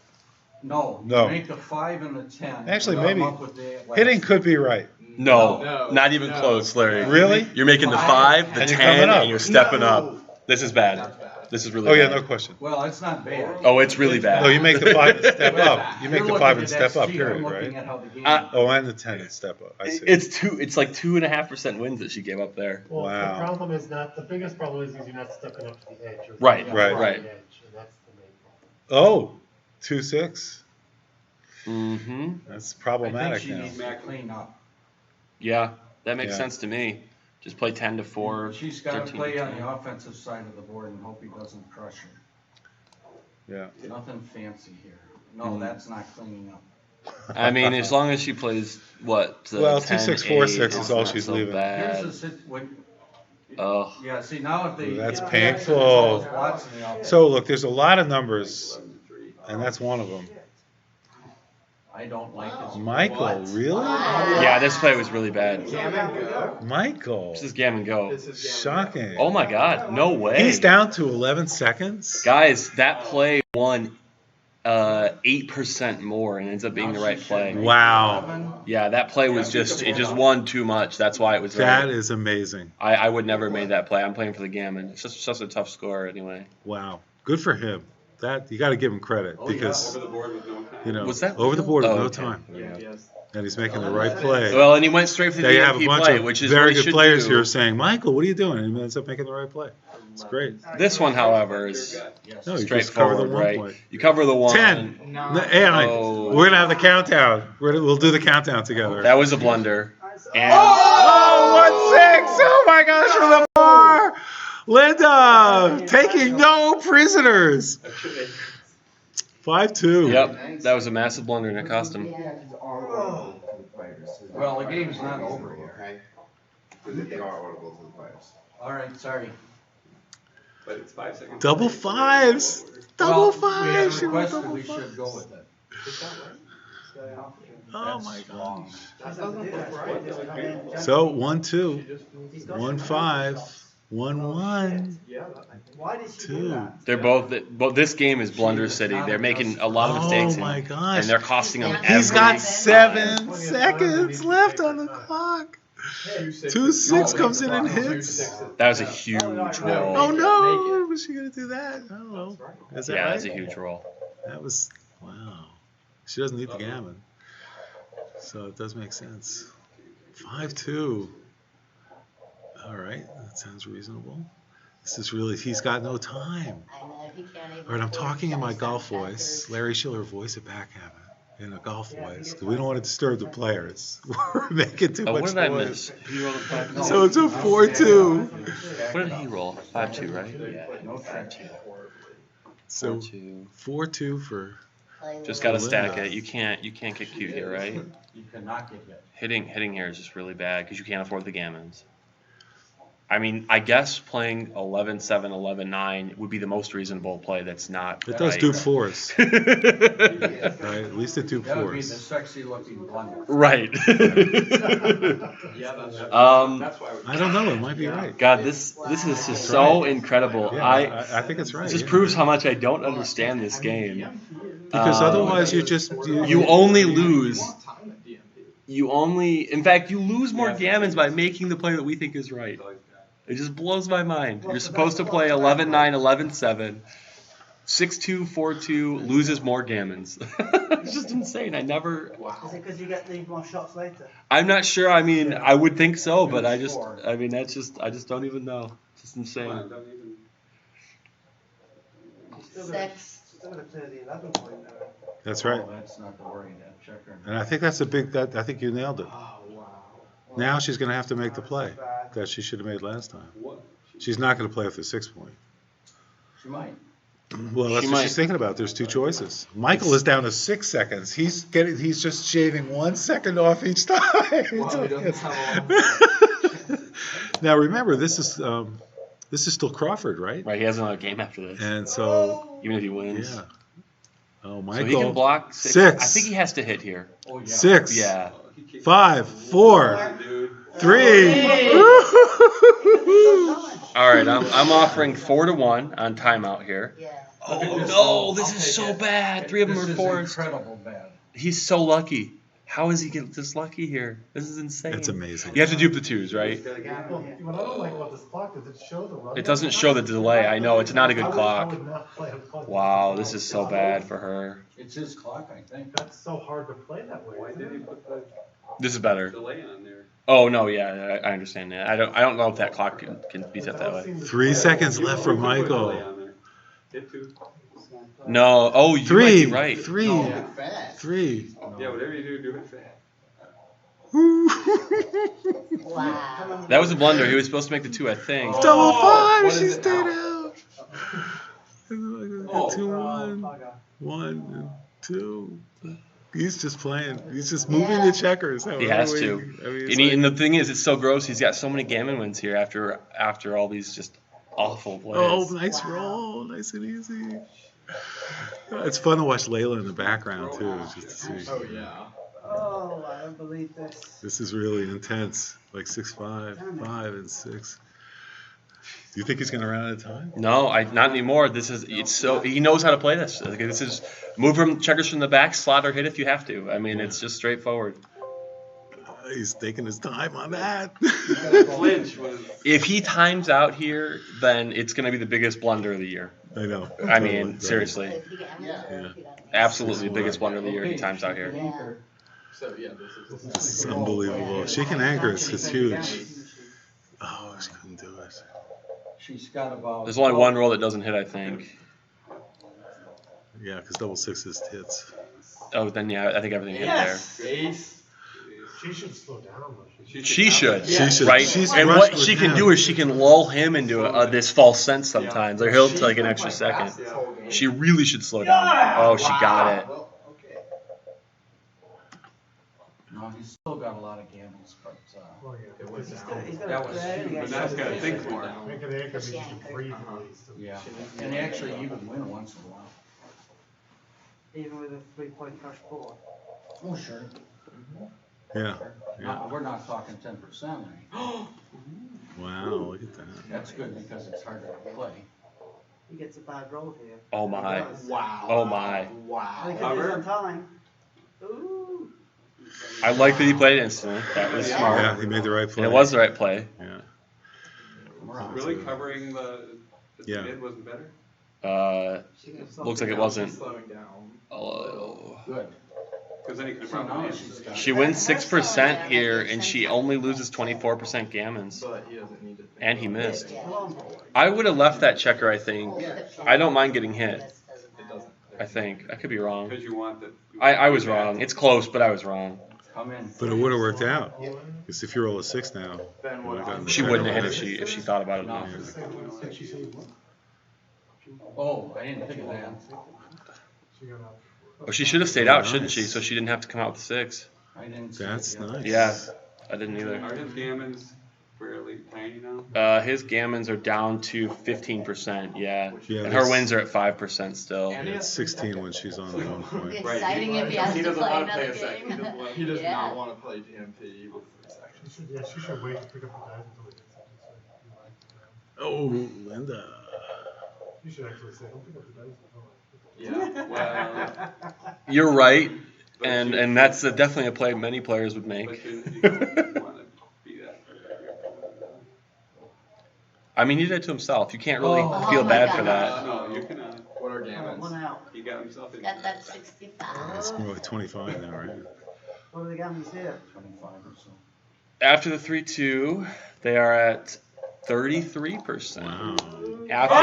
No, you No. make the 5 and the 10. Actually, and come maybe up with the last hitting could be right. No, not even close, Larry. Really? You're making the 5, the And you're 10, coming up. and you're stepping up. This is bad. This is really Oh yeah, bad. no question. Well, it's not bad. Oh, it's really bad. No, you make the 5 and step up. You make You're the 5 looking and at that step up, sheet, period, I'm looking right? at how the game Oh, and the 10 and step up. I see. It's like 2.5% wins that she gave up there. Well, Wow. the problem is not, the biggest problem is you're not stepping up to the edge. You're Right, stepping right, up to right. the edge, and that's the main problem. Oh, 2-6. Mm-hmm. That's I think problematic she now. needs to clean up. Yeah, that makes Yeah. sense to me. Just play 10 to 4. She's got to 13 play to on 10. the offensive side of the board and hope he doesn't crush her. Yeah. Nothing fancy here. No, that's not cleaning up. I mean, as long as she plays what? Well, 10, 2-6, 4-6 8, is all not she's so leaving. Here's Bad. the when. Oh, Yeah, see now if they. Ooh, that's get painful. spots in the offense, So look, there's a lot of numbers, and that's one of them. I don't like his. Michael, really? yeah, this play was really bad. Michael, This is Gammon Go. shocking. Oh my God, no way. He's down to 11 seconds. Guys, that play won 8% more and ends up being the right play. Wow, Yeah, that play was it just won too much. That's why it was that right. is amazing. I would never have made that play. I'm playing for the Gammon. It's just such a tough score anyway. Wow, good for him. That you got to give him credit because Over the board with no time. Was that over the board with Oh, no okay. time, Yes. and he's making the right play. Well, and he went straight for the There you have a DMP bunch play, of which is very what he good should players do. here saying, "Michael, what are you doing?" And he ends up making the right play. It's great. This one, however, is Yes. No, you just cover the straightforward, 1 right? point. You cover the 1. 10. Hey, Oh. we're gonna have the countdown. We'll do the countdown together. That was a blunder. And Oh, 1-6! Oh my gosh, from the bar! Linda taking no prisoners. 5-2. Yep, that was a massive blunder and it cost him. Well, the game's not over here. Okay? Because they are audible to the players. All right, sorry. But it's 5 seconds. Double fives. Double Well, fives. We She went requested double we should go fives. with it. Oh my That's wrong. gosh. So 1-2, 1-5, 1-1, Why did she do 2. that? They're both. This game is blunder city. They're making a lot of mistakes, Oh my and gosh. they're costing them. He's every got time. 7 seconds left on the clock. 2-6 comes in and hits. That was a huge roll. Oh no! Was she gonna do that? I don't know. Is that Yeah, right? that's a huge roll. That was wow. She doesn't need the gammon, so it does make sense. 5-2. All right, that sounds reasonable. This is really. He's got no time. All right, I'm talking in my golf voice, Larry Shiller voice at Backgammon, in a golf voice, because we don't want to disturb the players. We're making too Oh, much what did I noise. miss? He rolled a 5-2. So it's a 4-2. What did he roll? 5-2, right? Yeah, No 5-2. So 4-2. 4-2 for. Just gotta stack Linda. it. You can't get cute here, right? You cannot get hit. Hitting here is just really bad because you can't afford the gammons. I mean, I guess playing 11-7, 11-9 would be the most reasonable play. That's not. It does right. do fours, right? At least it do That would be the fours. sexy looking blunder. Right. That's why I don't know. It might be right. God, this is just so incredible. Yeah, I think it's right. It just yeah. proves how much I don't understand this game. Because otherwise you just You only lose. In fact, you lose more gammons by making the play that we think is right. It just blows my mind. You're supposed to play 11-9, 11-7. 6-2, 4-2, loses more gammons. It's just insane. I never. Is it because you get these more shots later? I'm not sure. I mean, I would think so, but I just don't even know. It's just insane. Still gonna play the 11 point there. That's right. Oh, that's not the worry, that checker. And I think that's a big. I think you nailed it. Oh, wow. Now she's going to have to make the play that she should have made last time. She's not going to play with the 6 point. She might. Well, that's She what might. she's thinking about. There's 2 choices. Michael is down to 6 seconds. He's just shaving 1 second off each time. Now remember, this is still Crawford, right? Right, he has another game after this. And so Even if he wins. yeah. Oh, So Michael. he can block 6. Six. I think he has to hit here. Oh, yeah. 6. Yeah. 5, 4, Dude. 3. All right, I'm offering 4 to 1 on timeout here. Yeah. Oh Look at this no, roll. this I'll is take so it. bad. 3 of them This are is forced. incredible bad. He's so lucky. How is he get this lucky here? This is insane. That's amazing. You have to dupe the 2s, right? Well, what I don't like about this clock is it shows the run. It doesn't show the delay. I know it's not a good I clock. would not play a clock. Wow, this is so bad for her. It's his clock, I think. That's so hard to play that way. Why isn't did he it? put the This is better. delay on there? Oh no, yeah, I understand that. I don't know if that clock can be set that way. 3 seconds left for You put delay Michael. on there. Hit 2. No, oh, you might 3. be right. 3. Yeah, fast. 3. Yeah, whatever you do it fast. Wow. That was a blunder. He was supposed to make the 2, I think. Double 5. What She is it stayed now? out. Oh. 2, 1. 1, 2. He's just playing. He's just moving the checkers. He has to. I mean, And, and the thing is, it's so gross. He's got so many gammon wins here after all these just awful plays. oh, nice roll. Nice and easy. It's fun to watch Layla in the background, too. Just to see. Oh, yeah. Oh, I don't believe this. This is really intense. Like 6, 5, 5, and 6. Do you think he's going to run out of time? No, not anymore. It's so he knows how to play this. Like, this is move from checkers from the back, slot or hit if you have to. I mean, it's just straightforward. He's taking his time on that. Flinch was. If he times out here, then it's going to be the biggest blunder of the year. I know. I mean, seriously, Yeah. absolutely the biggest blunder of the year. If he times out here. So, yeah, this is. This is unbelievable. She can anchor us. It's huge. Oh, she couldn't do it. She's got about. There's only one roll that doesn't hit, I think. Yeah, because double 6s hits. Oh, then yeah, I think everything hit Yes. Ace. She should slow down though. there. She should. She should. Right? She's And rushed what with she can him. do is she can lull him into this false sense sometimes, or he'll take an extra second. She really should slow down. Oh, she got it. Well, okay. No, he's still got a lot of gambles, but Oh, yeah. It was He's down. gonna, he's That gonna was play stupid. against But now he's gotta us. think more. Make an anchor means you can breathe at least. yeah, and actually even win once in a while. Even with a 3-point crush board. Oh, sure. Yeah. We're not talking 10%. Wow, look at that. That's good because it's harder to play. He gets a bad roll here. Oh my. He does. Wow. Oh my. And Wow. he could do it on time. Ooh. I like that he played instantly. That was smart. Yeah, he made the right play. And it was the right play. Yeah. Really covering the Yeah. mid wasn't better? Looks like it wasn't. Slowing down. Oh. Good. Because then he could have So now probably. she's got. She wins 6% here, and she only loses 24% gammons. But he doesn't need to think. And he missed. Yeah. I would have left that checker, I think. I don't mind getting hit. It doesn't. I think. I could be wrong. Because you want the. I was wrong. It's close, but I was wrong. Come in. But it would have worked out. Because if you roll a 6 now, Then you would've gotten the She checker wouldn't have hit back. if she thought about it enough. Oh, I didn't think of that. Oh, she should have stayed out, shouldn't she? So she didn't have to come out with 6. I didn't. see That's it yet. nice. Yeah, I didn't either. Are his gammons fairly tiny now? His gammons are down to 15%. Yeah, Yeah, and her this- wins are at 5% still. Yeah, it's 16 when she's on the 1 point. Exciting if he has to doesn't play want to another play a second. game. He does Yeah. not want to play DMP with 3 seconds. She should wait to pick up the dice until it gets up to Oh, Linda. You should actually say, don't pick up the dice until Yeah. Well, You're right, But and you- and that's definitely a play many players would make. but you don't want to be that. I mean, he did it to himself. You can't really Oh. feel Oh my bad God. for that. No, you cannot. What are One gammons? out. He got himself in. Got that 65. It's more like 25 now, right? What are the gammons here? 25 or so. After the 3-2, they are at 33%. Wow. After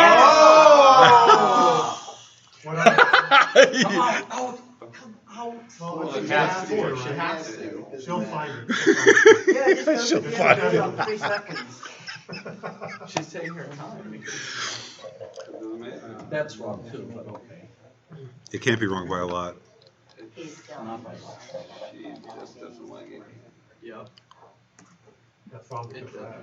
What else? Well, Well, she she has has to, to, She right? has to. She'll find it. Yeah, just go. She'll Yeah, find go it. on 3 seconds. She's taking her time. That's wrong too, but okay. It can't be wrong by a lot. He's still. Not by much. She just doesn't like it. Yep.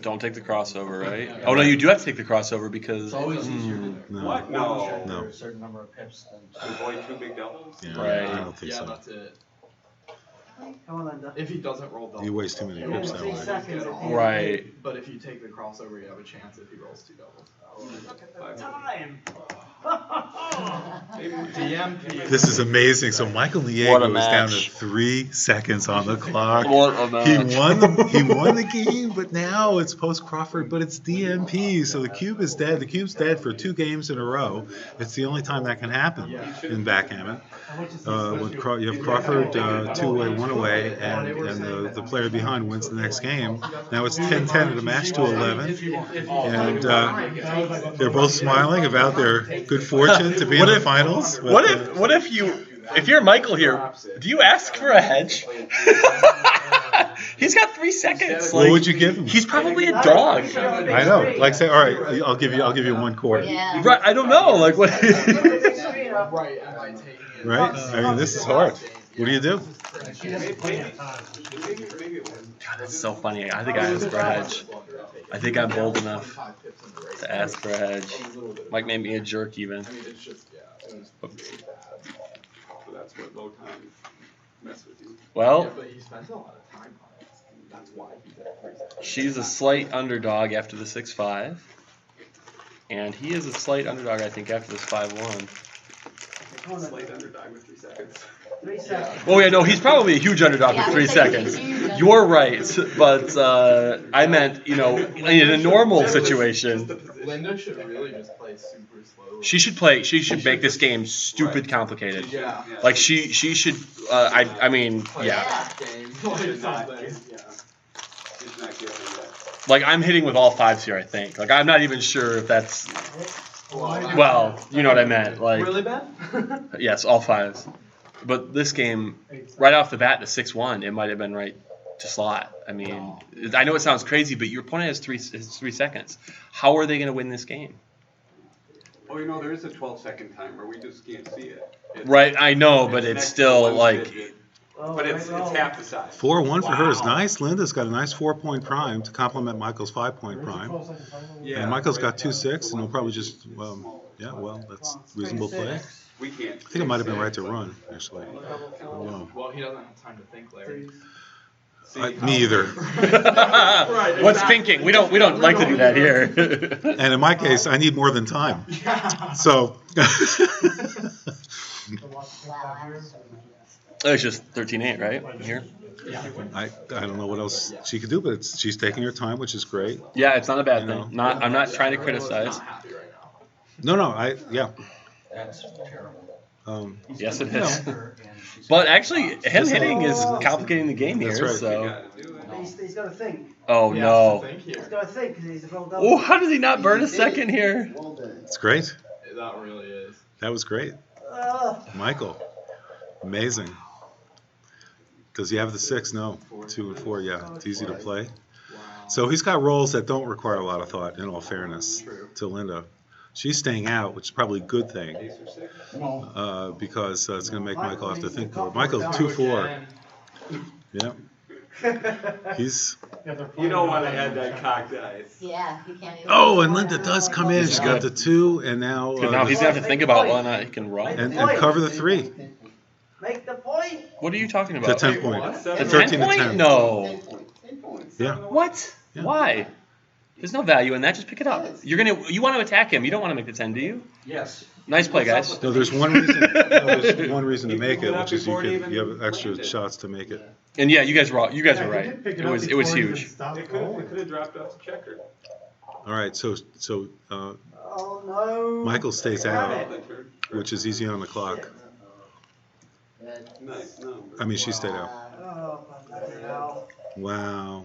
Don't take the crossover, right? Oh no, you do have to take the crossover because. It's always easier to No. What? one No. check No. for a certain number of pips than To avoid 2 big doubles? Yeah, Right. I don't think Yeah, so. that's it. Come on, Linda. If he doesn't roll doubles. You waste too many You have pips that 3 way. seconds at the end. Right. But if you take the crossover, you have a chance if he rolls 2 doubles. Look at the time. DMP. This is amazing. So Michael What a Neagu is down to match. 3 seconds on the clock. What a match. He won the game, but now it's post Crawford, but it's DMP, so the cube is dead. The cube's dead for 2 games in a row. It's the only time that can happen in backgammon. When you have Crawford 2 away, 1 away, and the player behind wins the next game. Now it's 10-10 at a match to 11, and they're both smiling about their good fortune to be in the finals. but, What if you're Michael here? Do you ask for a hedge? He's got 3 seconds. what would you give him? He's probably a dog. I know. Like say, all right, I'll give you 1 quarter. Yeah. Right? I don't know. Like what? Right, am I taking it? Right? I mean, this is hard. What do you do? God, that's so funny. I think I asked for a hedge. I think I'm bold enough to ask for a hedge. Mike made me a jerk even. I mean, it's just, yeah. So that's what low time mess with you. Well, But he spends a lot of time on it. That's why he's at 3 seconds. she's a slight underdog after the 6-5. And he is a slight underdog, I think, after this 5-1. Slight underdog with 3 seconds. 3 seconds. Oh, yeah, no, he's probably a huge underdog Yeah, with I 3 would say seconds. he's a huge You're right, but I meant, in a normal situation, Linda should really just play super slow. she should make this game stupid complicated. Yeah. Like, she should, I mean, Play yeah. that game. Like Should not, something. yeah. Should not give him that. Like, I'm hitting with all 5s here, I think. Like, I'm not even sure if that's, well, you know what I meant. Like, Really bad? yes, all 5s. But this game, right off the bat, the 6-1, it might have been right to slot. I mean, I know it sounds crazy, but your opponent has 3 seconds. How are they going to win this game? Oh, there is a 12-second timer. We just can't see it. Right, I know, but it's next to still one like, digit. Oh, But it's right, half the size. 4-1 for her is nice. Linda's got a nice 4-point prime to complement Michael's 5-point prime. Yeah, And Michael's got right. 2-6, and he'll probably just, that's reasonable play. We can't. I think it might have been right to run, actually. No. Well, he doesn't have time to think, Larry. Me either. what's thinking? We don't like to do that here. And in my case, I need more than time. So. It's just 13-8, right? Here. I don't know what else she could do, but she's taking her time, which is great. Yeah, it's not a bad You know. thing. I'm not trying to criticize. Not happy right now. No, that's terrible. Yes, it you is. know, And she's But got- actually, him hitting is complicating the game here. That's right. So. He's got to think. Oh He has to no. think He's here. got to think because he's a roll Oh, how does he not burn a second here? it's great. That really is. That was great. Michael, amazing. Does he have the 6? No. 2 and 4, yeah. It's easy to play. Wow. So he's got rolls that don't require a lot of thought, in all fairness, True. to Linda. She's staying out, which is probably a good thing, Ace or 6? because it's going to make Michael have to think more. Michael, 2-4. Yeah. He's. You don't want to have that cocked eyes. Yeah, you can't even. Oh, and Linda does come in. This is She's got good. the 2, and now. Good, now he's gonna have to think about whether or not he can run. and cover the 3. Make the point. What are you talking The about? 10 point. What? The 13 10 to point? 10. No. Yeah. What? Yeah. Why? There's no value in that. Just pick it up. You want to attack him. You don't want to make the 10, do you? Yes. Nice play, guys. No, there's one reason. There's one reason to make it, which is you have extra shots to make it. And yeah, you guys were right. It was huge. It could have dropped off the checker. All right, so Oh no. Michael stays out, That turn. which is easy on the clock. Nice. No. I mean, she stayed out. Oh, bloody hell. Wow.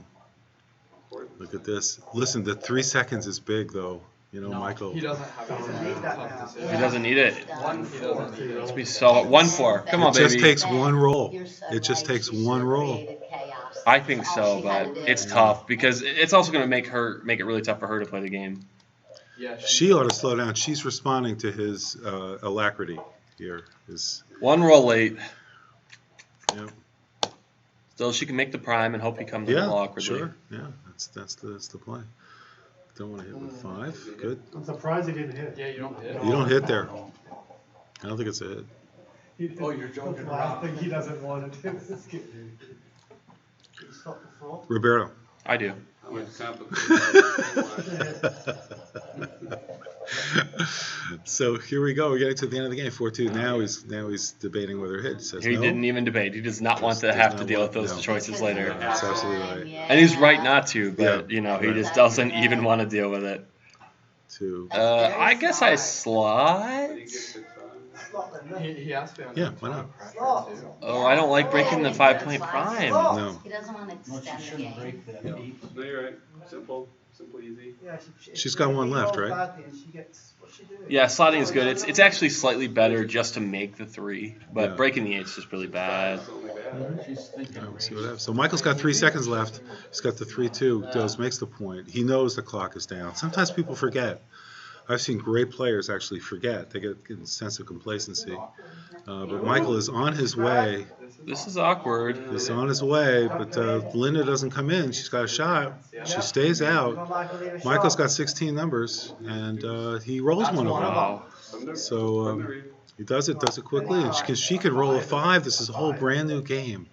Look at this. Listen, the 3 seconds is big, though. No, Michael. He doesn't have Doesn't a need that tough now. decision. He doesn't need it. He doesn't need Let's it. be so 1-4. Come on, It just baby. takes one roll. You're so It just right. takes She one should've roll. created chaos. I think That's so, all she had but to do. it's tough because it's also going to make it really tough for her to play the game. Yeah, She ought to slow down. She's responding to his alacrity here. One roll late. Yep. So she can make the prime and hope he comes a little Yeah, awkwardly. sure. Yeah, that's the play. Don't want to hit with 5. Good. I'm surprised he didn't hit. Yeah, you don't hit. You don't hit there. I don't think it's a hit. Oh, you're joking. The last thing he doesn't want to do is get. Stop the fraud. Roberto. I do. I like complicated. So here we go. We're getting to the end of the game. 4-2. Now he's debating whether it hit. He says He no. didn't even debate. He does not want to Does have not to deal with want- those no. choices later. That's absolutely right. And he's right not to, but Yeah. he Right. just doesn't even want to deal with it. 2. I guess I slot. He asked me on Yeah, why not? Oh, I don't like breaking the 5-point prime. No. He doesn't want to extend the game. No, you're right. Simple, easy. Yeah, She's got one left, right? Badly, and she gets, what's she doing? Yeah, slotting is good. It's actually slightly better just to make the 3, but Yeah. breaking the 8 is just really bad. It's only bad. All right, we'll see what happens. So Michael's got 3 seconds left. He's got the 3-2. Does makes the point. He knows the clock is down. Sometimes people forget. I've seen great players actually forget. They get a sense of complacency. But Michael is on his way. This is awkward. He's on his way, but Linda doesn't come in. She's got a shot. She stays out. Michael's got 16 numbers, and he rolls one of them. Wow. So he does it quickly, and she can roll a 5. This is a whole brand new game.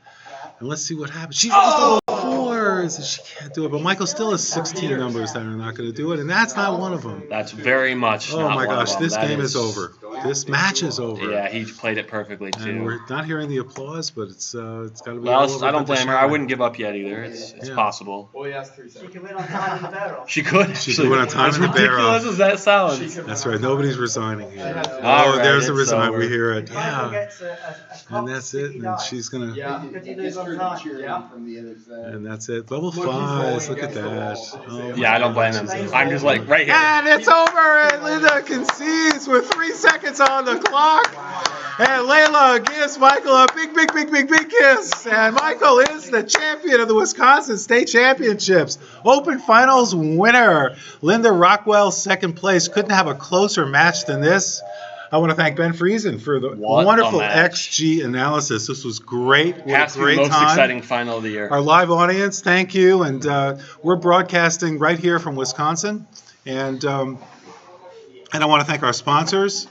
And let's see what happens. She rolls the 4s, and she can't do it. But Michael still has 16 numbers that are not going to do it, and that's not one of them. That's very much Oh not my one gosh, of them. this That game is over. This match is over. Yeah, he played it perfectly And too. we're not hearing the applause, but it's got to be. Well, all over I don't but the blame her. I shine. wouldn't give up yet either. It's Yeah. possible. Well, he asked 3 She seconds. can win on time in the barrel. She could. She actually. could win on time As in the barrel. ridiculous as that sounds. That's right. Nobody's resigning here. All Oh, right, there's the it's resign. over. We hear it. Michael Yeah. gets a And that's it. And she's gonna. Yeah. Because he loses on time. Yeah. From the other side. And that's it. Level 5s. Look at that. Oh, Yeah, I don't blame him. I'm just like right here. And it's over. And Linda concedes with 3 seconds on the clock. And Layla gives Michael a big kiss. And Michael is the champion of the Wisconsin State Championships. Open Finals winner. Linda Rockwell, second place. Couldn't have a closer match than this. I want to thank Ben Friesen for the What a wonderful match. XG analysis. This was great. What Has a to be great the most time. exciting final of the year. Our live audience, thank you. And we're broadcasting right here from Wisconsin. And I want to thank our sponsors.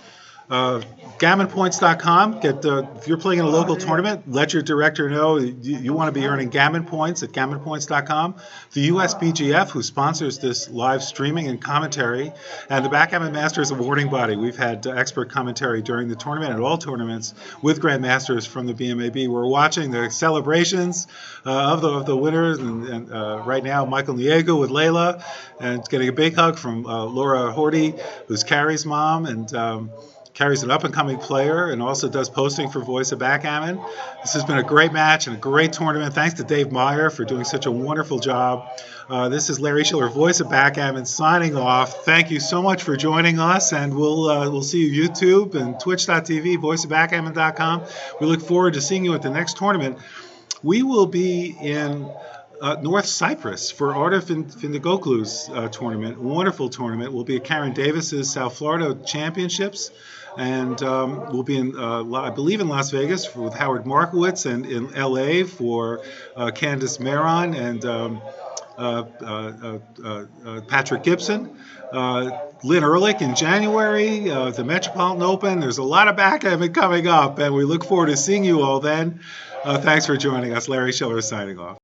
GammonPoints.com. If you're playing in a local tournament, let your director know you want to be earning Gammon points at GammonPoints.com. The USBGF, who sponsors this live streaming and commentary, and the Backgammon Masters awarding body. We've had expert commentary during the tournament and all tournaments with Grandmasters from the BMAB. We're watching the celebrations of the winners, and right now Michael Neagu with Layla, and getting a big hug from Laura Horty, who's Carrie's mom, and Carrie's an up-and-coming player and also does posting for Voice of Backgammon. This has been a great match and a great tournament. Thanks to Dave Meyer for doing such a wonderful job. This is Larry Shiller, Voice of Backgammon, signing off. Thank you so much for joining us, and we'll see you YouTube and Twitch.tv, voiceofbackgammon.com. We look forward to seeing you at the next tournament. We will be in North Cyprus for Art of Findigoglu's tournament, wonderful tournament. We'll be at Karen Davis's South Florida Championships, and we'll be in, I believe, in Las Vegas with Howard Markowitz, and in L.A. for Candace Maron and Patrick Gibson. Lynn Ehrlich in January, the Metropolitan Open. There's a lot of backgammon coming up, and we look forward to seeing you all then. Thanks for joining us. Larry Shiller signing off.